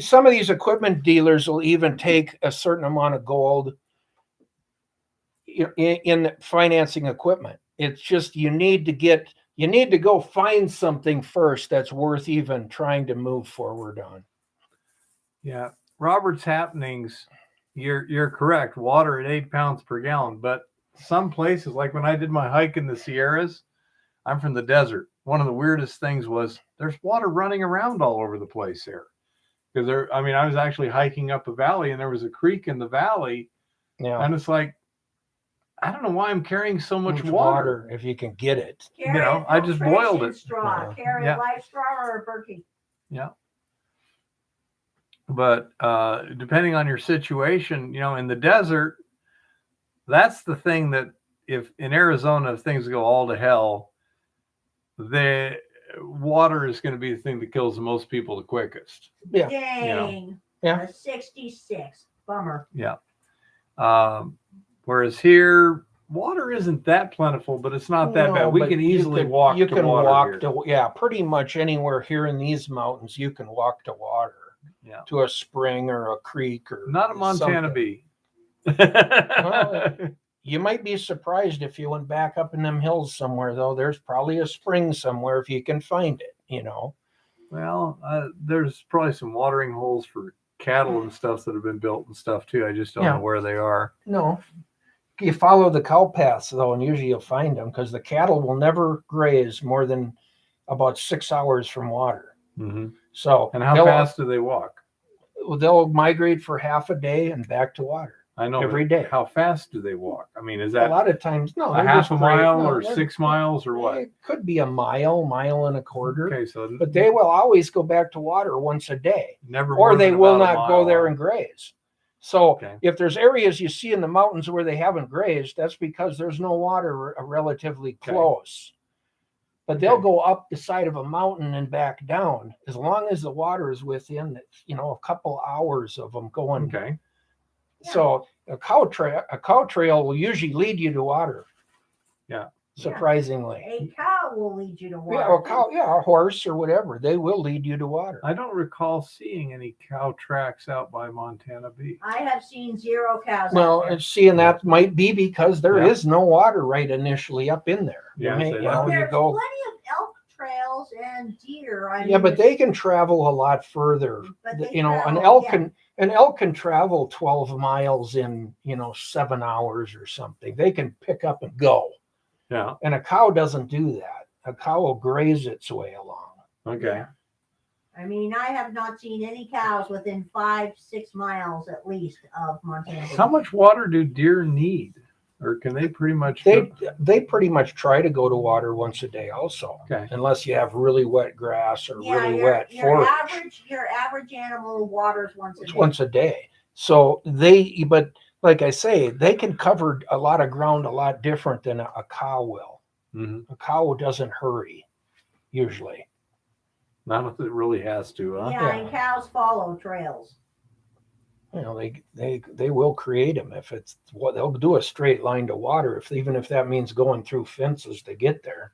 Some of these equipment dealers will even take a certain amount of gold in financing equipment. It's just, you need to go find something first that's worth even trying to move forward on. Yeah. Robert's happenings, you're correct. Water at 8 pounds per gallon. But some places, like when I did my hike in the Sierras, I'm from the desert. One of the weirdest things was there's water running around all over the place there. Because I was actually hiking up a valley and there was a creek in the valley. Yeah. And it's like, I don't know why I'm carrying so much water. If you can get it. I just boiled it. Straw. Carry Yeah. a life straw or a Berkey. Yeah. But depending on your situation, in the desert, that's the thing that if in Arizona, if things go all to hell, the water is going to be the thing that kills the most people the quickest. Yeah. Dang. Yeah. A 66. Bummer. Yeah. Whereas here, water isn't that plentiful, but it's not that bad. We can easily walk You to can water walk here. to, yeah, pretty much anywhere here in these mountains, you can walk to water. Yeah. To a spring or a creek or Not a Montana something. bee. Well, you might be surprised if you went back up in them hills somewhere, though. There's probably a spring somewhere if you can find it, Well, there's probably some watering holes for cattle and stuff that have been built and stuff too. I just don't know where they are. No. You follow the cow paths, though, and usually you'll find them, because the cattle will never graze more than about 6 hours from water. Mm-hmm. So, and how fast do they walk? They'll migrate for half a day and back to water. I know every day. How fast do they walk? I mean, is that a lot of times? No, a half a mile or 6 miles or what? It could be a mile and a quarter. Okay, so but they will always go back to water once a day, never, or they will about not go there and graze. So if there's areas you see in the mountains where they haven't grazed, that's because there's no water relatively close. But they'll go up the side of a mountain and back down as long as the water is within, a couple hours of them going. Okay. So a cow trail will usually lead you to water. Yeah. Surprisingly. A cow will lead you to water. A horse or whatever. They will lead you to water. I don't recall seeing any cow tracks out by Montana Beach. I have seen 0 cows. Well, and that might be because there is no water right initially up in there. Yeah, There's plenty of elk trails and deer. But they can travel a lot further. An elk can travel 12 miles in 7 hours or something. They can pick up and go. Yeah. And a cow doesn't do that. A cow will graze its way along. Okay. I mean, I have not seen any cows within 5-6 miles at least of Montana. How much water do deer need? Or can they pretty much? They pretty much try to go to water once a day also. Okay. Unless you have really wet grass or really wet forage. Your average animal waters once a day. Once a day. So but like I say, they can cover a lot of ground a lot different than a cow will. Mm-hmm. A cow doesn't hurry, usually. Not if it really has to, huh? Yeah, and cows follow trails. They will create them if it's what they'll do, a straight line to water, even if that means going through fences to get there.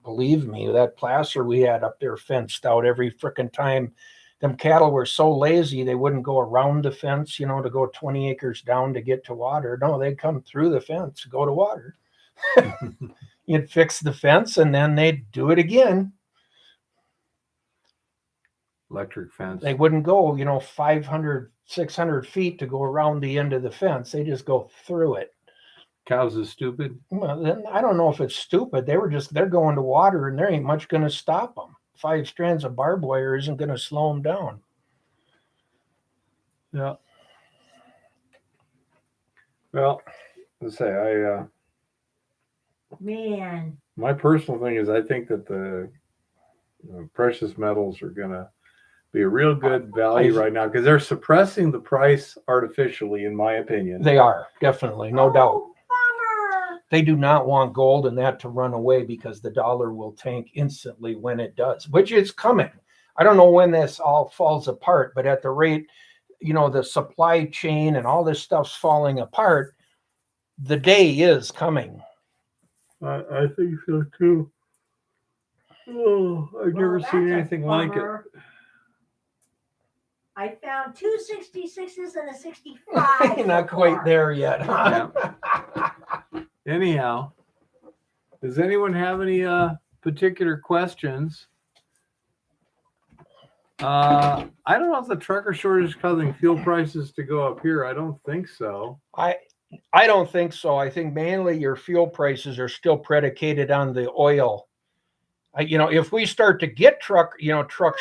Believe me, that placer we had up there fenced out every frickin' time. Them cattle were so lazy they wouldn't go around the fence, to go 20 acres down to get to water. No, they'd come through the fence, go to water. You'd fix the fence and then they'd do it again. Electric fence. They wouldn't go, 500, 600 feet to go around the end of the fence. They just go through it. Cows is stupid. Well, then I don't know if it's stupid. They're going to water and there ain't much going to stop them. 5 strands of barbed wire isn't going to slow them down. Yeah. Well, let's say Man. my personal thing is I think that the precious metals are going to be a real good value right now because they're suppressing the price artificially, in my opinion. They are, definitely, no doubt. Bummer. They do not want gold and that to run away because the dollar will tank instantly when it does, which is coming. I don't know when this all falls apart, but at the rate, the supply chain and all this stuff's falling apart, the day is coming. I think so too. Oh, I've never Well, seen that's a anything like it. bummer. I found 2 66s and a 65. You're not so quite far. there yet, huh? Anyhow, does anyone have any particular questions? I don't know if the trucker shortage is causing fuel prices to go up here. I don't think so. I don't think so. I think mainly your fuel prices are still predicated on the oil. If we start to get truck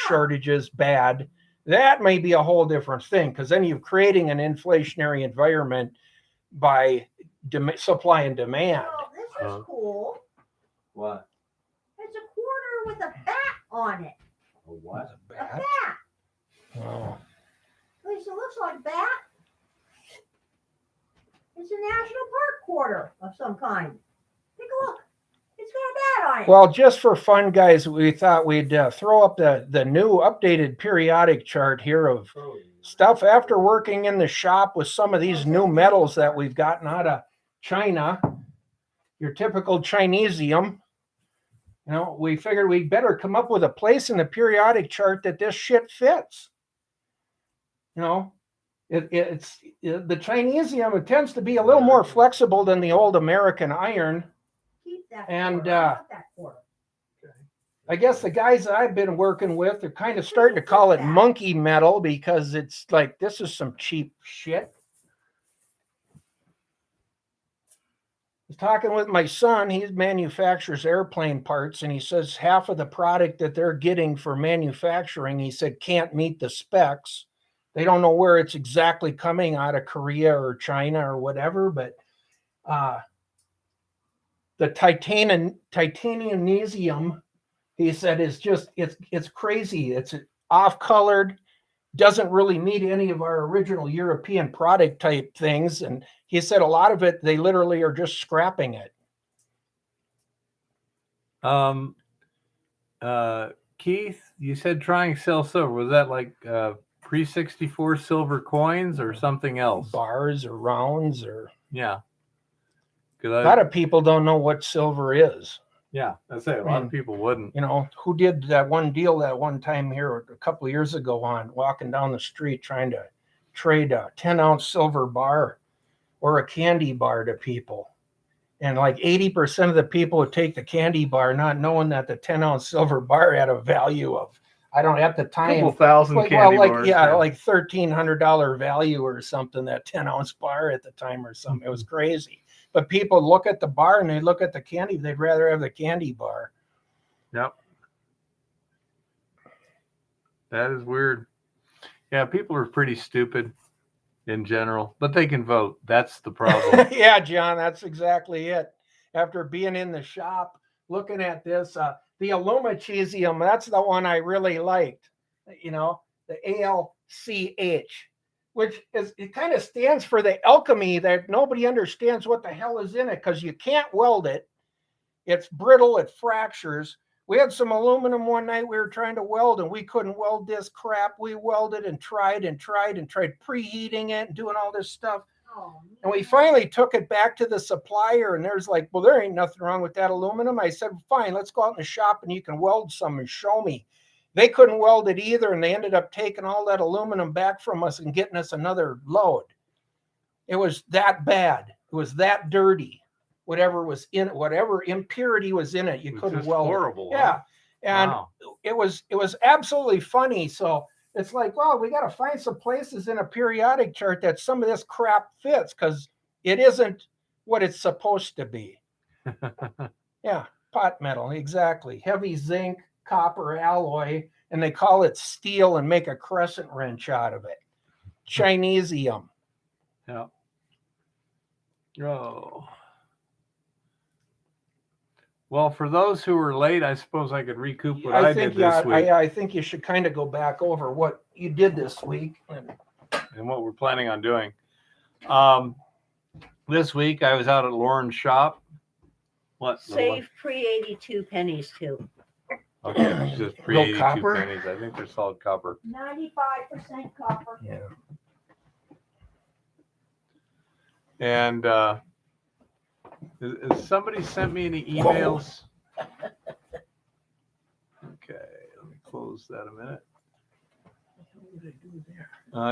shortages bad, that may be a whole different thing, because then you're creating an inflationary environment by supply and demand. Oh, this is cool. What? It's a quarter with a bat on it. A what? A bat. Oh. At least it looks like bat. It's a national park quarter of some kind. Take a look. It's got a bat on it. Well, just for fun, guys, we thought we'd throw up the new updated periodic chart here of stuff after working in the shop with some of these new metals that we've gotten out of China. Your typical Chinesium. We figured we'd better come up with a place in the periodic chart that this shit fits. It's the Chinesium. It tends to be a little more flexible than the old American iron. Keep that And, quarter. I want that quarter. I guess the guys that I've been working with are kind of starting to call it monkey metal, because it's like, this is some cheap shit. I was talking with my son. He manufactures airplane parts, and he says half of the product that they're getting for manufacturing, he said, can't meet the specs. They don't know where it's exactly coming out of Korea or China or whatever, but the titanium, he said, is just, it's crazy. It's off-colored, doesn't really meet any of our original European product type things. And he said a lot of it, they literally are just scrapping it. Keith, you said trying to sell silver. Was that like pre-64 silver coins or something else? Bars or rounds or... Yeah. A lot of people don't know what silver is. Yeah, I'd say a lot of people wouldn't. Who did that one deal that one time here a couple of years ago on walking down the street trying to trade a 10-ounce silver bar or a candy bar to people. And like 80% of the people would take the candy bar, not knowing that the 10-ounce silver bar had a value of, I don't know, at the time, couple thousand like, candy well, like, bars. yeah, like $1,300 value or something, that 10-ounce bar at the time or something. It was crazy. But people look at the bar and they look at the candy. They'd rather have the candy bar. Yep. That is weird. Yeah, people are pretty stupid in general, but they can vote. That's the problem. Yeah, John, that's exactly it. After being in the shop, looking at this, the alumachesium, that's the one I really liked. The ALCH. Which is, it kind of stands for the alchemy that nobody understands what the hell is in it, because you can't weld it. It's brittle, it fractures. We had some aluminum one night we were trying to weld, and we couldn't weld this crap. We welded and tried preheating it and doing all this stuff. Oh, And we finally took it back to the supplier, and there's like, well, there ain't nothing wrong with that aluminum. I said, fine, let's go out in the shop and you can weld some and show me. They couldn't weld it either, and they ended up taking all that aluminum back from us and getting us another load. It was that bad. It was that dirty. Whatever was in it, whatever impurity was in it, you couldn't weld horrible, it. Yeah. And wow. it was absolutely funny. So it's like, well, we got to find some places in a periodic chart that some of this crap fits, because it isn't what it's supposed to be. Yeah, pot metal, exactly. Heavy zinc, copper alloy, and they call it steel and make a crescent wrench out of it. Chinesium. Yeah. Oh. Well, for those who were late, I suppose I could recoup what I did this week. I think you should kind of go back over what you did this week and what we're planning on doing. This week I was out at Lauren's shop. What? Save pre-82 pennies too. Okay, it's just Little 382 copper? pennies. I think they're solid copper. 95% copper. Yeah. And has somebody sent me any emails? Okay, let me close that a minute. What did I do there?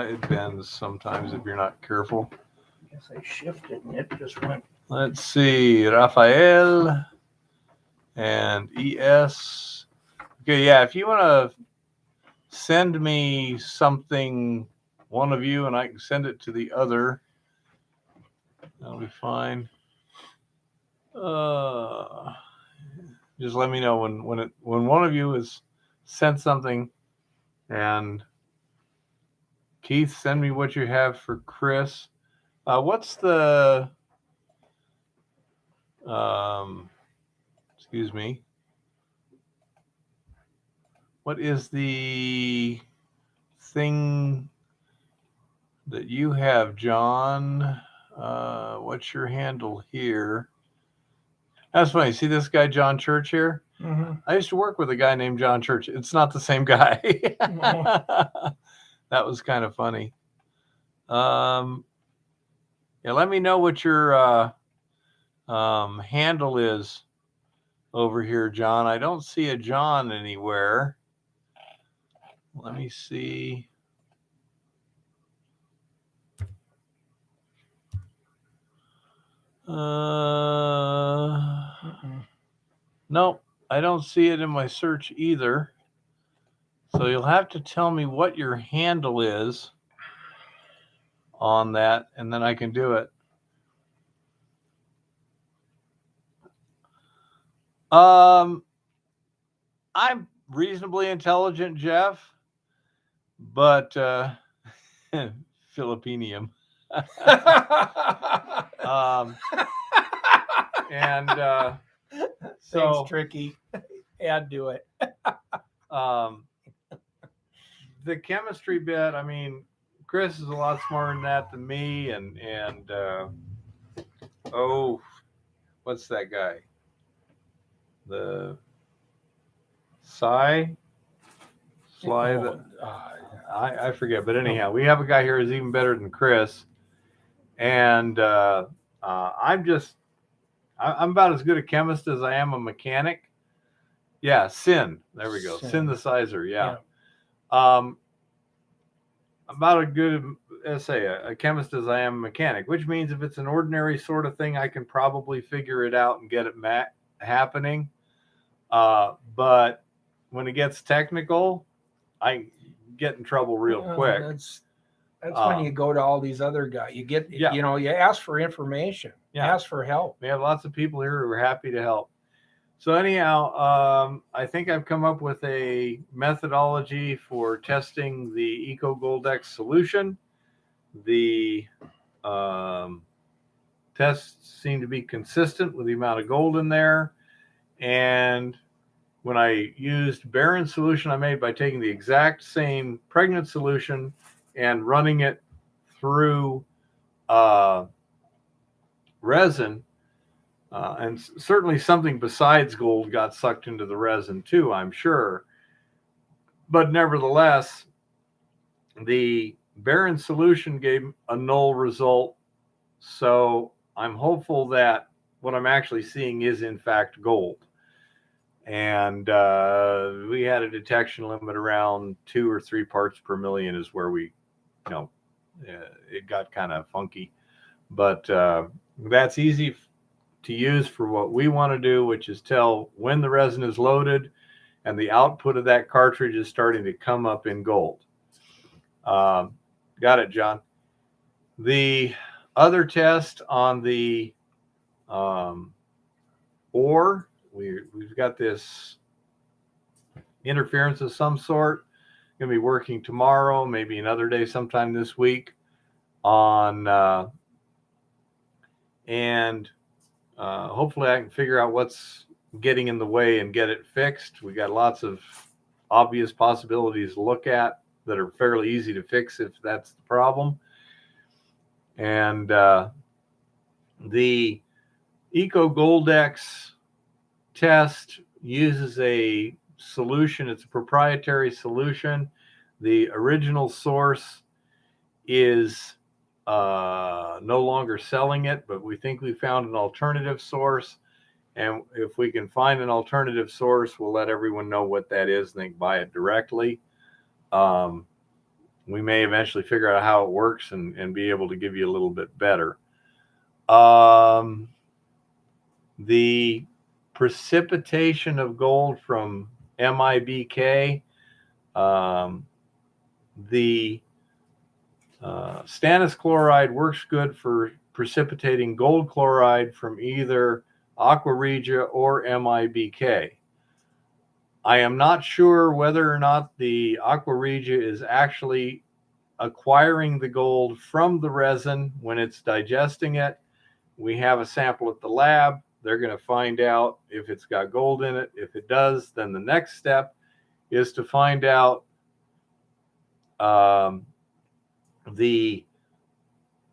It bends sometimes if you're not careful. I guess I shifted and it just went. Let's see, Rafael and ES. Okay, yeah, if you want to send me something, one of you, and I can send it to the other, that'll be fine. Just let me know when one of you has sent something, and Keith, send me what you have for Chris. What's the excuse me. What is the thing that you have, John? What's your handle here? That's funny. See this guy, John Church here? Mm-hmm. I used to work with a guy named John Church. It's not the same guy. That was kind of funny. Yeah, let me know what your handle is over here, John. I don't see a John anywhere. Let me see. Nope, I don't see it in my search either. So you'll have to tell me what your handle is on that, and then I can do it. I'm reasonably intelligent, Jeff, but Philippinium. And so Thanks, Tricky. Add to it. the chemistry bit, I mean, Chris is a lot smarter than that than me, and oh, what's that guy? The Sly, I forget, but anyhow, we have a guy here who's even better than Chris, and I'm about as good a chemist as I am a mechanic. Yeah, Sin. There we go. Synthesizer. Yeah. About as good as a chemist as I am a mechanic, which means if it's an ordinary sort of thing, I can probably figure it out and get it happening. But when it gets technical, I get in trouble real quick. That's when you go to all these other guys. You get, Yeah. you ask for information. Yeah. Ask for help. We have lots of people here who are happy to help. So anyhow, I think I've come up with a methodology for testing the EcoGoldex solution. The tests seem to be consistent with the amount of gold in there. And when I used barren solution I made by taking the exact same pregnant solution and running it through resin, and certainly something besides gold got sucked into the resin too, I'm sure. But nevertheless, the barren solution gave a null result. So I'm hopeful that what I'm actually seeing is in fact gold. And we had a detection limit around 2 or 3 parts per million is where we, it got kind of funky. But that's easy to use for what we want to do, which is tell when the resin is loaded and the output of that cartridge is starting to come up in gold. Got it, John. The other test on the ore, we've got this interference of some sort. Going to be working tomorrow, maybe another day sometime this week on and hopefully I can figure out what's getting in the way and get it fixed. We got lots of obvious possibilities to look at that are fairly easy to fix if that's the problem. And the EcoGoldex test uses a solution. It's a proprietary solution. The original source is no longer selling it, but we think we found an alternative source. And if we can find an alternative source, we'll let everyone know what that is and they can buy it directly. We may eventually figure out how it works and be able to give you a little bit better. The precipitation of gold from MIBK, the stannous chloride works good for precipitating gold chloride from either Aqua Regia or MIBK. I am not sure whether or not the Aqua Regia is actually acquiring the gold from the resin when it's digesting it. We have a sample at the lab. They're going to find out if it's got gold in it. If it does, then the next step is to find out whether the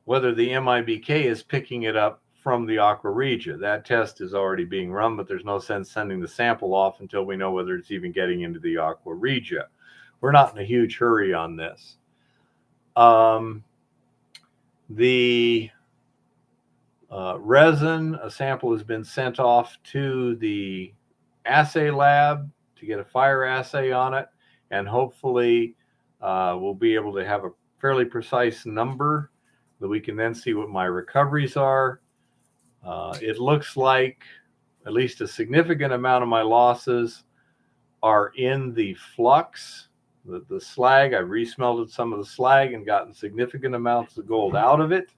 MIBK is picking it up from the Aqua Regia. That test is already being run, but there's no sense sending the sample off until we know whether it's even getting into the Aqua Regia. We're not in a huge hurry on this. The resin, a sample has been sent off to the assay lab to get a fire assay on it, and hopefully we'll be able to have a fairly precise number that we can then see what my recoveries are. It looks like at least a significant amount of my losses are in the flux, the slag. I've resmelted some of the slag and gotten significant amounts of gold out of it.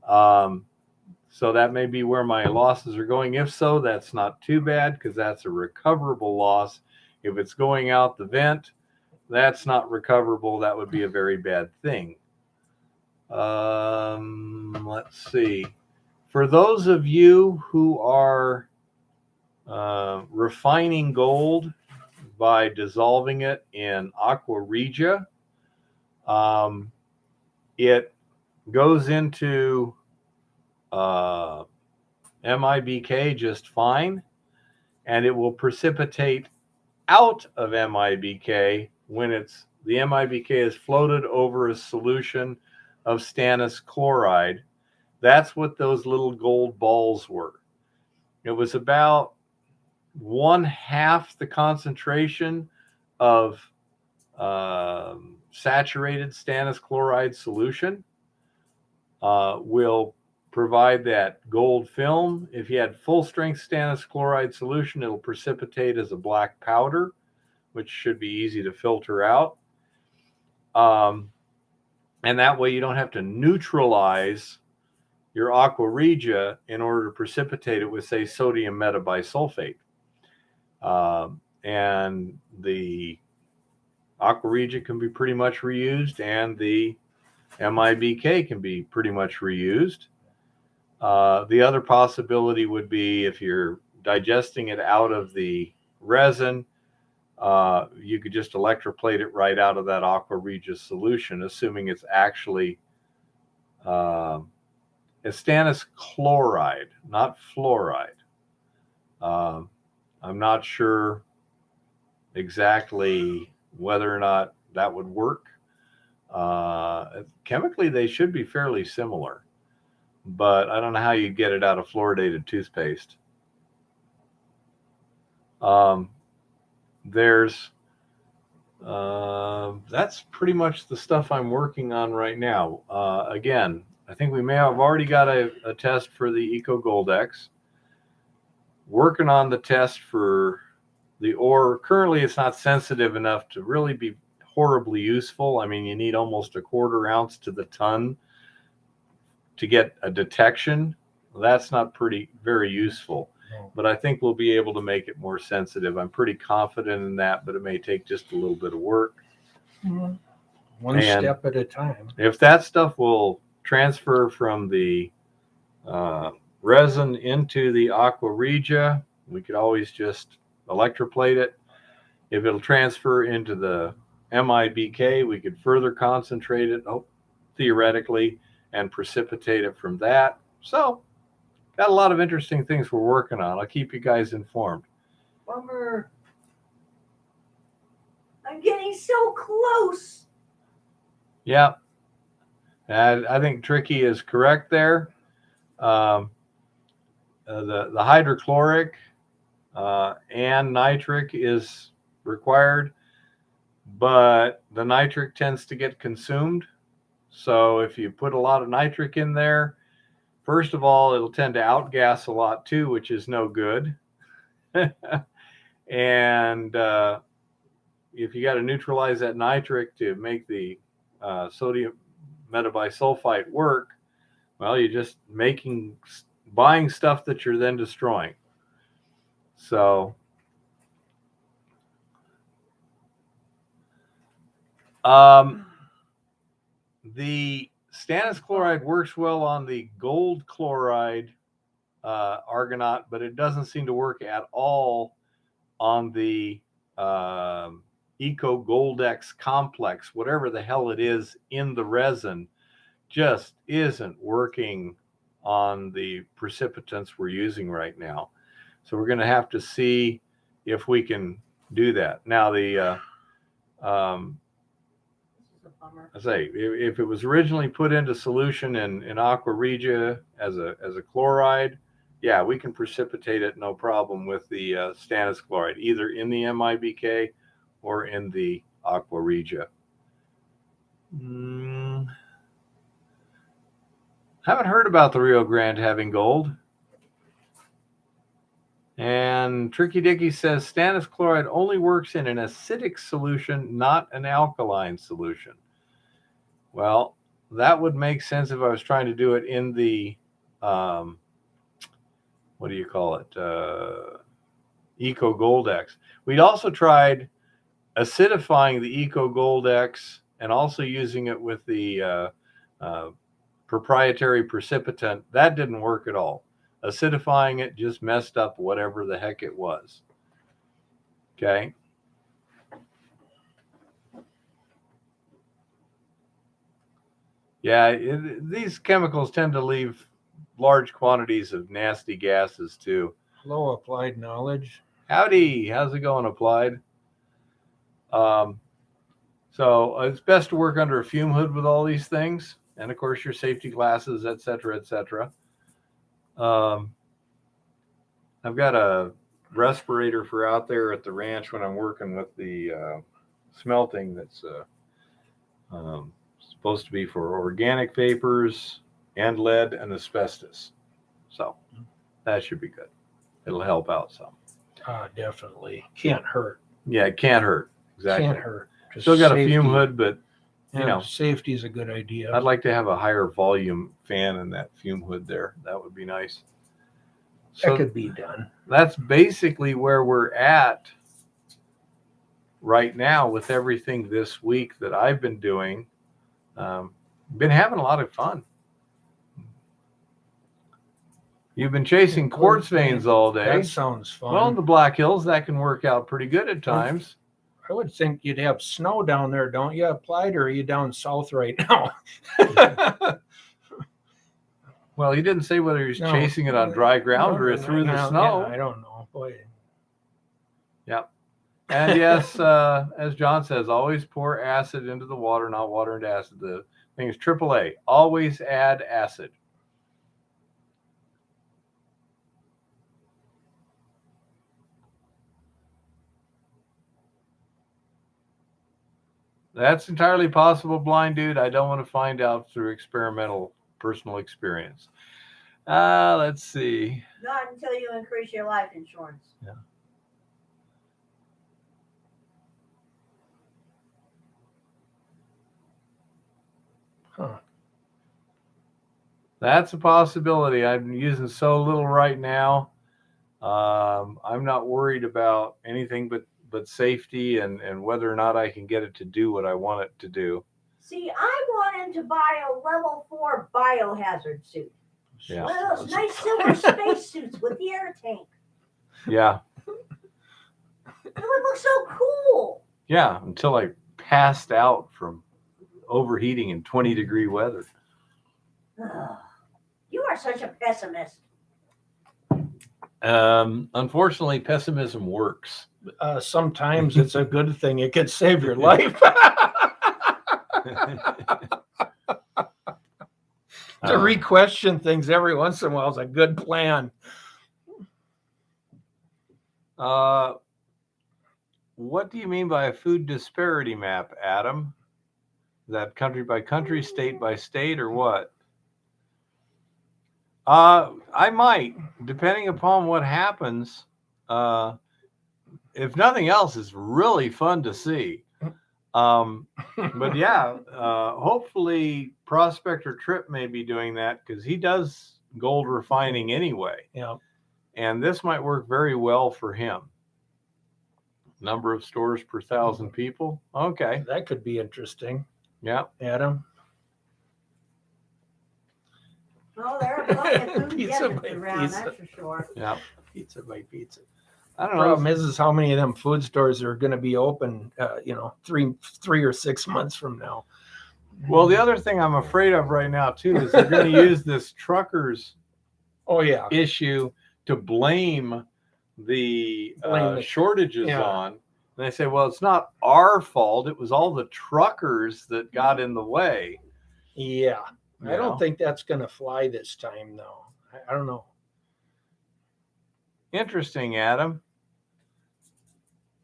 So that may be where my losses are going. If so, that's not too bad because that's a recoverable loss. If it's going out the vent, that's not recoverable. That would be a very bad thing. Let's see. For those of you who are refining gold by dissolving it in Aqua Regia, it goes into MIBK just fine, and it will precipitate out of MIBK when the MIBK is floated over a solution of stannous chloride. That's what those little gold balls were. It was about 1/2 the concentration of saturated stannous chloride solution will provide that gold film. If you had full strength stannous chloride solution, it'll precipitate as a black powder, which should be easy to filter out. And that way you don't have to neutralize your Aqua Regia in order to precipitate it with, say, sodium metabisulfate. And the Aqua Regia can be pretty much reused, and the MIBK can be pretty much reused. The other possibility would be if you're digesting it out of the resin, you could just electroplate it right out of that Aqua Regia solution, assuming it's actually stannous chloride, not fluoride. I'm not sure exactly whether or not that would work. Chemically, they should be fairly similar, but I don't know how you get it out of fluoridated toothpaste. That's pretty much the stuff I'm working on right now. Again, I think we may have already got a test for the Eco Gold X. Working on the test for the ore. Currently, it's not sensitive enough to really be horribly useful. I mean, you need almost 1/4 ounce to the ton to get a detection. That's not very useful. But I think we'll be able to make it more sensitive. I'm pretty confident in that, but it may take just a little bit of work. One step at a time. If that stuff will transfer from the resin into the Aqua Regia, we could always just electroplate it. If it'll transfer into the MIBK, we could further concentrate it, theoretically, and precipitate it from that. So, got a lot of interesting things we're working on. I'll keep you guys informed. Bummer. I'm getting so close. Yeah. And I think Tricky is correct there. The hydrochloric and nitric is required, but the nitric tends to get consumed. So if you put a lot of nitric in there, first of all, it'll tend to outgas a lot too, which is no good. And if you got to neutralize that nitric to make the sodium metabisulfite work, well, you're just buying stuff that you're then destroying. So the stannous chloride works well on the gold chloride argonaut, but it doesn't seem to work at all on the Eco Goldex complex, whatever the hell it is in the resin, just isn't working on the precipitants we're using right now. So we're going to have to see if we can do that. Now the I say if it was originally put into solution in aqua regia as a chloride, yeah, we can precipitate it no problem with the stannous chloride, either in the MIBK or in the aqua regia. Haven't heard about the Rio Grande having gold. And Tricky Dicky says stannous chloride only works in an acidic solution, not an alkaline solution. Well, that would make sense if I was trying to do it in the, what do you call it, Eco Goldex. We'd also tried acidifying the Eco Goldex and also using it with the proprietary precipitant. That didn't work at all. Acidifying it just messed up whatever the heck it was. Okay. Yeah, these chemicals tend to leave large quantities of nasty gases too. Hello, Applied Knowledge. Howdy, how's it going, Applied? So it's best to work under a fume hood with all these things, and of course your safety glasses, etc., etc. I've got a respirator for out there at the ranch when I'm working with the smelting that's supposed to be for organic vapors and lead and asbestos. So that should be good. It'll help out some. Definitely. Can't hurt. Yeah, it can't hurt. Exactly. Can't hurt. Just Still got safety. a fume hood, but Yeah, know, safety is a good idea. I'd like to have a higher volume fan in that fume hood there. That would be nice. That So could be done. that's basically where we're at right now with everything this week that I've been doing. Been having a lot of fun. You've been chasing quartz veins all day. That sounds fun. Well, in the Black Hills, that can work out pretty good at times. I would think you'd have snow down there, don't you, Applied, or are you down south right now? Well, he didn't say whether he's chasing it on dry ground or through the snow. Yeah, I don't know. Boy. Yep. And yes, as John says, always pour acid into the water, not water into acid. The thing is AAA. Always add acid. That's entirely possible, blind dude. I don't want to find out through experimental personal experience. Let's see. Not until you increase your life insurance. Yeah. Huh. That's a possibility. I'm using so little right now. I'm not worried about anything but safety and whether or not I can get it to do what I want it to do. See, I want him to buy a level 4 biohazard suit. Yeah. One of those nice silver space suits with the air tank. Yeah. It would look so cool. Yeah, until I passed out from overheating in 20-degree weather. You are such a pessimist. Unfortunately, pessimism works. Sometimes it's a good thing. It could save your life. To re-question things every once in a while is a good plan. What do you mean by a food disparity map, Adam? Is that country by country, state by state, or what? I might, depending upon what happens. If nothing else, it's really fun to see. But yeah, hopefully Prospector Tripp may be doing that because he does gold refining anyway. Yeah. And this might work very well for him. Number of stores per 1,000 people. Okay. That could be interesting. Yeah. Adam? Well, there are plenty of food Pizza deserts by around, pizza. that's for sure. Yeah. Pizza by pizza. I don't Problem know. is how many of them food stores are going to be open, 3 or 6 months from now. Well, the other thing I'm afraid of right now, too, is they're going to use this truckers Oh, yeah. issue to blame the shortages yeah. on. And they say, well, it's not our fault. It was all the truckers that got in the way. Yeah. You I don't know? think that's going to fly this time, though. I don't know. Interesting, Adam.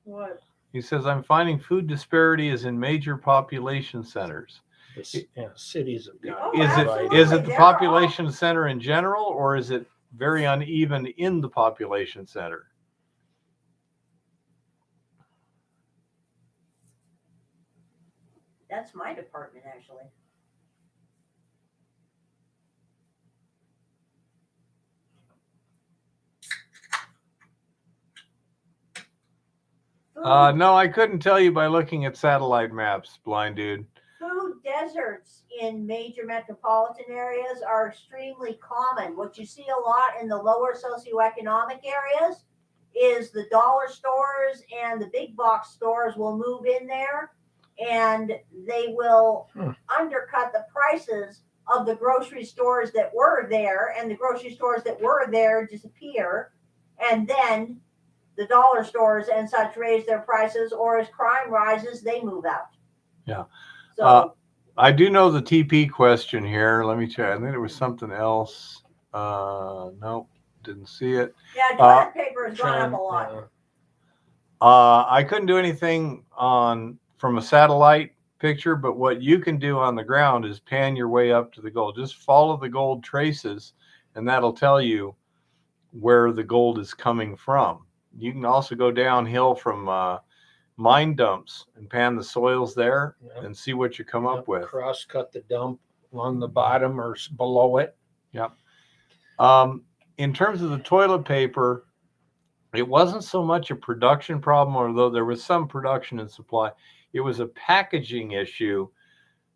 What? He says, I'm finding food disparity is in major population centers. Cities have got Oh, Is absolutely. it the There are- population center in general, or is it very uneven in the population center? That's my department, actually. No, I couldn't tell you by looking at satellite maps, blind dude. Food deserts in major metropolitan areas are extremely common. What you see a lot in the lower socioeconomic areas is the dollar stores and the big box stores will move in there and they will undercut the prices of the grocery stores that were there, and the grocery stores that were there disappear, and then the dollar stores and such raise their prices, or as crime rises, they move out. Yeah. So I do know the TP question here. Let me check. I think there was something else. Nope, didn't see it. yeah, toilet paper has gone up a lot. I couldn't do anything from a satellite picture, but what you can do on the ground is pan your way up to the gold. Just follow the gold traces, and that'll tell you where the gold is coming from. You can also go downhill from mine dumps and pan the soils there and see what you come up with. Cross cut the dump along the bottom or below it. Yep. In terms of the toilet paper, it wasn't so much a production problem, although there was some production and supply. It was a packaging issue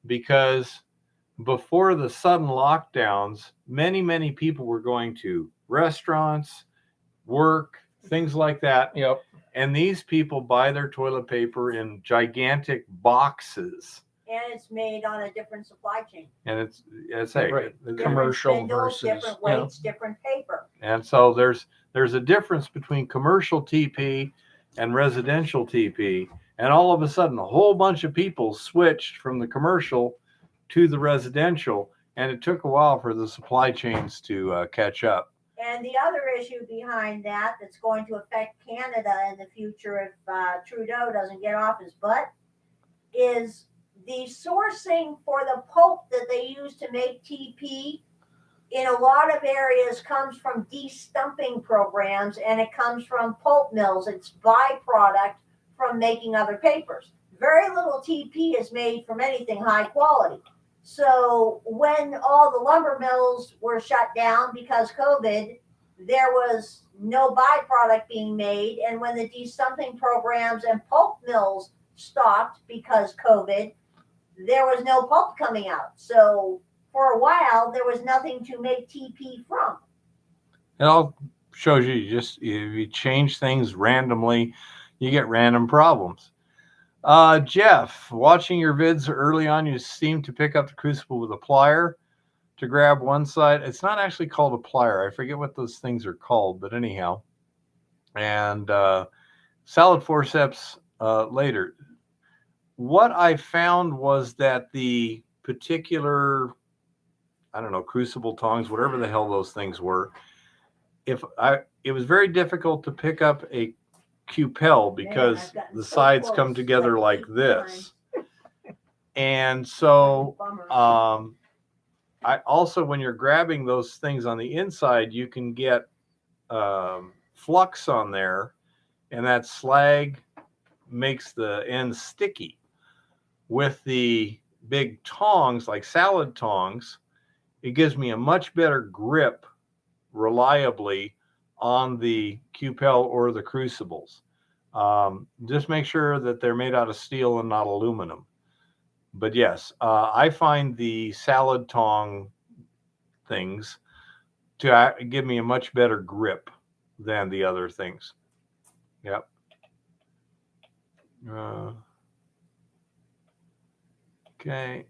because before the sudden lockdowns, many people were going to restaurants, work, things like that. Yep. And these people buy their toilet paper in gigantic boxes. And it's made on a different supply chain. And it's Right. Commercial Spindles, versus different weights, different paper. And so there's a difference between commercial TP and residential TP. And all of a sudden, a whole bunch of people switched from the commercial to the residential. And it took a while for the supply chains to catch up. And the other issue behind that's going to affect Canada in the future if Trudeau doesn't get off his butt is the sourcing for the pulp that they use to make TP in a lot of areas comes from de-stumping programs, and it comes from pulp mills. It's byproduct from making other papers. Very little TP is made from anything high quality. So when all the lumber mills were shut down because COVID, there was no byproduct being made. And when the de-stumping programs and pulp mills stopped because COVID, there was no pulp coming out. So for a while, there was nothing to make TP from. It all shows you if you change things randomly, you get random problems. Jeff, watching your vids early on, you seem to pick up the crucible with a plier. to grab one side. It's not actually called a plier. I forget what those things are called, but anyhow. And salad forceps later. What I found was that the particular, I don't know, crucible tongs, whatever the hell those things were, it was very difficult to pick up a cupel because the sides come together like this. And so I also, when you're grabbing those things on the inside, you can get flux on there, and that slag makes the ends sticky. With the big tongs, like salad tongs, it gives me a much better grip reliably on the cupel or the crucibles. Just make sure that they're made out of steel and not aluminum. But yes, I find the salad tong things to give me a much better grip than the other things. Yep. Okay.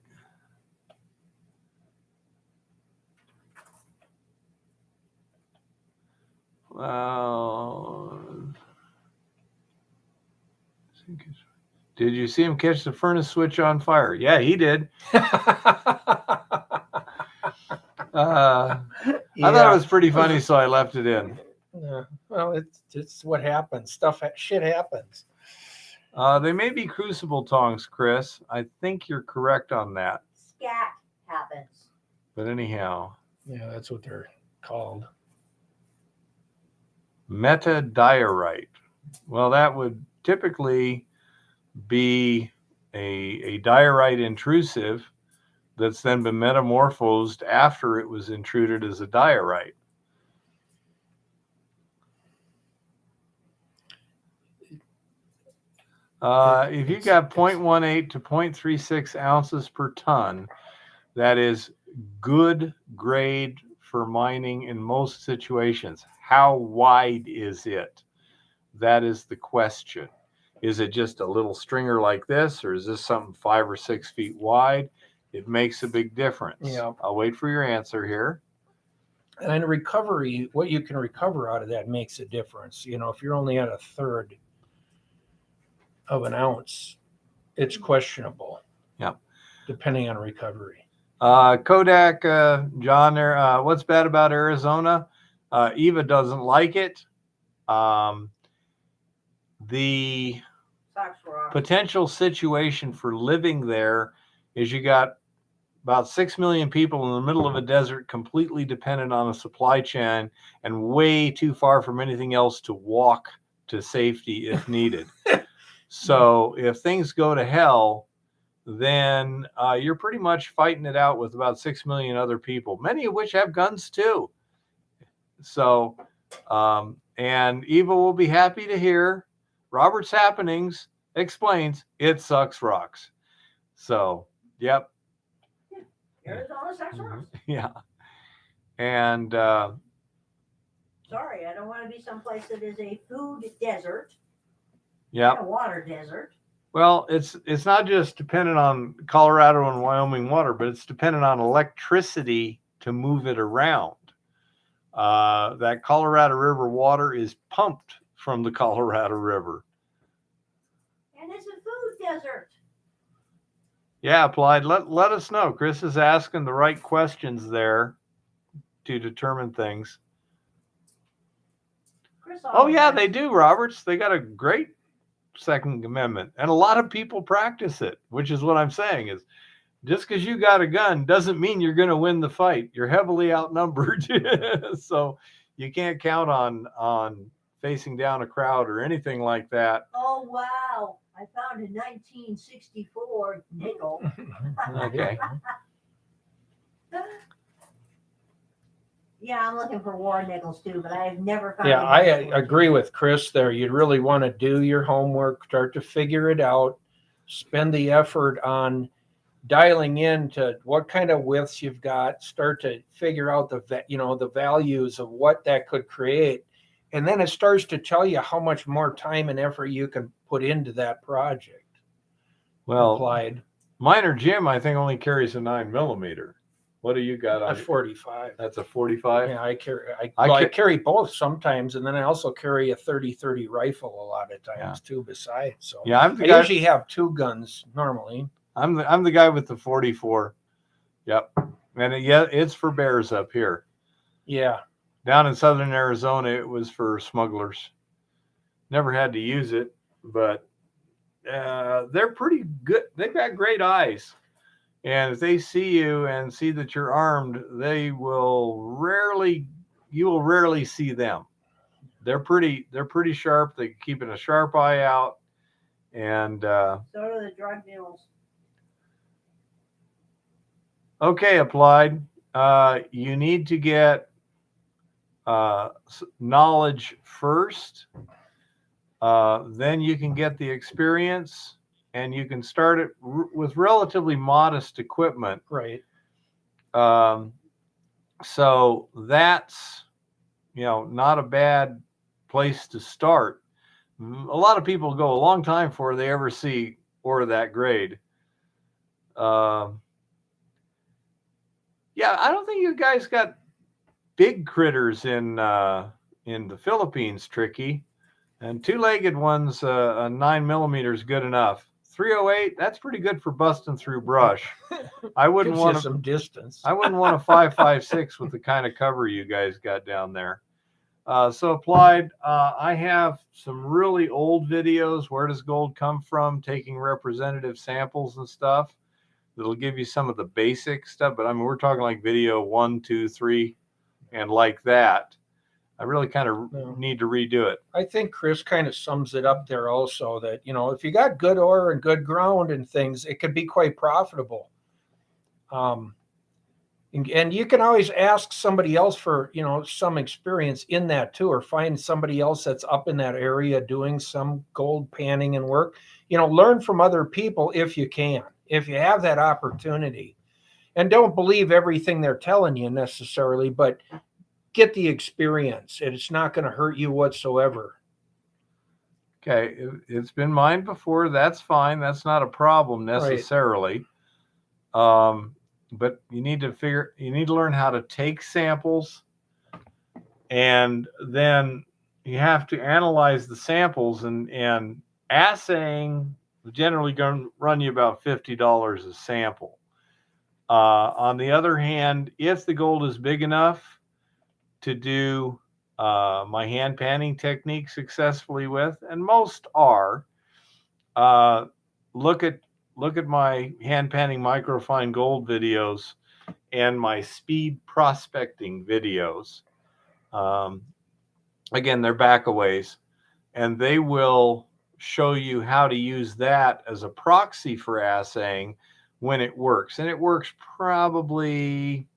Well, did you see him catch the furnace switch on fire? Yeah, he did. I thought it was pretty funny, so I left it in. Yeah. Well, it's what happens. Shit happens. They may be crucible tongs, Chris. I think you're correct on that. Scat happens. But anyhow. Yeah, that's what they're called. Metadiorite. Well, that would typically be a diorite intrusive that's then been metamorphosed after it was intruded as a diorite. If you got 0.18 to 0.36 ounces per ton, that is good grade for mining in most situations. How wide is it? That is the question. Is it just a little stringer like this, or is this something 5 or 6 feet wide? It makes a big difference. Yeah. I'll wait for your answer here. And recovery, what you can recover out of that makes a difference. You know, if you're only at a third of an ounce, it's questionable. Yeah. Depending on recovery. Kodak, John there. What's bad about Arizona? Eva doesn't like it. The potential situation for living there is you got about 6 million people in the middle of a desert, completely dependent on a supply chain and way too far from anything else to walk to safety if needed. So if things go to hell, then you're pretty much fighting it out with about 6 million other people, many of which have guns too. So, and Eva will be happy to hear Robert's Happenings explains it sucks rocks. So, yep. Arizona sucks rocks. Yeah. And sorry, I don't want to be someplace that is a food desert. Yeah. A water desert. Well, it's not just dependent on Colorado and Wyoming water, but it's dependent on electricity to move it around. That Colorado River water is pumped from the Colorado River. And it's a food desert. Yeah, Applied. Let us know. Chris is asking the right questions there to determine things. Oh, yeah, they do, Roberts. They got a great Second Amendment. And a lot of people practice it, which is what I'm saying is just because you got a gun doesn't mean you're going to win the fight. You're heavily outnumbered. So you can't count on facing down a crowd or anything like that. Oh, wow. I found a 1964 nickel. Okay. Yeah, I'm looking for war nickels too, but I've never found. Yeah, I agree with Chris there. You'd really want to do your homework, start to figure it out, spend the effort on dialing into what kind of widths you've got, start to figure out the values of what that could create. And then it starts to tell you how much more time and effort you can put into that project. Well, Applied. Miner Jim, I think, only carries a 9mm. What do you got A on? 45. That's a 45. Yeah, I I carry both sometimes, and then I also carry a 30-30 rifle a lot of times Yeah. too. Besides, so Yeah, I'm the I guy. usually have 2 guns normally. I'm the guy with the 44. Yep. And it's for bears up here. Yeah, Down in southern Arizona, it was for smugglers. Never had to use it, but they're pretty good. They've got great eyes. And if they see you and see that you're armed, you will rarely see them. They're pretty sharp. They're keeping a sharp eye out. And So do the drug mules. okay, Applied. You need to get knowledge first. Then you can get the experience, and you can start it with relatively modest equipment. right. So that's, not a bad place to start. A lot of people go a long time before they ever see ore that grade. Yeah, I don't think you guys got big critters in the Philippines, Tricky. And 2-legged ones, a 9mm is good enough. 308, that's pretty good for busting through brush. I wouldn't Gives you want some distance. I wouldn't want a 5.56 with the kind of cover you guys got down there. So Applied, I have some really old videos. Where does gold come from? Taking representative samples and stuff. That'll give you some of the basic stuff. But I mean, we're talking like video 1, 2, 3, and like that. I really kind of need to redo it. I think Chris kind of sums it up there also that, if you got good ore and good ground and things, it could be quite profitable. And you can always ask somebody else for, some experience in that too, or find somebody else that's up in that area doing some gold panning and work. Learn from other people if you can, if you have that opportunity. And don't believe everything they're telling you necessarily, but get the experience. It's not going to hurt you whatsoever. Okay, it's been mined before. That's fine. That's not a problem necessarily. Right. But you need to learn how to take samples, and then you have to analyze the samples, and assaying generally going to run you about $50 a sample. On the other hand, if the gold is big enough to do my hand panning technique successfully with, and most are, look at my hand panning microfine gold videos and my speed prospecting videos. Again, they're back a ways, and they will show you how to use that as a proxy for assaying when it works. And it works probably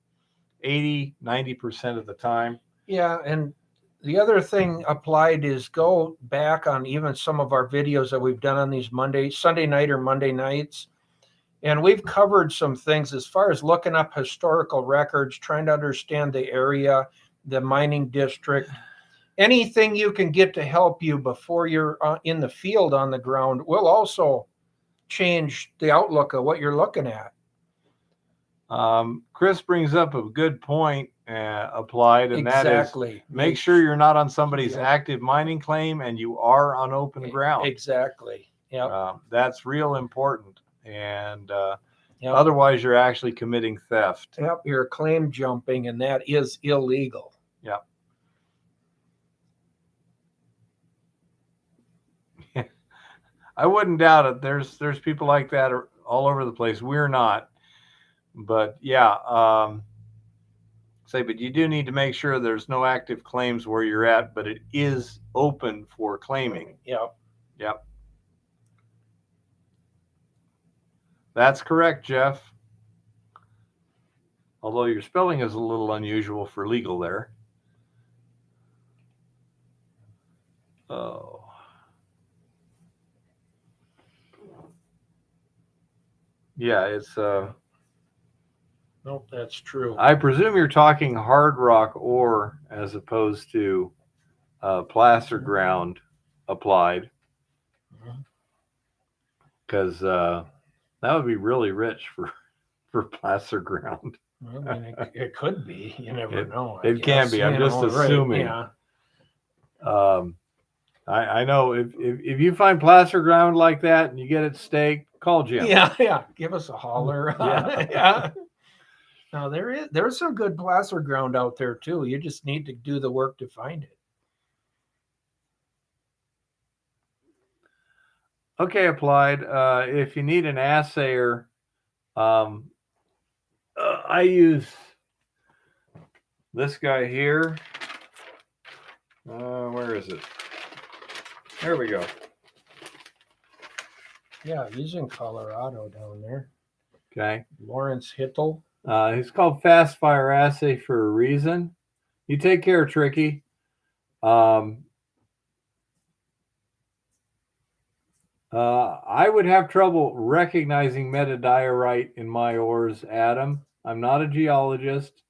80-90% of the time. Yeah, and the other thing Applied is go back on even some of our videos that we've done on these Sunday night or Monday nights. And we've covered some things as far as looking up historical records, trying to understand the area, the mining district, anything you can get to help you before you're in the field on the ground will also change the outlook of what you're looking at. Chris brings up a good point, Applied, and exactly. That is make sure you're not on somebody's active mining claim and you are on open ground. Exactly. Yeah. That's real important. And otherwise, you're actually committing theft. Yep, you're claim jumping, and that is illegal. Yep. I wouldn't doubt it. There's people like that all over the place. We're not. But yeah, but you do need to make sure there's no active claims where you're at, but it is open for claiming. Yep. Yep. That's correct, Jeff. Although your spelling is a little unusual for legal there. Oh. Yeah, it's Nope, that's true. I presume you're talking hard rock ore as opposed to placer ground Applied. Because that would be really rich for placer ground. I mean, it could be. You never know. it can be. I'm just assuming. Yeah. I know if you find placer ground like that and you get it staked, call Jim. Yeah. Give us a holler. Yeah. Yeah. Now there's some good placer ground out there too. You just need to do the work to find it. Okay, Applied. If you need an assayer, I use this guy here. Where is it? There we go. Yeah, he's in Colorado down there. Okay. Lawrence Hittel. He's called Fast Fire Assay for a reason. You take care, Tricky. I would have trouble recognizing metadiorite in my ores, Adam. I'm not a geologist.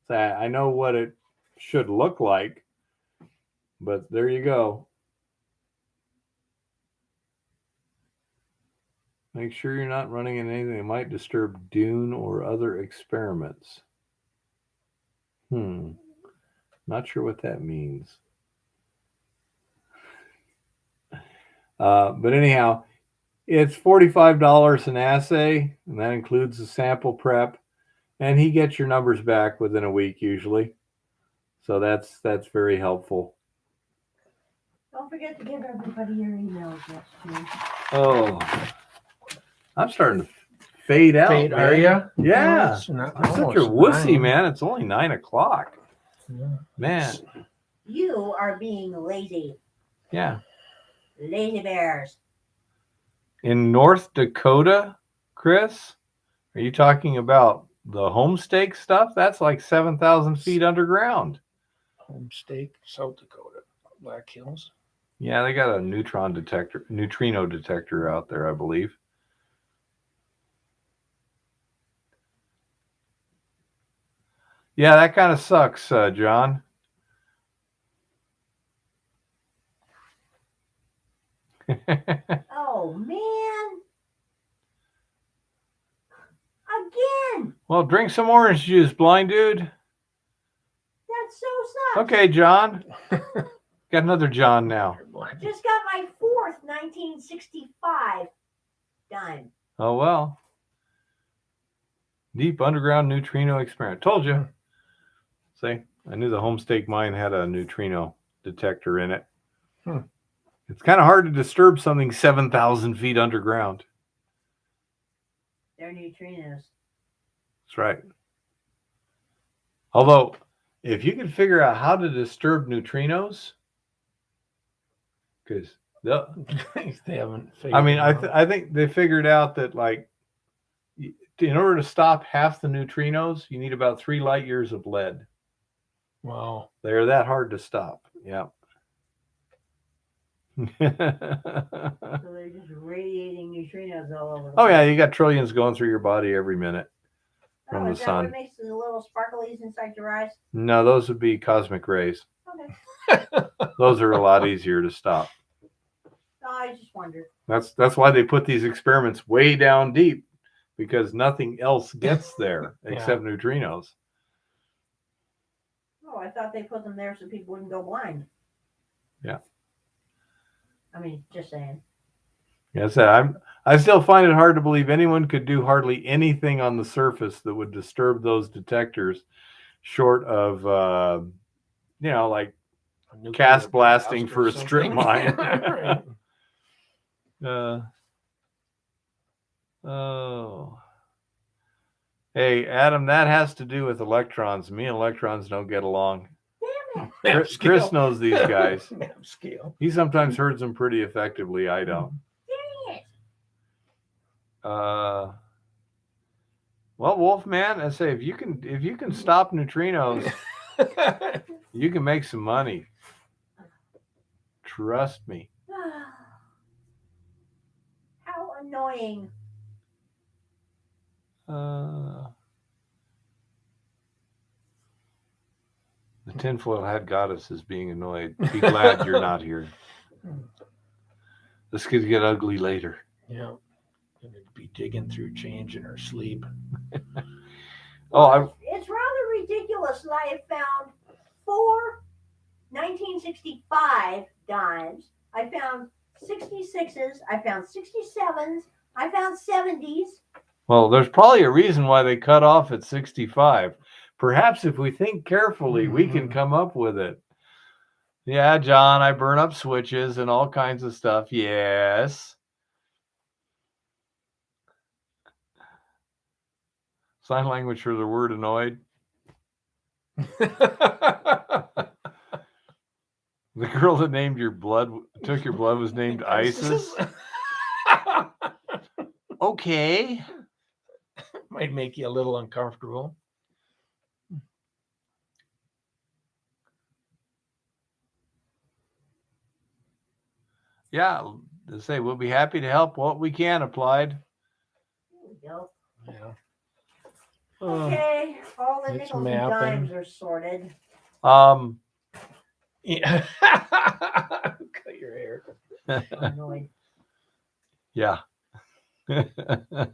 So I know what it should look like, but there you go. Make sure you're not running into anything that might disturb dune or other experiments. Not sure what that means. But anyhow, it's $45 an assay, and that includes the sample prep. And he gets your numbers back within a week usually. So that's very helpful. Don't forget to give everybody your email address too. Oh, I'm starting to fade out. Fade, man. are you? Yeah. I'm such a wussy, 9. man. It's only 9 o'clock. Yeah. Man. You are being lazy. Yeah. Lazy bears. In North Dakota, Chris, are you talking about the homestake stuff? That's like 7,000 feet underground. Homestake, South Dakota, Black Hills. Yeah, they got a neutrino detector out there, I believe. Yeah, that kind of sucks, John. Oh man. Again. Well, drink some orange juice, blind dude. That so sucks. Okay, John. Got another John now. Just got my 4th 1965 done. Oh, well. Deep underground neutrino experiment. Told you. See, I knew the homestake mine had a neutrino detector in it. It's kind of hard to disturb something 7,000 feet underground. They're neutrinos. That's right. Although, if you can figure out how to disturb neutrinos, because they haven't figured I mean, it out. I think they figured out that, like, in order to stop half the neutrinos, you need about 3 light years of lead. Wow. They're that hard to stop. Yeah. So they're just radiating neutrinos all over. Oh, yeah, you got trillions going through your body every minute from the is that sun. what makes the little sparklies inside your eyes? No, those would be cosmic rays. Okay. Those are a lot easier to stop. No, I just wondered. That's why they put these experiments way down deep, because nothing else gets there except neutrinos. Oh, I thought they put them there so people wouldn't go blind. Yeah. I mean, just saying. Yes, I still find it hard to believe anyone could do hardly anything on the surface that would disturb those detectors, short of like cast blasting for a strip mine. Oh. Hey, Adam, that has to do with electrons. Me and electrons don't get along. Damn it. Chris knows these guys. Scale. He sometimes herds them pretty effectively. I don't. Dang it. Well, Wolfman, I say if you can stop neutrinos, you can make some money. Trust me. How annoying. The tinfoil hat goddess is being annoyed. Be glad you're not here. This could get ugly later. Yeah. Gonna be digging through change in her sleep. Oh, It ridiculous that I have found 4 1965 dimes. I found 66s. I found 67s. I found 70s. Well, there's probably a reason why they cut off at 65. Perhaps if we think carefully, we can come up with it. Yeah, John, I burn up switches and all kinds of stuff. Yes. Sign language for the word annoyed. The girl that named your blood, took your blood, was named Isis. Okay. Might make you a little uncomfortable. Yeah, they say we'll be happy to help what we can. Applied. There we go. Yeah. Okay, all the it's nickels and mapping. dimes are sorted. Yeah. Cut your hair. Annoyed. Yeah. Let's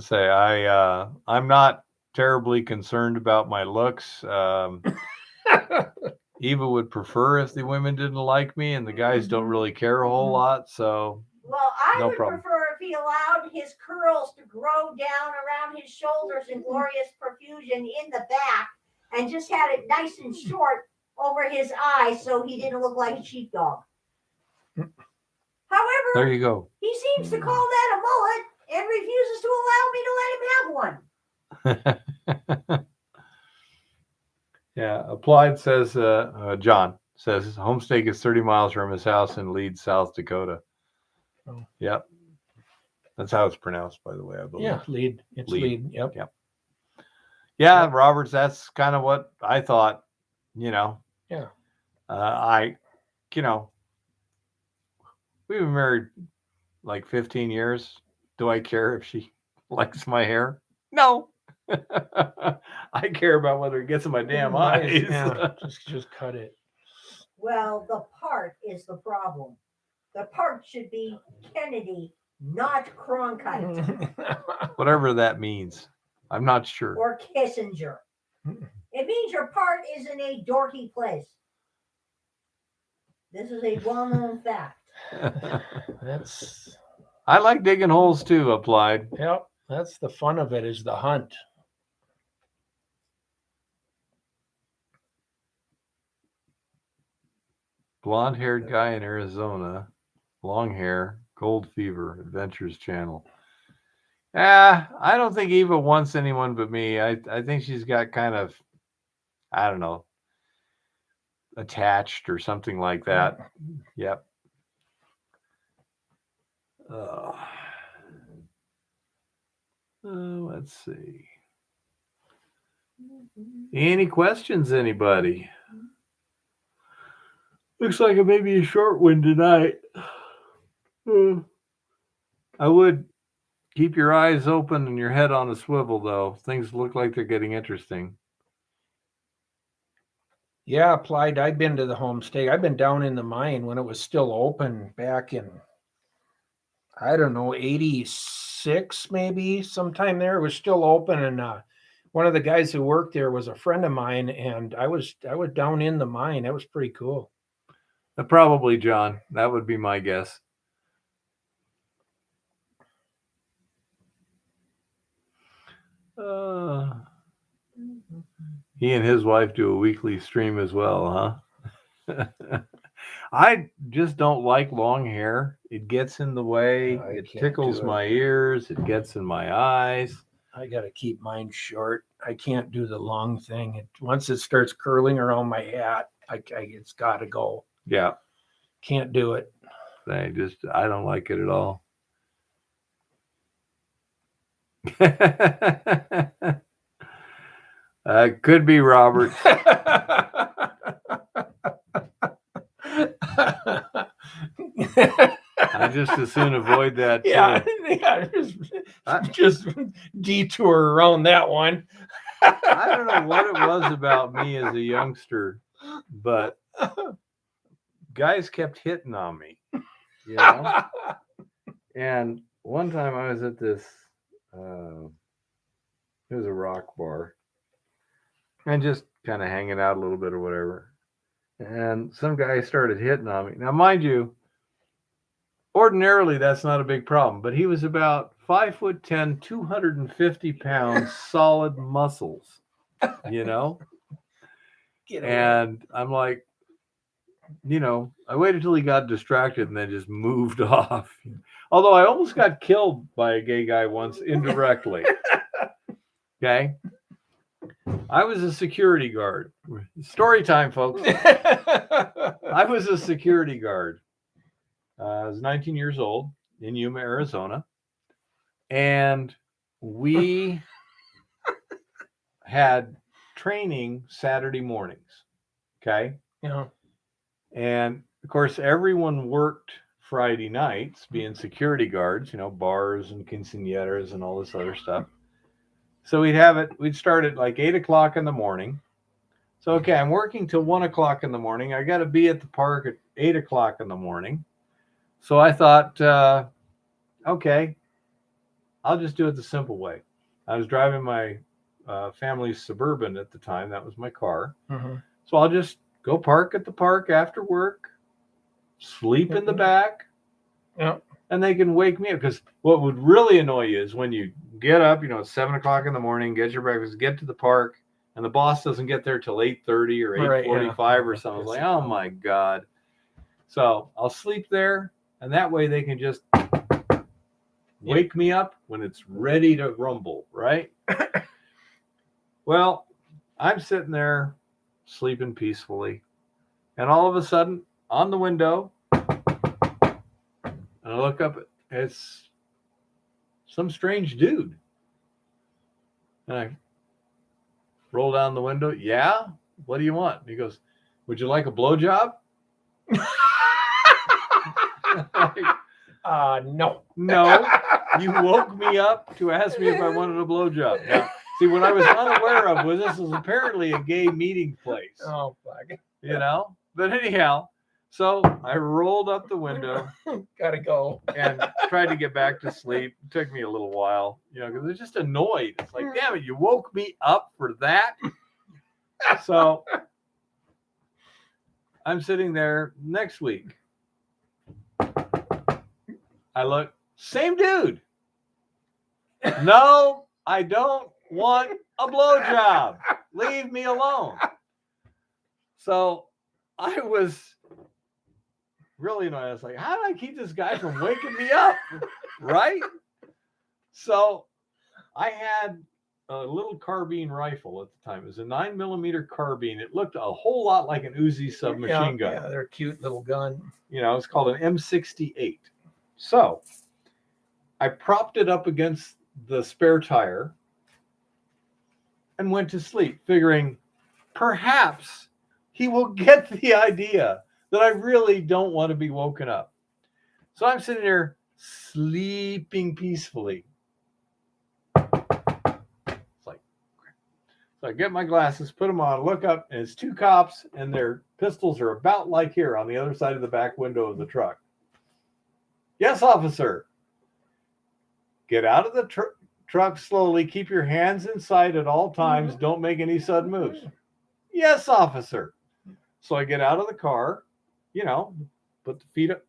say I'm not terribly concerned about my looks. Eva would prefer if the women didn't like me, and the guys don't really care a whole lot. So Well, I No would problem. prefer if he allowed his curls to grow down around his shoulders in glorious profusion in the back and just had it nice and short over his eyes so he didn't look like a sheepdog. there However, you go. he seems to call that a mullet and refuses to allow me to let him have one. Yeah, Applied says, John says Homestake is 30 miles from his house in Leeds, South Dakota. Oh. Yep. That's how it's pronounced, by the way, I believe. Yeah, lead. It's Lead. lead. Yep. Yep. Yeah, Roberts, that's kind of what I thought, Yeah. We've been married like 15 years. Do I care if she likes my hair? No. I care about whether it gets in my damn eyes. Yeah, just cut it. Well, the part is the problem. The part should be Kennedy, not Cronkite Whatever that means. I'm not sure. or Kissinger. It means your part is in a dorky place. This is a well-known fact. That's I like digging holes too, Applied. yep. That's the fun of it, is the hunt. Blonde-haired guy in Arizona, long hair, gold fever, Adventures Channel. I don't think Eva wants anyone but me. I think she's got kind of, I don't know, attached or something like that. Yep. Let's see. Any questions, anybody? Looks like it may be a short one tonight. I would keep your eyes open and your head on a swivel, though. Things look like they're getting interesting. Yeah, Applied. I've been to the homestay. I've been down in the mine when it was still open back in, I don't know, 86 maybe, sometime there. It was still open, and one of the guys who worked there was a friend of mine, and I was down in the mine. That was pretty cool. Probably, John. That would be my guess. He and his wife do a weekly stream as well, huh? I just don't like long hair. It gets in the way. It tickles my ears. It gets in my eyes. I got to keep mine short. I can't do the long thing. Once it starts curling around my hat, it's got to go. Yeah. Can't do it. I don't like it at all. Could be Robert. I just as soon avoid that. Yeah, just detour around that one. I don't know what it was about me as a youngster, but guys kept hitting on me, you know. And one time I was at this, it was a rock bar, and just kind of hanging out a little bit or whatever. And some guy started hitting on me. Now, mind you, ordinarily that's not a big problem, but he was about 5'10", 250 pounds, solid muscles, you know? Get away. And I'm like, I waited till he got distracted and then just moved off. Although I almost got killed by a gay guy once indirectly. Okay. I was a security guard. Story time, folks. I was a security guard. I was 19 years old in Yuma, Arizona. And we had training Saturday mornings. Okay. Yeah. And of course, everyone worked Friday nights being security guards, bars and quinceañeras and all this other stuff. So we'd start at like 8 o'clock in the morning. So, okay, I'm working till 1 o'clock in the morning. I got to be at the park at 8 o'clock in the morning. So I thought, okay, I'll just do it the simple way. I was driving my family's Suburban at the time. That was my car. Mm-hmm. So I'll just go park at the park after work, sleep in the back, and they can wake me up. Because what would really annoy you is when you get up, it's 7 o'clock in the morning, get your breakfast, get to the park, and the boss doesn't get there till 8:30 or 8:45 or something. I was like, oh my God. So I'll sleep there, and that way they can just wake me up when it's ready to rumble, right? Well, I'm sitting there sleeping peacefully, and all of a sudden on the window, and I look up, it's some strange dude, and I roll down the window. Yeah, what do you want? And he goes, would you like a blowjob? No. No, you woke me up to ask me if I wanted a blowjob. Now, see, what I was unaware of was this was apparently a gay meeting place. Oh, fuck. But anyhow, so I rolled up the window. Gotta go. And tried to get back to sleep. It took me a little while, because I was just annoyed. It's like, damn it, you woke me up for that. So I'm sitting there next week. I look, same dude. No, I don't want a blowjob. Leave me alone. So I was really annoyed. I was like, how do I keep this guy from waking me up? Right? So I had a little carbine rifle at the time. It was a 9mm carbine. It looked a whole lot like an Uzi submachine gun. Yeah, they're a cute little gun. It's called an M68. So I propped it up against the spare tire and went to sleep, figuring perhaps he will get the idea that I really don't want to be woken up. So I'm sitting there sleeping peacefully. It's like, so I get my glasses, put them on, look up, and it's two cops, and their pistols are about like here on the other side of the back window of the truck. Yes, officer. Get out of the truck slowly. Keep your hands in sight at all times. Don't make any sudden moves. Yes, officer. So I get out of the car, put the feet up,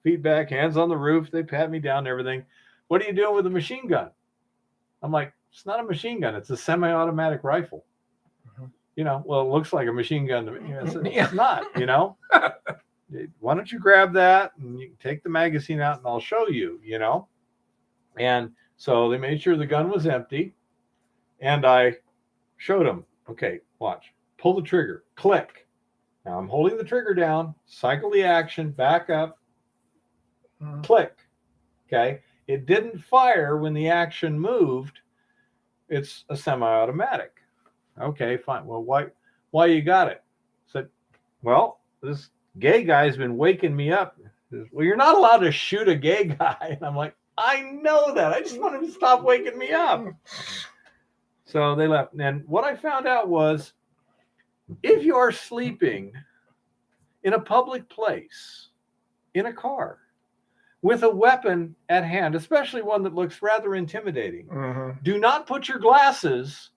feet back, hands on the roof. They pat me down and everything. What are you doing with a machine gun? I'm like, it's not a machine gun. It's a semi-automatic rifle. Well, it looks like a machine gun to me. It's not, Why don't you grab that and you can take the magazine out and I'll show you, And so they made sure the gun was empty, and I showed them, okay, watch, pull the trigger, click. Now I'm holding the trigger down, cycle the action, back up, click. Okay. It didn't fire when the action moved. It's a semi-automatic. Okay, fine. Well, why you got it? I said, well, this gay guy's been waking me up. Says, well, you're not allowed to shoot a gay guy. And I'm like, I know that. I just want him to stop waking me up. So they left. And what I found out was, if you are sleeping in a public place, in a car, with a weapon at hand, especially one that looks rather intimidating, do not put your glasses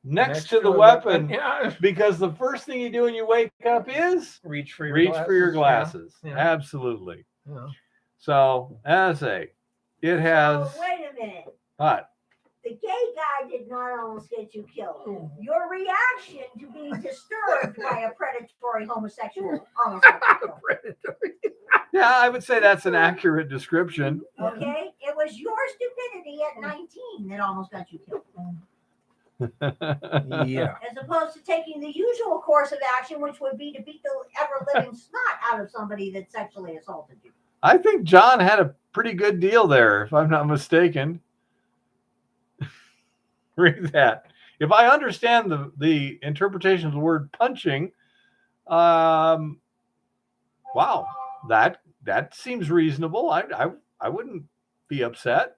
next to the weapon, Yeah. because the first thing you do when you wake up is Reach for your reach glasses. for your glasses. Yeah. Absolutely. Yeah. So, as I say, it has. Oh, wait a minute. What? The gay guy did not almost get you killed. Your reaction to being disturbed by a predatory homosexual almost got you killed. Yeah, I would say that's an accurate description. Okay? It was your stupidity at 19 that almost got you killed. Yeah. As opposed to taking the usual course of action, which would be to beat the ever-living snot out of somebody that sexually assaulted you. I think John had a pretty good deal there, if I'm not mistaken. Read that. If I understand the interpretation of the word punching, wow, that seems reasonable. I wouldn't be upset.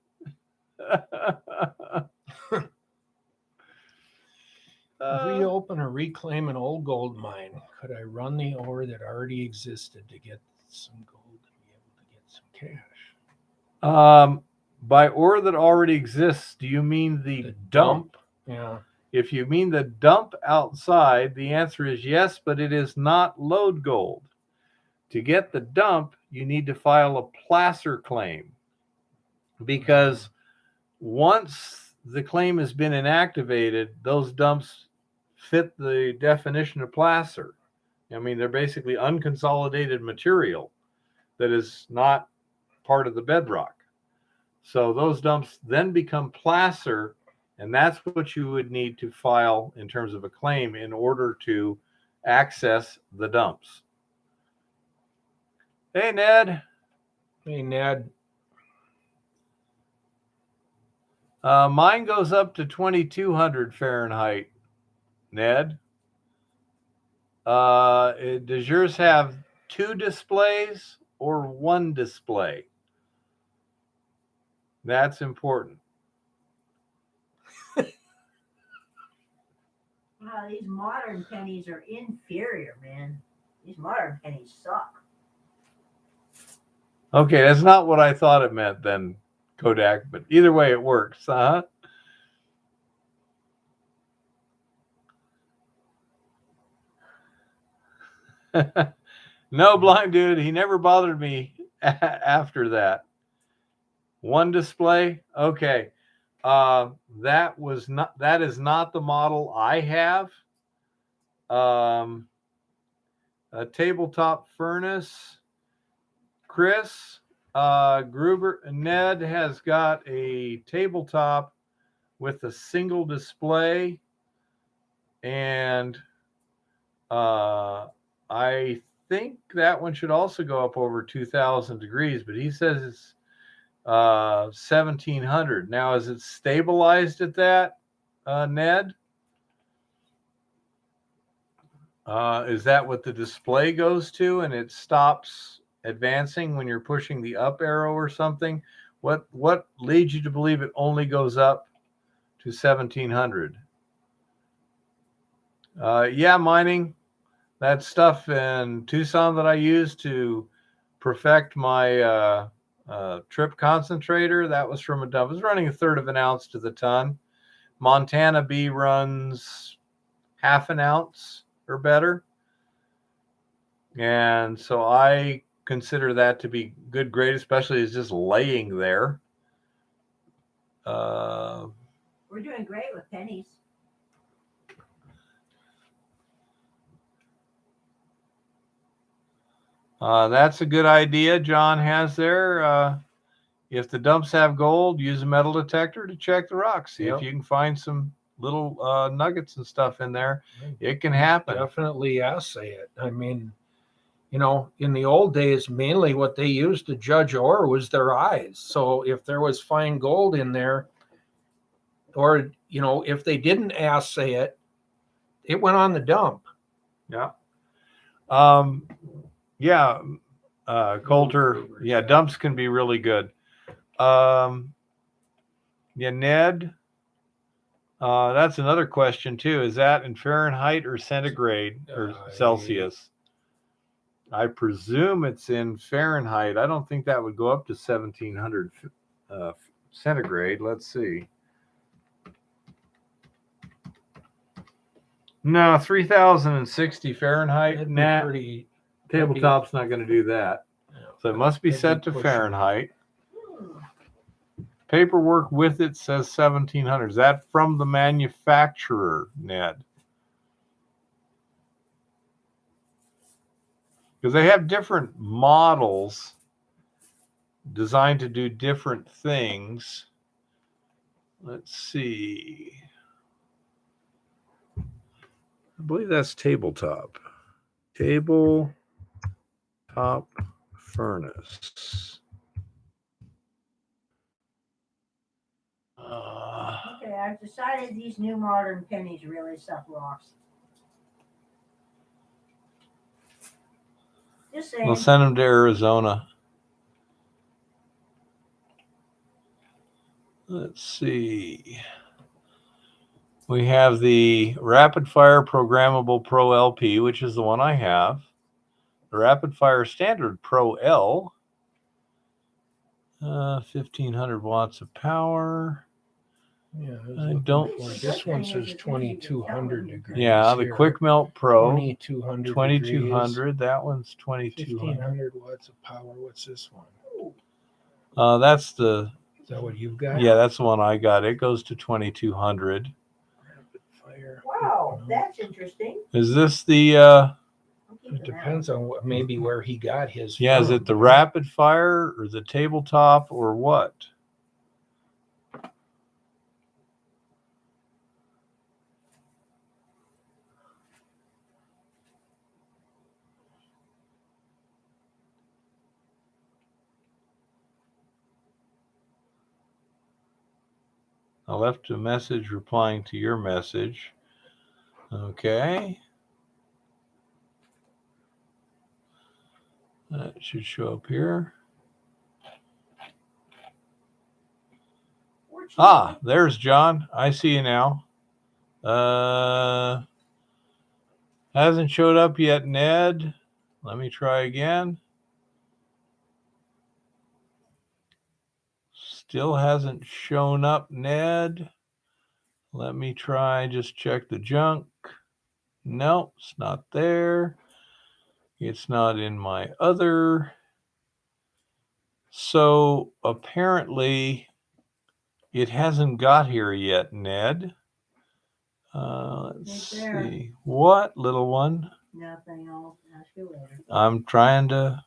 Reopen or reclaim an old gold mine. Could I run the ore that already existed to get some gold and be able to get some cash? By ore that already exists, do you mean the dump? Yeah. If you mean the dump outside, the answer is yes, but it is not lode gold. To get the dump, you need to file a placer claim, because once the claim has been inactivated, those dumps fit the definition of placer. I mean, they're basically unconsolidated material that is not part of the bedrock. So those dumps then become placer, and that's what you would need to file in terms of a claim in order to access the dumps. Hey, Ned. Hey, Ned. Mine goes up to 2200 Fahrenheit, Ned. Does yours have 2 displays or 1 display? That's important. Wow, these modern pennies are inferior, man. These modern pennies suck. Okay, that's not what I thought it meant then, Kodak, but either way it works. No, blind dude, he never bothered me after that. 1 display? Okay. That is not the model I have. A tabletop furnace. Chris Gruber, Ned has got a tabletop with a single display, and I think that one should also go up over 2,000 degrees, but he says it's 1,700. Now, is it stabilized at that, Ned? Is that what the display goes to, and it stops advancing when you're pushing the up arrow or something? What leads you to believe it only goes up to 1,700? Yeah, mining. That stuff in Tucson that I use to perfect my trip concentrator, that was from a dump. It was running 1/3 of an ounce to the ton. Montana B runs 1/2 an ounce or better. And so I consider that to be good grade, especially as just laying there. We're doing great with pennies. That's a good idea John has there. If the dumps have gold, use a metal detector to check the rocks. See if you can find some little nuggets and stuff in there. It can happen. Definitely assay it. I mean, you know, in the old days, mainly what they used to judge ore was their eyes. So if there was fine gold in there, or, you know, if they didn't assay it, it went on the dump. Yeah. Yeah. Coulter. Yeah. Dumps can be really good. Yeah. Ned. That's another question too. Is that in Fahrenheit or centigrade or Celsius? I presume it's in Fahrenheit. I don't think that would go up to 1,700 centigrade. Let's see. No, 3,060 Fahrenheit. That'd be Nah, pretty. tabletop's not going to do that. So it must be that'd set to pushing it. Fahrenheit. Hmm. Paperwork with it says 1,700. Is that from the manufacturer, Ned? Because they have different models designed to do different things. Let's see. I believe that's tabletop. Tabletop furnace. Okay, I've decided these new modern pennies really suck rocks. Just saying. We'll send them to Arizona. Let's see. We have the Rapid Fire Programmable Pro LP, which is the one I have. The Rapid Fire Standard Pro L. 1,500 watts of power. Yeah, I don't. This one says 2,200 degrees. Yeah, the here. Quick Melt Pro. 2,200. 2,200. That one's 2,200. 1,500 watts of power. What's this one? That's the. Is that what you've got? Yeah, that's the one I got. It goes to 2,200. Rapid fire. Wow, that's interesting. Is this the? It depends on what, maybe where he got his. Yeah, is from. it the Rapid Fire or the tabletop or what? I left a message replying to your message. Okay. That should show up here. Ah, there's John. I see you now. Hasn't showed up yet, Ned. Let me try again. Still hasn't shown up, Ned. Let me try, just check the junk. Nope, it's not there. It's not in my other. So apparently it hasn't got here yet, Ned. Let's see. What, little one? Nothing. I'll ask you later. I'm trying to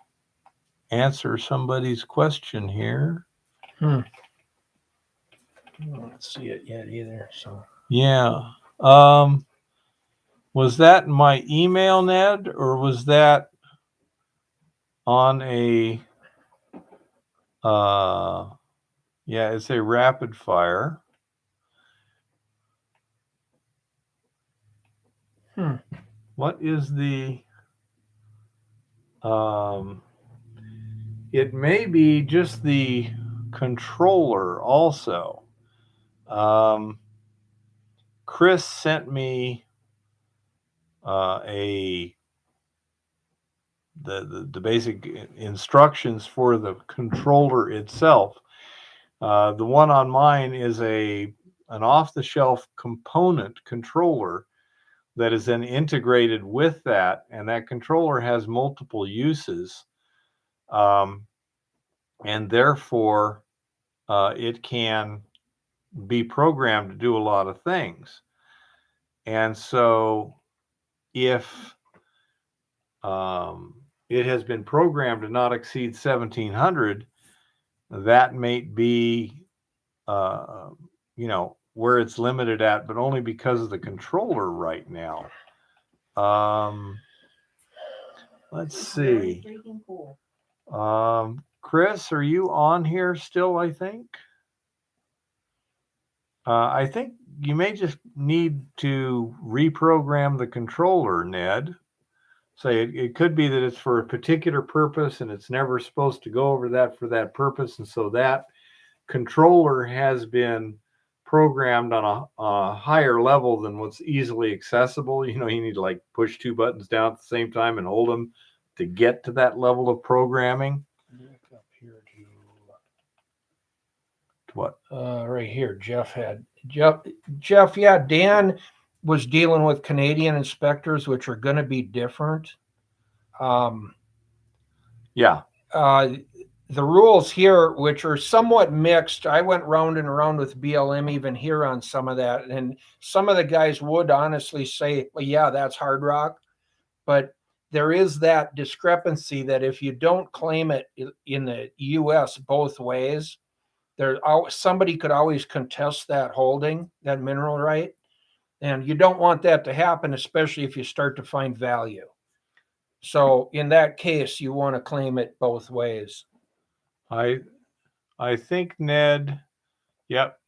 answer somebody's question here. I don't see it yet either. So Yeah. Was that in my email, Ned, or was that on a yeah, it's a rapid fire. What is the it may be just the controller also. Chris sent me the basic instructions for the controller itself. The one on mine is an off-the-shelf component controller that is then integrated with that, and that controller has multiple uses, and therefore it can be programmed to do a lot of things. And so if it has been programmed to not exceed 1,700, that may be where it's limited at, but only because of the controller right now. Let's see. Freaking cool. Chris, are you on here still? I think you may just need to reprogram the controller, Ned. Say it could be that it's for a particular purpose and it's never supposed to go over that for that purpose, and so that controller has been programmed on a higher level than what's easily accessible. You need to like push two buttons down at the same time and hold them to get to that level of programming. Up here What? Right here, Jeff. Yeah, Dan was dealing with Canadian inspectors, which are going to be different. Yeah. The rules here, which are somewhat mixed, I went round and around with BLM even here on some of that. And some of the guys would honestly say, well, yeah, that's hard rock. But there is that discrepancy that if you don't claim it in the US both ways, somebody could always contest that holding, that mineral right. And you don't want that to happen, especially if you start to find value. So in that case, you want to claim it both ways. I think, Ned, yep.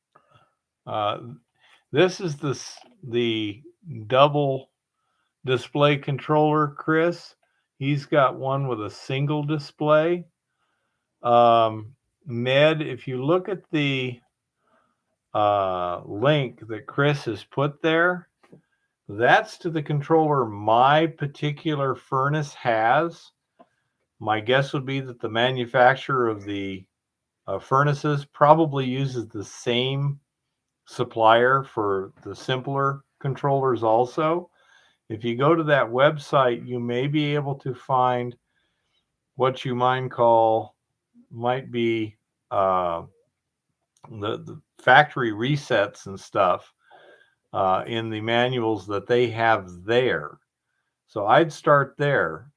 This is the double display controller, Chris. He's got one with a single display. Ned, if you look at the link that Chris has put there, that's to the controller my particular furnace has. My guess would be that the manufacturer of the furnaces probably uses the same supplier for the simpler controllers also. If you go to that website, you may be able to find what you might be the factory resets and stuff in the manuals that they have there. So I'd start there.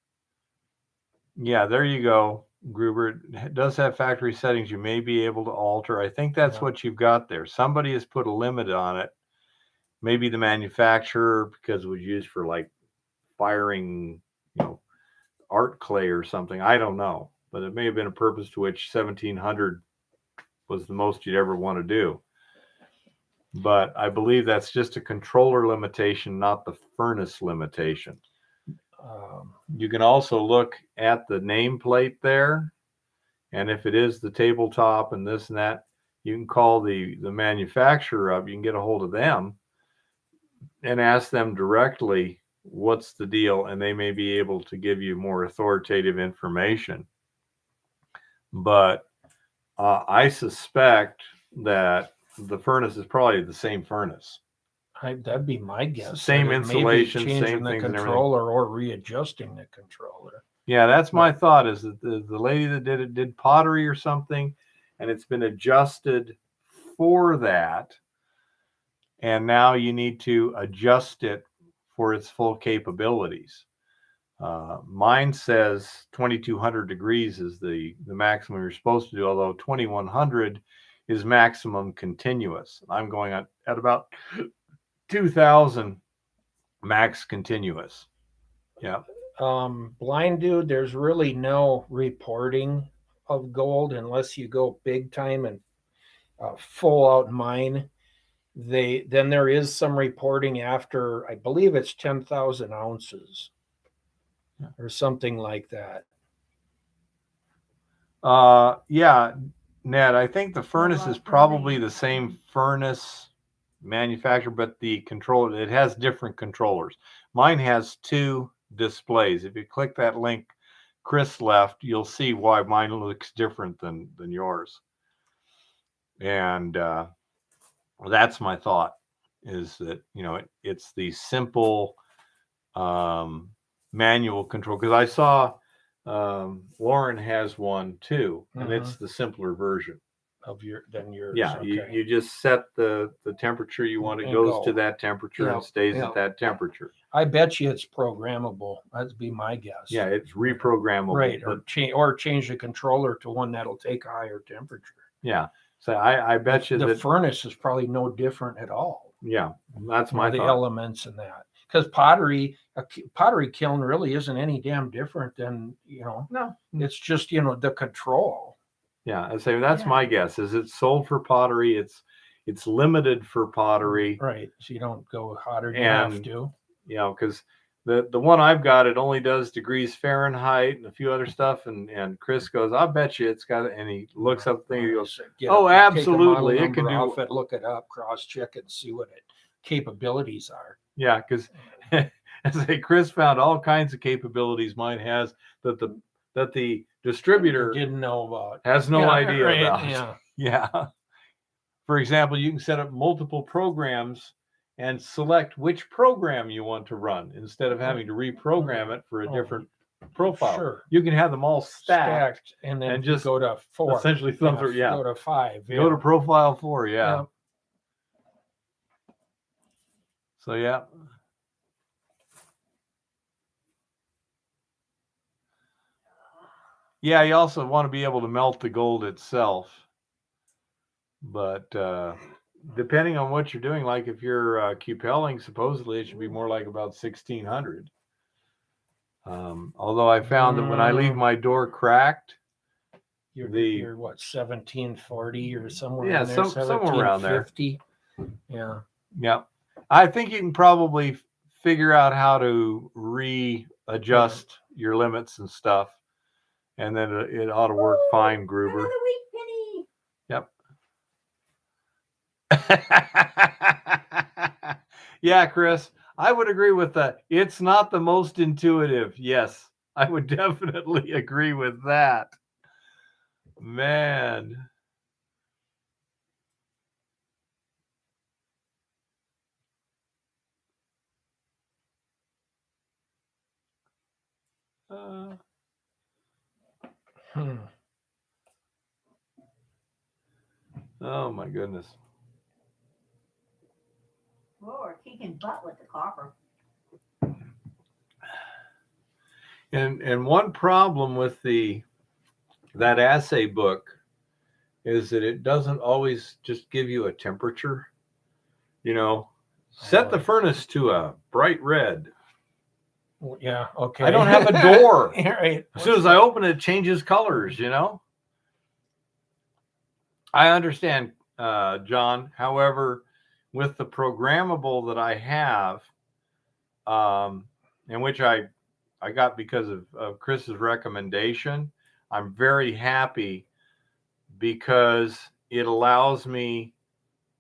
Yeah, there you go, Gruber. It does have factory settings you may be able to alter. I think that's what you've got there. Somebody has put a limit on it. Maybe the manufacturer, because it was used for like firing, art clay or something. I don't know. But it may have been a purpose to which 1700 was the most you'd ever want to do. But I believe that's just a controller limitation, not the furnace limitation. You can also look at the nameplate there. And if it is the tabletop and this and that, you can call the manufacturer up. You can get a hold of them and ask them directly what's the deal, and they may be able to give you more authoritative information. But I suspect that the furnace is probably the same furnace. That'd be my guess. Same insulation, changing same the things and controller or readjusting the controller. Yeah, that's my thought, is that the lady that did it did pottery or something, and it's been adjusted for that. And now you need to adjust it for its full capabilities. Mine says 2200 degrees is the maximum you're supposed to do, although 2100 is maximum continuous. I'm going at about 2000 max continuous. Yeah. Blind dude, there's really no reporting of gold unless you go big time and full out mine. Then there is some reporting after, I believe it's 10,000 ounces or something like that. Yeah, Ned, I think the furnace is probably the same furnace manufacturer, but the controller, it has different controllers. Mine has two displays. If you click that link Chris left, you'll see why mine looks different than yours. And that's my thought, is that it's the simple manual control, because I saw Lauren has one too, and it's the simpler version of yours. Yeah, okay. you just set the temperature you want. It goes to that temperature and stays at that temperature. I bet you it's programmable. That'd be my guess. Yeah, it's reprogrammable. Right, or change the controller to one that'll take a higher temperature. Yeah, so I bet you the that furnace is probably no different at all. Yeah, that's my the thought. elements in that, because a pottery kiln really isn't any damn different than No, it's just the control. Yeah, I say that's my guess. Is it's sold for pottery? It's limited for pottery, right? So you don't go hotter than you have to. Because the one I've got, it only does degrees Fahrenheit and a few other stuff. And Chris goes, I bet you it's got, and he looks up there, he goes, absolutely, it can do it. Look it up, cross check it, and see what capabilities are. Yeah, because as I say, Chris found all kinds of capabilities mine has that the distributor didn't know about, has no idea about. Yeah. Yeah. For example, you can set up multiple programs and select which program you want to run instead of having to reprogram it for a different profile. Sure. You can have them all stacked and then and just just go to 4. essentially thumb through. Yeah. Go to 5. Go to profile 4. Yeah. Yeah. So, yeah. Yeah, you also want to be able to melt the gold itself. But depending on what you're doing, like if you're cupelling, supposedly it should be more like about 1600. Although I found that when I leave my door cracked, You're what, 1740 or somewhere Yeah, in there? somewhere around there. 1750. Yeah. Yeah, I think you can probably figure out how to readjust your limits and stuff, and then it ought to work fine, Gruber. Another week, Penny. Yep. Yeah, Chris, I would agree with that. It's not the most intuitive. Yes, I would definitely agree with that. Man. Oh my goodness. Oh, we're kicking butt with the copper. And one problem with that assay book is that it doesn't always just give you a temperature. You know, set the furnace to a bright red. Yeah, okay. I don't have a door. Right. As soon as I open it, it changes colors, you know? I understand, John. However, with the programmable that I have, in which I got because of Chris's recommendation, I'm very happy because it allows me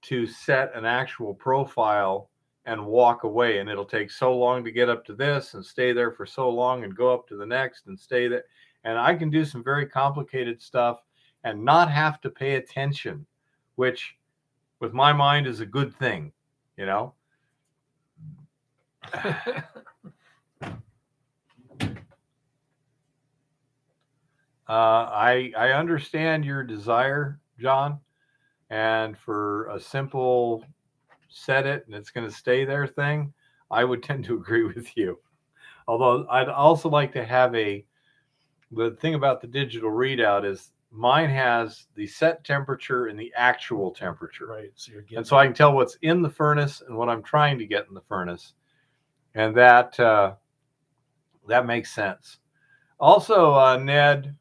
to set an actual profile and walk away, and it'll take so long to get up to this and stay there for so long and go up to the next and stay there. And I can do some very complicated stuff and not have to pay attention, which with my mind is a good thing, you know? I understand your desire, John, and for a simple set it and it's going to stay there thing, I would tend to agree with you. Although I'd also like to have the thing about the digital readout is mine has the set temperature and the actual temperature. Right. So you're getting, and so I can tell what's in the furnace and what I'm trying to get in the furnace. And that makes sense. Also, Ned,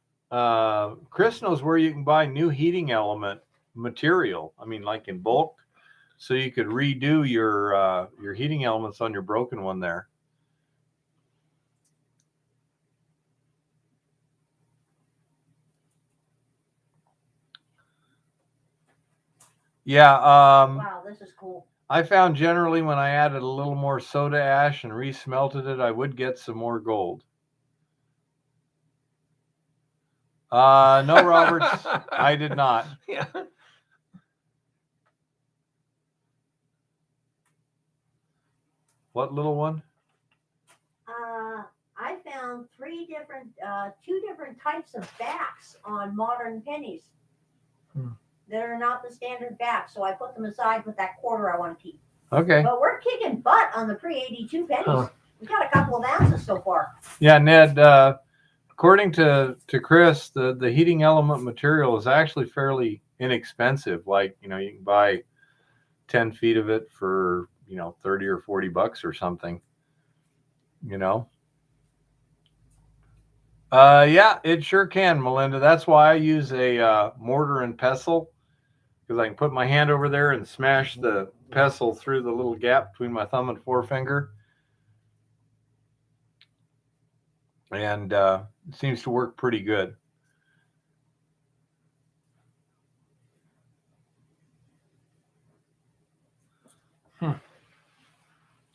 Chris knows where you can buy new heating element material. I mean, like in bulk, so you could redo your heating elements on your broken one there. Yeah. Wow, this is cool. I found generally when I added a little more soda ash and resmelted it, I would get some more gold. No, Roberts, I did not. Yeah. What little one? I found two different types of backs on modern pennies that are not the standard back. So I put them aside with that quarter I want to keep. Okay. But we're kicking butt on the pre-82 pennies. Huh. We got a couple of ounces so far. Yeah, Ned. According to Chris, the heating element material is actually fairly inexpensive. Like, you can buy 10 feet of it for, 30 or 40 bucks or something, Yeah, it sure can, Melinda. That's why I use a mortar and pestle, because I can put my hand over there and smash the pestle through the little gap between my thumb and forefinger. And it seems to work pretty good.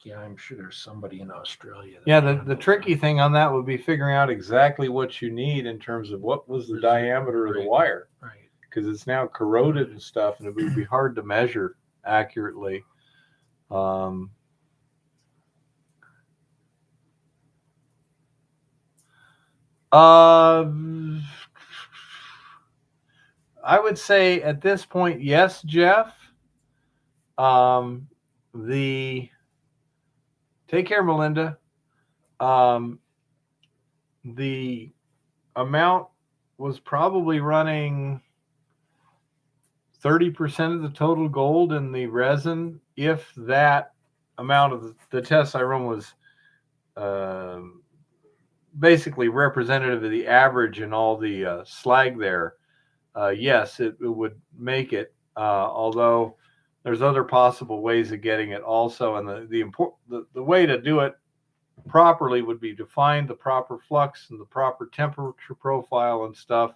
Yeah, I'm sure there's somebody in Australia. Yeah, the tricky thing on that would be figuring out exactly what you need in terms of what was the diameter of the wire. Right. Because it's now corroded and stuff, and it would be hard to measure accurately. Um, uh, I would say at this point, yes, Jeff. The Take care, Melinda. The amount was probably running 30% of the total gold in the resin, if that amount of the tests I run was basically representative of the average in all the slag there. Yes, it would make it, although there's other possible ways of getting it also. And the way to do it properly would be to find the proper flux and the proper temperature profile and stuff,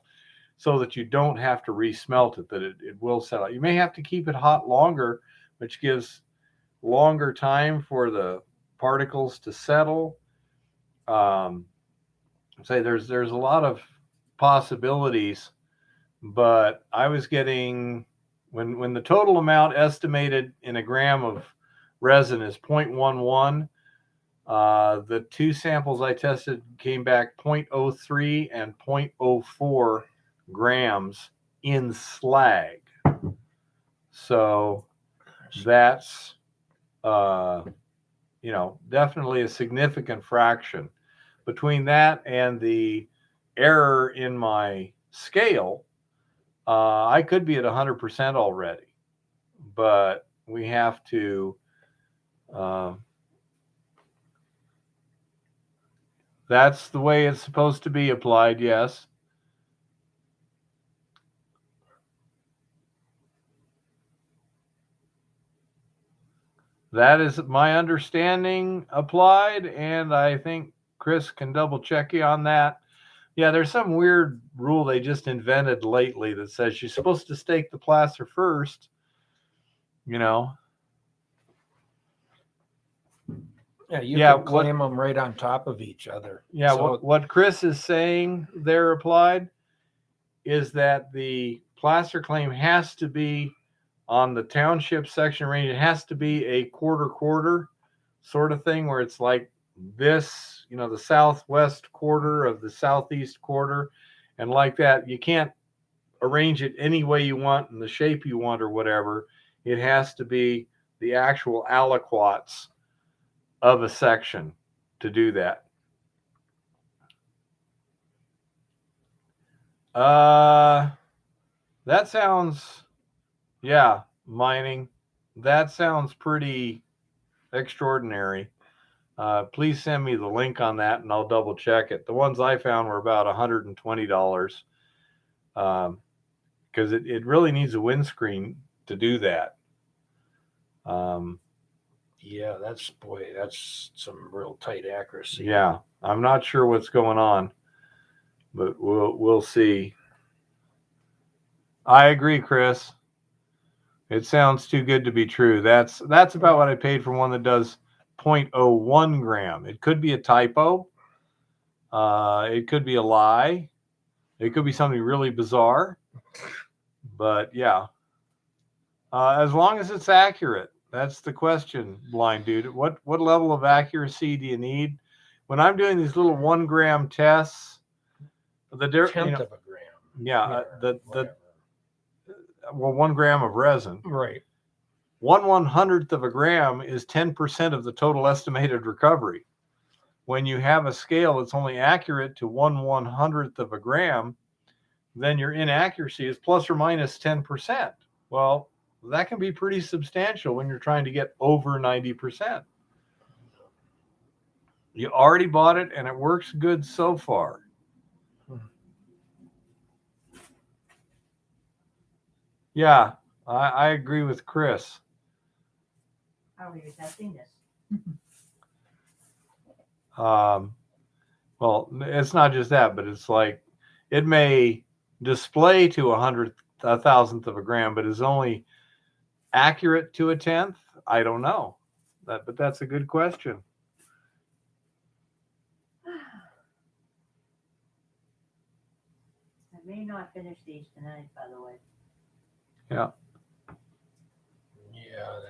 so that you don't have to resmelt it, that it will settle. You may have to keep it hot longer, which gives longer time for the particles to settle. Say there's a lot of possibilities, but I was getting, when the total amount estimated in a gram of resin is 0.11, the two samples I tested came back 0.03 and 0.04 grams in slag. So that's, definitely a significant fraction. Between that and the error in my scale, I could be at 100% already, but we have to, that's the way it's supposed to be applied, yes. That is my understanding applied, and I think Chris can double check you on that. Yeah, there's some weird rule they just invented lately that says you're supposed to stake the placer first, Yeah, you Yeah, can claim them right on top of each other. Yeah, So, what Chris is saying there applied is that the placer claim has to be on the township section range. It has to be a quarter sort of thing, where it's like this, the southwest quarter of the southeast quarter, and like that. You can't arrange it any way you want in the shape you want or whatever. It has to be the actual aliquots of a section to do that. That sounds, mining. That sounds pretty extraordinary. Please send me the link on that and I'll double check it. The ones I found were about $120, because it really needs a windscreen to do that. yeah, that's some real tight accuracy. Yeah, I'm not sure what's going on, but we'll see. I agree, Chris. It sounds too good to be true. That's about what I paid for one that does 0.01 gram. It could be a typo. It could be a lie. It could be something really bizarre. But yeah, as long as it's accurate, that's the question, blind dude. What level of accuracy do you need? When I'm doing these little 1 gram tests, the Tenth of a gram. yeah, Whatever. 1 gram of resin. Right. 1/100th of a gram is 10% of the total estimated recovery. When you have a scale that's only accurate to 1/100th of a gram, then your inaccuracy is plus or minus 10%. Well, that can be pretty substantial when you're trying to get over 90%. You already bought it and it works good so far. Yeah, I agree with Chris. How are you testing this? Well, it's not just that, but it's like it may display to 100,000th of a gram, but is only accurate to a tenth. I don't know that, but that's a good question. I may not finish these tonight, by the way. Yeah. Yeah,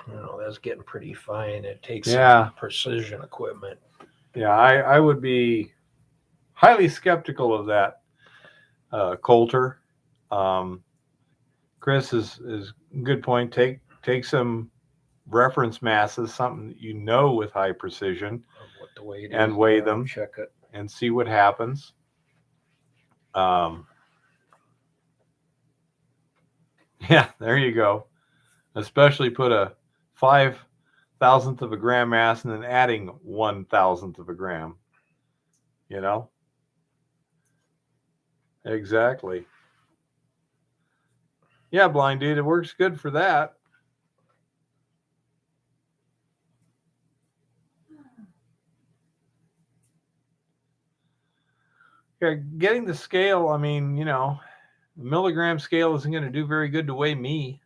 That's getting pretty fine. It takes Yeah. some precision equipment. Yeah, I would be highly skeptical of that, Coulter. Chris is good point. Take some reference masses, something that you know with high precision, Of what the weight and is, weigh yeah, them. check it. And see what happens. Yeah, there you go. Especially put a 5,000th of a gram mass and then adding 1,000th of a gram. You know? Exactly. Yeah, blind dude, it works good for that. Yeah, getting the scale, I mean, the milligram scale isn't going to do very good to weigh me,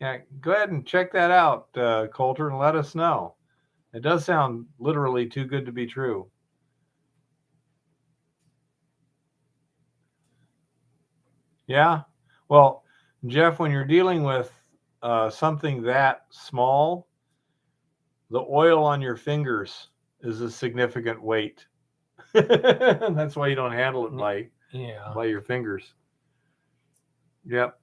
Yeah, go ahead and check that out, Coulter, and let us know. It does sound literally too good to be true. Yeah. Well, Jeff, when you're dealing with something that small, the oil on your fingers is a significant weight. That's why you don't handle it by your fingers. Yep.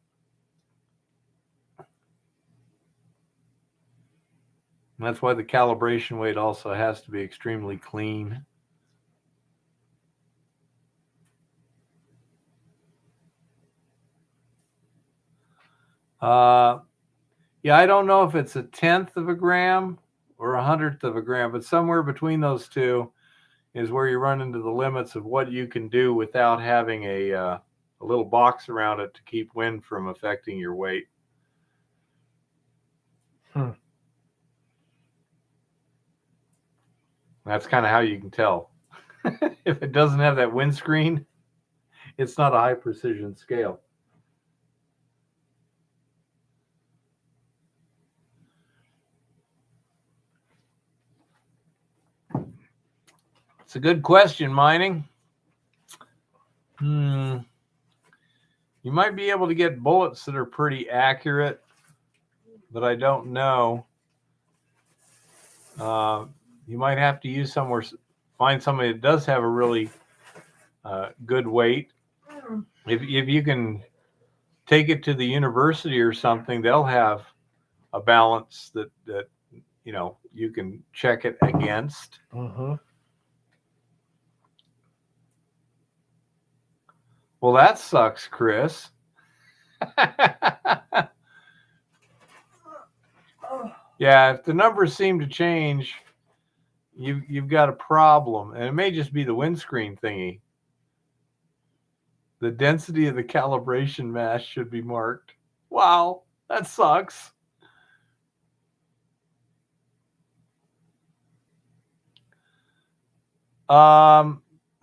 That's why the calibration weight also has to be extremely clean. Yeah, I don't know if it's 1/10 of a gram or 100th of a gram, but somewhere between those two is where you run into the limits of what you can do without having a little box around it to keep wind from affecting your weight. That's kind of how you can tell. If it doesn't have that windscreen, it's not a high precision scale. It's a good question, Mining. You might be able to get bullets that are pretty accurate, but I don't know. You might have to find somebody that does have a really good weight. If you can take it to the university or something, they'll have a balance that you can check it against. Mm-hmm. Well, that sucks, Chris. Yeah, if the numbers seem to change, you've got a problem, and it may just be the windscreen thingy. The density of the calibration mass should be marked. Wow, that sucks.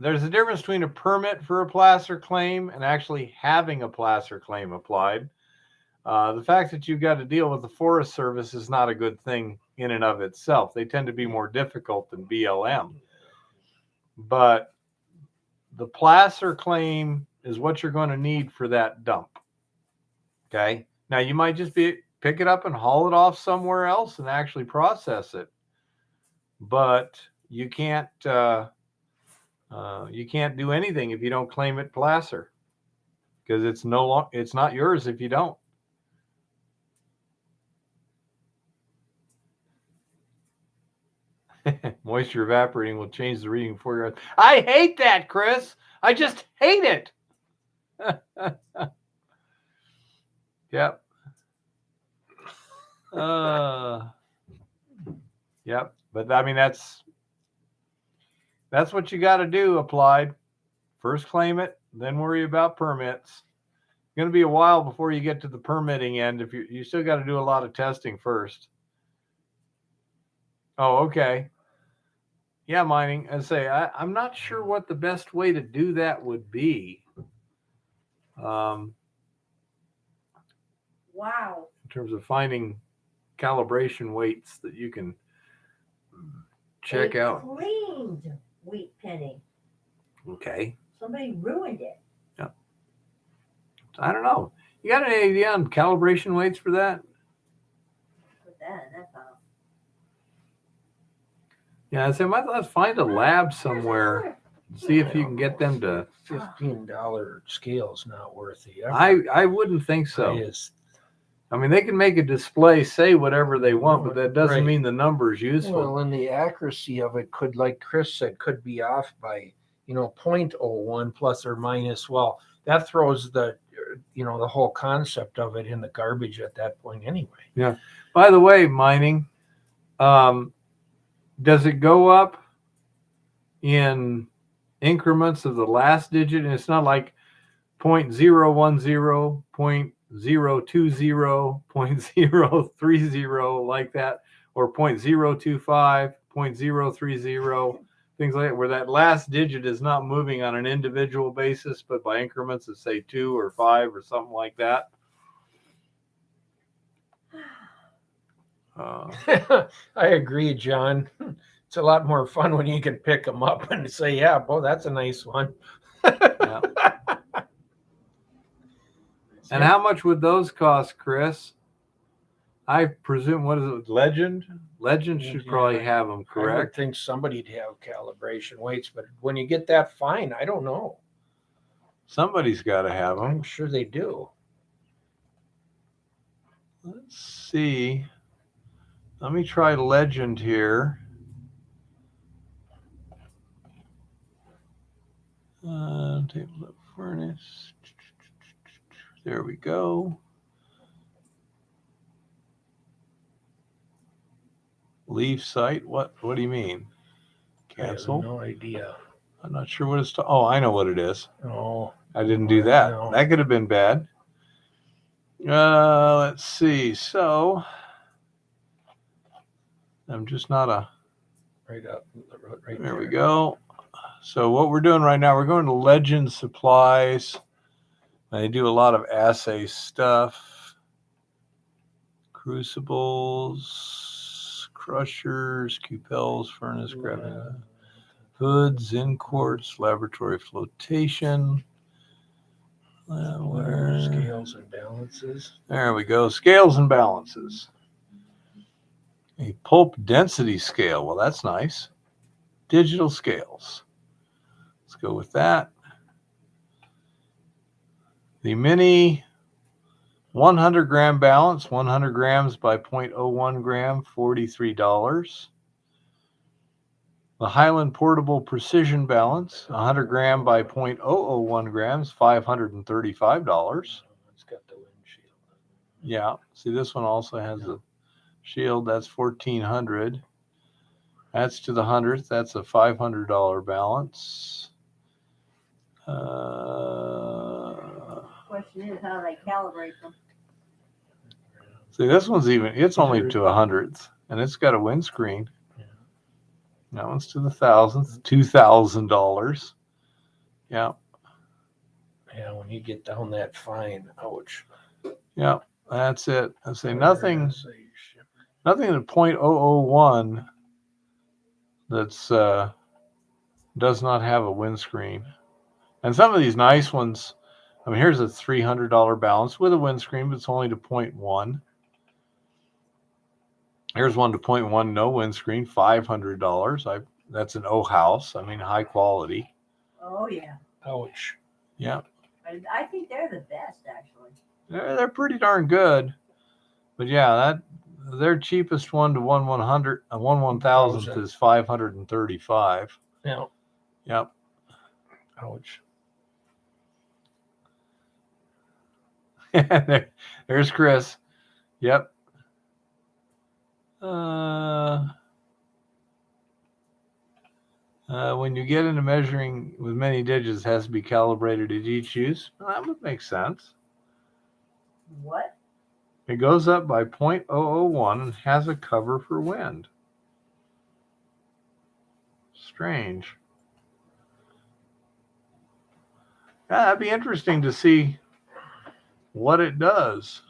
There's a difference between a permit for a placer claim and actually having a placer claim applied. The fact that you've got to deal with the Forest Service is not a good thing in and of itself. They tend to be more difficult than BLM. But the placer claim is what you're going to need for that dump. Okay. Now you might just pick it up and haul it off somewhere else and actually process it. But you can't do anything if you don't claim it placer, because it's not yours if you don't. Moisture evaporating will change the reading for your. I hate that, Chris. I just hate it. Yep. Yep. But I mean, that's what you got to do. Applied. First claim it, then worry about permits. It's going to be a while before you get to the permitting end. If you still got to do a lot of testing first. Oh, okay. Yeah, Mining. I say I'm not sure what the best way to do that would be. Wow. In terms of finding calibration weights that you can check out. Cleaned wheat penny. Okay. Somebody ruined it. I don't know. You got any idea on calibration weights for that? Put that in that file. Yeah, I said, let's find a lab somewhere. See if you can get them to. $15 scale's not worth the effort. I wouldn't think so. It is. I mean, they can make a display say whatever they want, but that doesn't Right. mean the number is useful. Well, and the accuracy of it could, like Chris said, could be off by, 0.01 plus or minus. Well, that throws the whole concept of it in the garbage at that point anyway. Yeah. By the way, mining, does it go up in increments of the last digit? And it's not like 0.010, 0.020, 0.030 like that, or 0.025, 0.030, things like that, where that last digit is not moving on an individual basis, but by increments of say 2 or 5 or something like that. I agree, John. It's a lot more fun when you can pick them up and say, yeah, boy, that's a nice one. Yeah. And how much would those cost, Chris? I presume, what is it, Legend? Legend should probably have them, I would correct? think somebody'd have calibration weights, but when you get that fine, I don't know. Somebody's got to have them. I'm sure they do. Let's see. Let me try Legend here. Table of furnace. There we go. Leave site. What do you mean? Cancel? I have no idea. I'm not sure what it's. Oh, I know what it is. Oh, I didn't do that. No. That could have been bad. Let's see. So I'm just not a. right up. Right There we go. So what we're doing right now, we're going to Legend Supplies. They do a lot of assay stuff. Crucibles, crushers, cupels, furnace, grabbing hoods, in quartz, laboratory flotation. Scales and balances. There we go. Scales and balances. A pulp density scale. Well, that's nice. Digital scales. Let's go with that. The mini 100 gram balance, 100 grams by 0.01 gram, $43. The Highland Portable Precision Balance, 100 gram by 0.001 grams, $535. It's got the windshield. Yeah. See, this one also has a shield. That's $1,400. That's to the 100th. That's a $500 balance. Question is how they calibrate them. See, this one's it's only to 100th, and it's got a windscreen. Yeah. That one's to the 1,000th, $2,000. Yeah. Yeah, when you get down that fine, ouch. Yeah, that's it. I say nothing at 0.001 that's does not have a windscreen. And some of these nice ones, I mean, here's a $300 balance with a windscreen, but it's only to 0.1. Here's one to 0.1, no windscreen, $500. That's an O house. I mean, high quality. Oh yeah. Ouch. Yeah, I think they're the best actually. they're pretty darn good. But yeah, their cheapest one to 1/1000th is $535. Yeah. Yep. Ouch. There's Chris. Yep. When you get into measuring with many digits, it has to be calibrated at each use. Well, that would make sense. What? It goes up by 0.001 and has a cover for wind. Strange. Yeah, that'd be interesting to see what it does.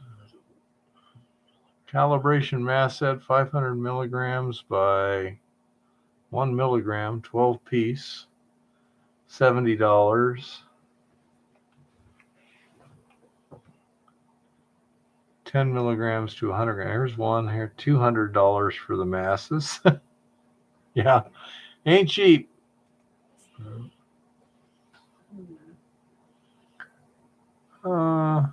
Calibration mass set 500 milligrams by 1 milligram, 12 piece, $70. 10 milligrams to 100 grams. Here's one here, $200 for the masses. Yeah, ain't cheap. Uh,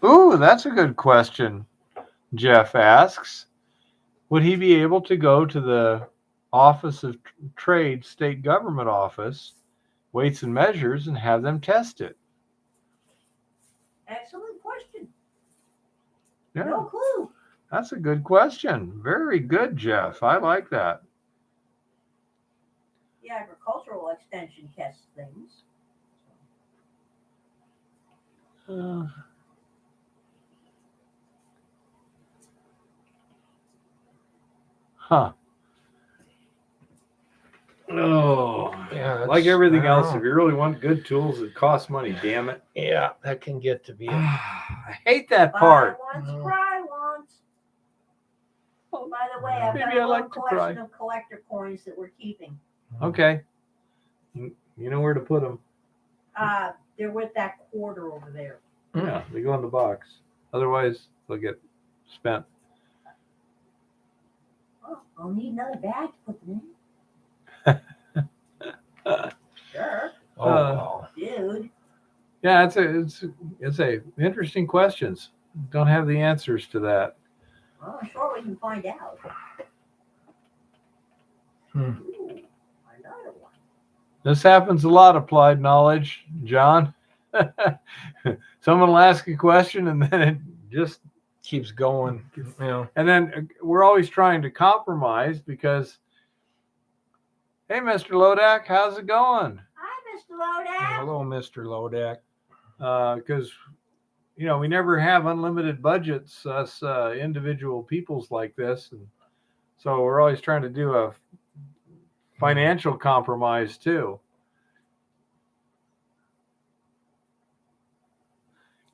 ooh, that's a good question. Jeff asks, would he be able to go to the Office of Trade state government office, weights and measures, and have them test it? Excellent question. Yeah, No clue. that's a good question. Very good, Jeff. I like that. The agricultural extension tests things. Huh. Oh, Yeah, like that's- everything I don't else, know. if you really want good tools, it costs money, damn it. Yeah, that can get to be. I hate that Buy part. once, No. cry once. By the way, I've Maybe got I a little like to collection cry. of collector coins that we're keeping. Okay. You know where to put them. They're with that quarter over there. Yeah, they go in the box. Otherwise, they'll get spent. Oh, I'll need another bag to put them in. Sure, Oh, wow. dude. Yeah, it's a interesting questions. Don't have the answers to that. Well, I'm sure we can find out. Hmm. Ooh, another one. This happens a lot, applied knowledge, John. Someone will ask a question and then it just, Keeps going. Yeah. and then we're always trying to compromise because, hey, Mr. Lodak, how's it going? Hi, Mr. Lodak. Hello, Mr. Lodak. Because, we never have unlimited budgets, us individual peoples like this. And so we're always trying to do a financial compromise too.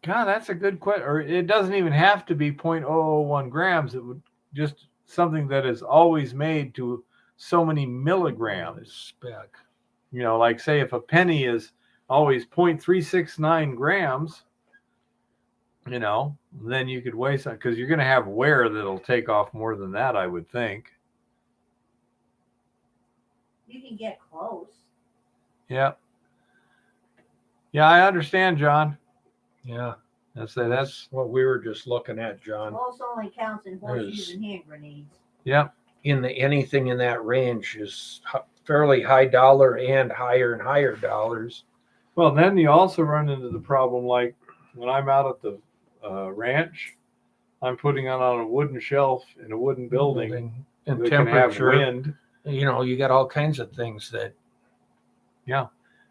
God, that's a good question. Or it doesn't even have to be 0.001 grams. It would just something that is always made to so many milligrams. Spec. Like say if a penny is always 0.369 grams, then you could weigh some, because you're going to have wear that'll take off more than that, I would think. You can get close. Yeah. Yeah, I understand, John. Yeah. That's what we were just looking at, John. Close only counts in horseshoes There's- and hand grenades. yeah. Anything in that range is fairly high dollar and higher dollars. Well, then you also run into the problem, like when I'm out at the ranch, I'm putting it on a wooden shelf in a wooden building And that can have temperature. wind. You got all kinds of things that. Yeah.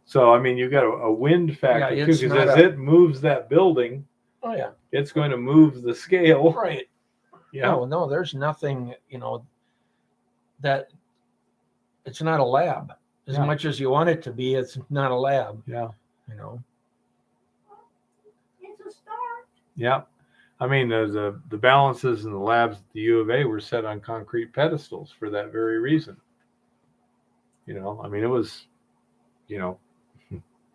So, I mean, you got a wind factor Yeah, too, it's because not as it moves that building, Oh yeah. it's going to move the scale. Right. Yeah. No, there's nothing, that it's not a lab. As Yeah. much as you want it to be, it's not a lab, Yeah. It's a start. Yeah. I mean, the balances in the labs at the U of A were set on concrete pedestals for that very reason. I mean, it was,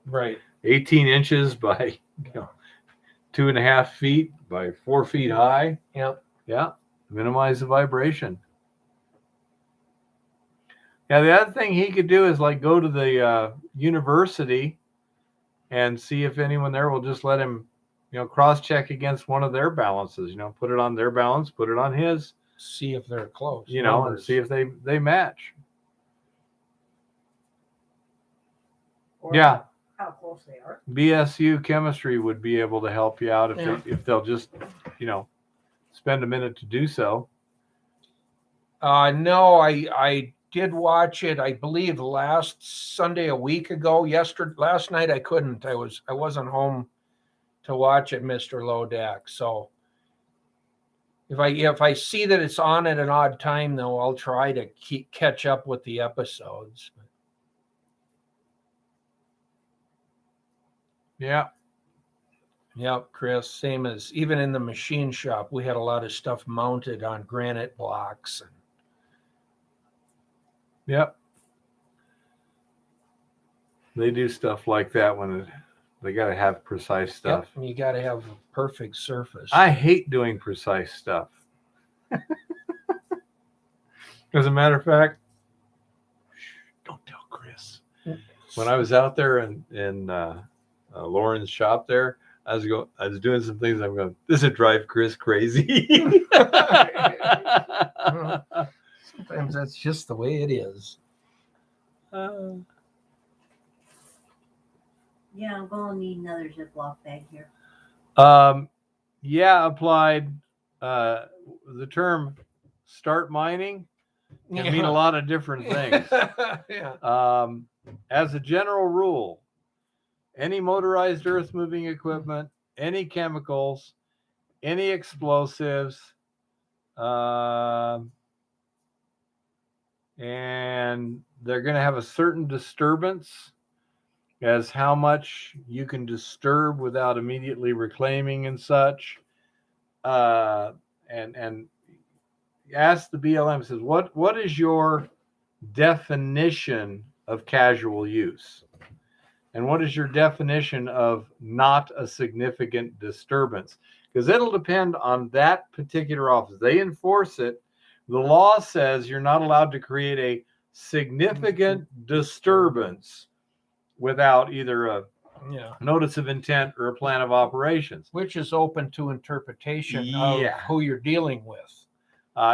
Right. 18 inches by 2.5 feet by 4 feet high. Yep. Yeah, minimize the vibration. Yeah, the other thing he could do is like go to the university and see if anyone there will just let him, cross-check against one of their balances. Put it on their balance, put it on his, See if they're close. and Numbers. see if they match. Or Yeah. how close they are. BSU chemistry would be able to help you out Yeah. if they'll just, spend a minute to do so. No, I did watch it. I believe last Sunday, a week ago. Last night I couldn't. I wasn't home to watch it, Mr. Lodak. So if I see that it's on at an odd time, though, I'll try to catch up with the episodes. Yeah. Yep, Chris. Same as even in the machine shop, we had a lot of stuff mounted on granite blocks. Yep. They do stuff like that when they got to have precise stuff. Yep, and you got to have a perfect surface. I hate doing precise stuff. As a matter of fact, don't tell Chris. When I was out there in Lauren's shop there, I was doing some things. I'm going, this would drive Chris crazy. Sometimes that's just the way it is. Yeah, I'm going to need another Ziploc bag here. Yeah, applied. The term "start mining" can mean a lot of different things. Yeah. As a general rule, any motorized earth moving equipment, any chemicals, any explosives, and they're going to have a certain disturbance as how much you can disturb without immediately reclaiming and such. And ask the BLM, says, what is your definition of casual use? And what is your definition of not a significant disturbance? Because it'll depend on that particular office. They enforce it. The law says you're not allowed to create a significant disturbance without either a notice of intent or a plan of operations. Which is open to interpretation of who you're dealing with.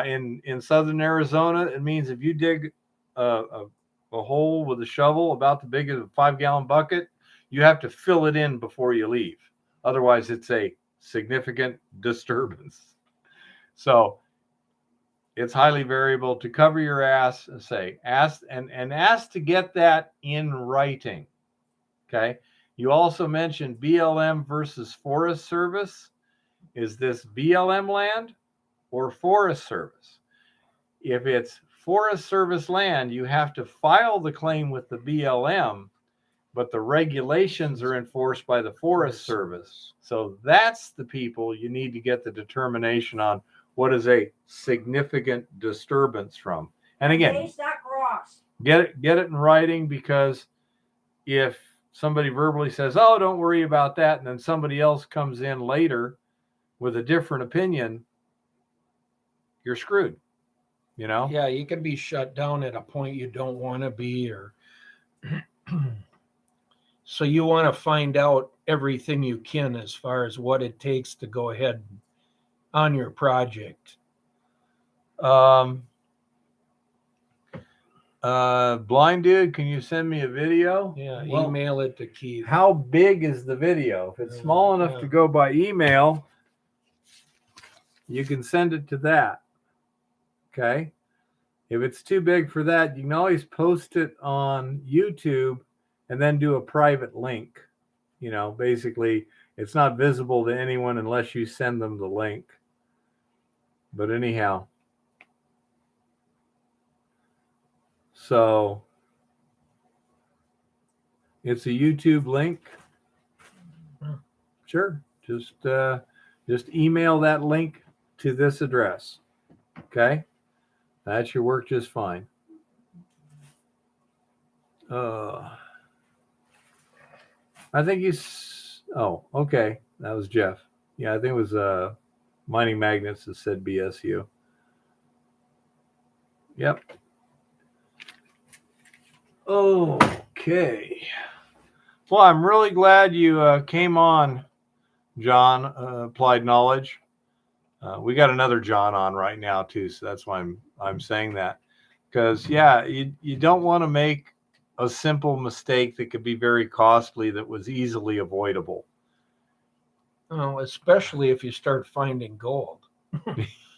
In southern Arizona, it means if you dig a hole with a shovel about the big as a 5-gallon bucket, you have to fill it in before you leave. Otherwise, it's a significant disturbance. So it's highly variable. To cover your ass and say, ask to get that in writing. Okay. You also mentioned BLM versus Forest Service. Is this BLM land or Forest Service? If it's Forest Service land, you have to file the claim with the BLM, but the regulations are enforced by the Forest Service. So that's the people you need to get the determination on what is a significant disturbance from. And again, get it in writing, because if somebody verbally says, oh, don't worry about that, and then somebody else comes in later with a different opinion, you're screwed. You know? Yeah, you can be shut down at a point you don't want to be, or so you want to find out everything you can as far as what it takes to go ahead on your project. Blind dude, can you send me a video? Yeah, Well, email it to Keith. how big is the video? If it's small enough to go by email, you can send it to that. Okay. If it's too big for that, you can always post it on YouTube and then do a private link. You know, basically, it's not visible to anyone unless you send them the link. But anyhow, so it's a YouTube link. Sure. Just email that link to this address. Okay. That should work just fine. I think oh, okay. That was Jeff. Yeah, I think it was Mining Magnets that said BSU. Yep. Okay. Well, I'm really glad you came on, John, Applied Knowledge. We got another John on right now too, so that's why I'm saying that. Because yeah, you don't want to make a simple mistake that could be very costly that was easily avoidable. Oh, especially if you start finding gold.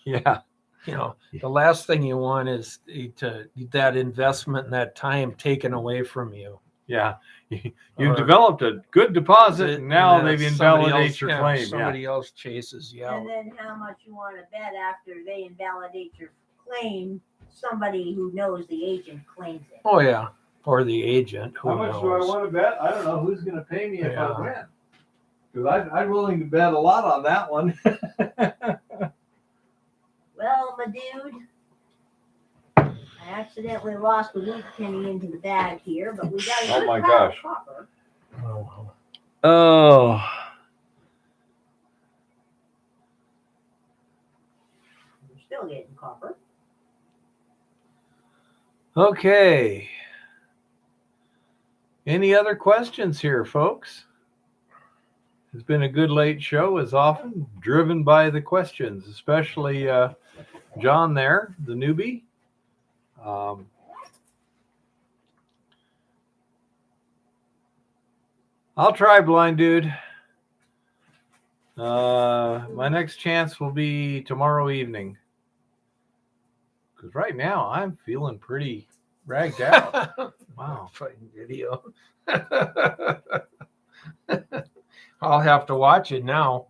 Yeah. You know, the last thing you want is that investment and that time taken away from you. Yeah. You've developed a good deposit, and now they've invalidated your claim. Somebody else chases you out. And then how much you want to bet after they invalidate your claim, somebody who knows the agent claims it. Oh, yeah. Or the agent. Who How much knows? do I want to bet? I don't know who's going to pay me if I win. Because I'm willing to bet a lot on that one. Well, my dude, I I accidentally lost the wheat penny into the bag here, but we got a Oh good my pile of gosh. copper. Oh, Oh. We're still getting copper. Okay. Any other questions here, folks? It's been a good late show, as often driven by the questions, especially John there, the newbie. I'll try, blind dude. My next chance will be tomorrow evening. Because right now I'm feeling pretty ragged out. Wow. Fighting video. I'll have to watch it now.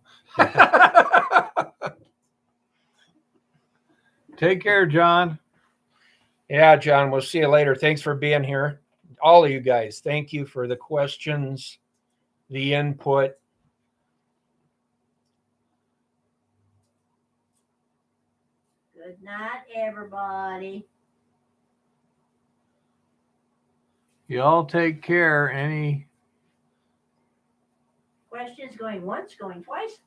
Take care, John. Yeah, John, we'll see you later. Thanks for being here. All of you guys, thank you for the questions, the input. Good night, everybody. Y'all take care. Any Questions going once, going twice?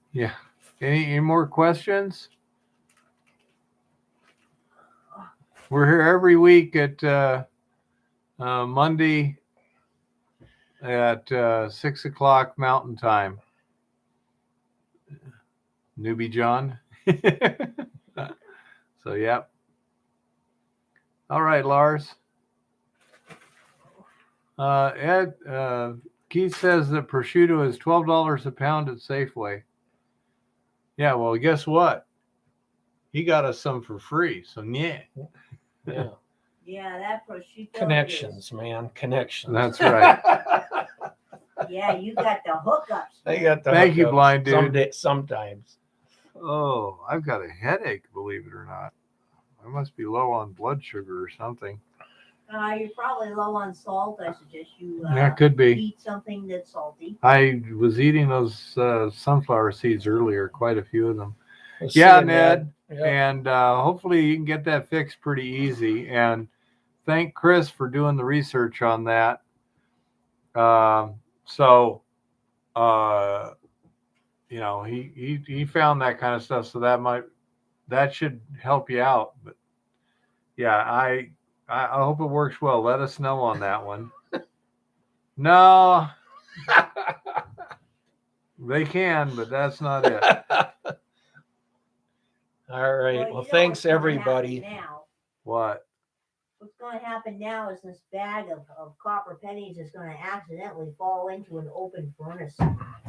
any more questions? We're here every week at Monday at 6 o'clock Mountain Time. Newbie John. So, yep. All right, Lars. Ed, Keith says that prosciutto is $12 a pound at Safeway. Yeah, well, guess what? He got us some for free. So, yeah. Yeah. Yeah, that prosciutto. Connections, man. Connections. That's right. Yeah, you got the hookups. They got the Thank you, hookups blind dude. sometimes. Oh, I've got a headache, believe it or not. I must be low on blood sugar or something. You're probably low on salt. I suggest you That could be. eat something that's salty. I was eating those sunflower seeds earlier, quite a few of them. We'll see Yeah, you, Ned. Yeah. And hopefully you can get that fixed pretty easy. And thank Chris for doing the research on that. You know, he found that kind of stuff, so that should help you out. But yeah, I hope it works well. Let us know on that one. No, they can, but that's not it. All right. you Well, know thanks, what's gonna everybody. happen now. What? What's going to happen now is this bag of copper pennies is going to accidentally fall into an open furnace.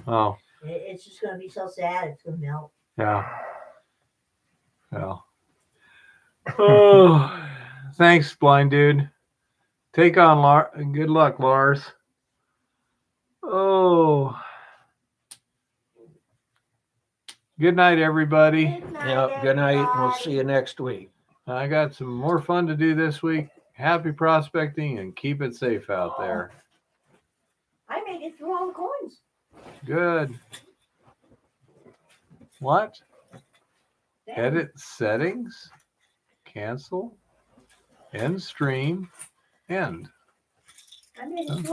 Oh, It's just going to be so sad. It's going to melt. yeah. Well. Oh, thanks, blind dude. Take on, Lars. Good luck, Lars. Oh. Good night, everybody. Good night, Yeah. Good night. We'll everybody. see you next week. I got some more fun to do this week. Happy prospecting and keep it safe out there. I made it through all the coins. Good. What? Damn. Edit settings. Cancel. End stream. End. I made it through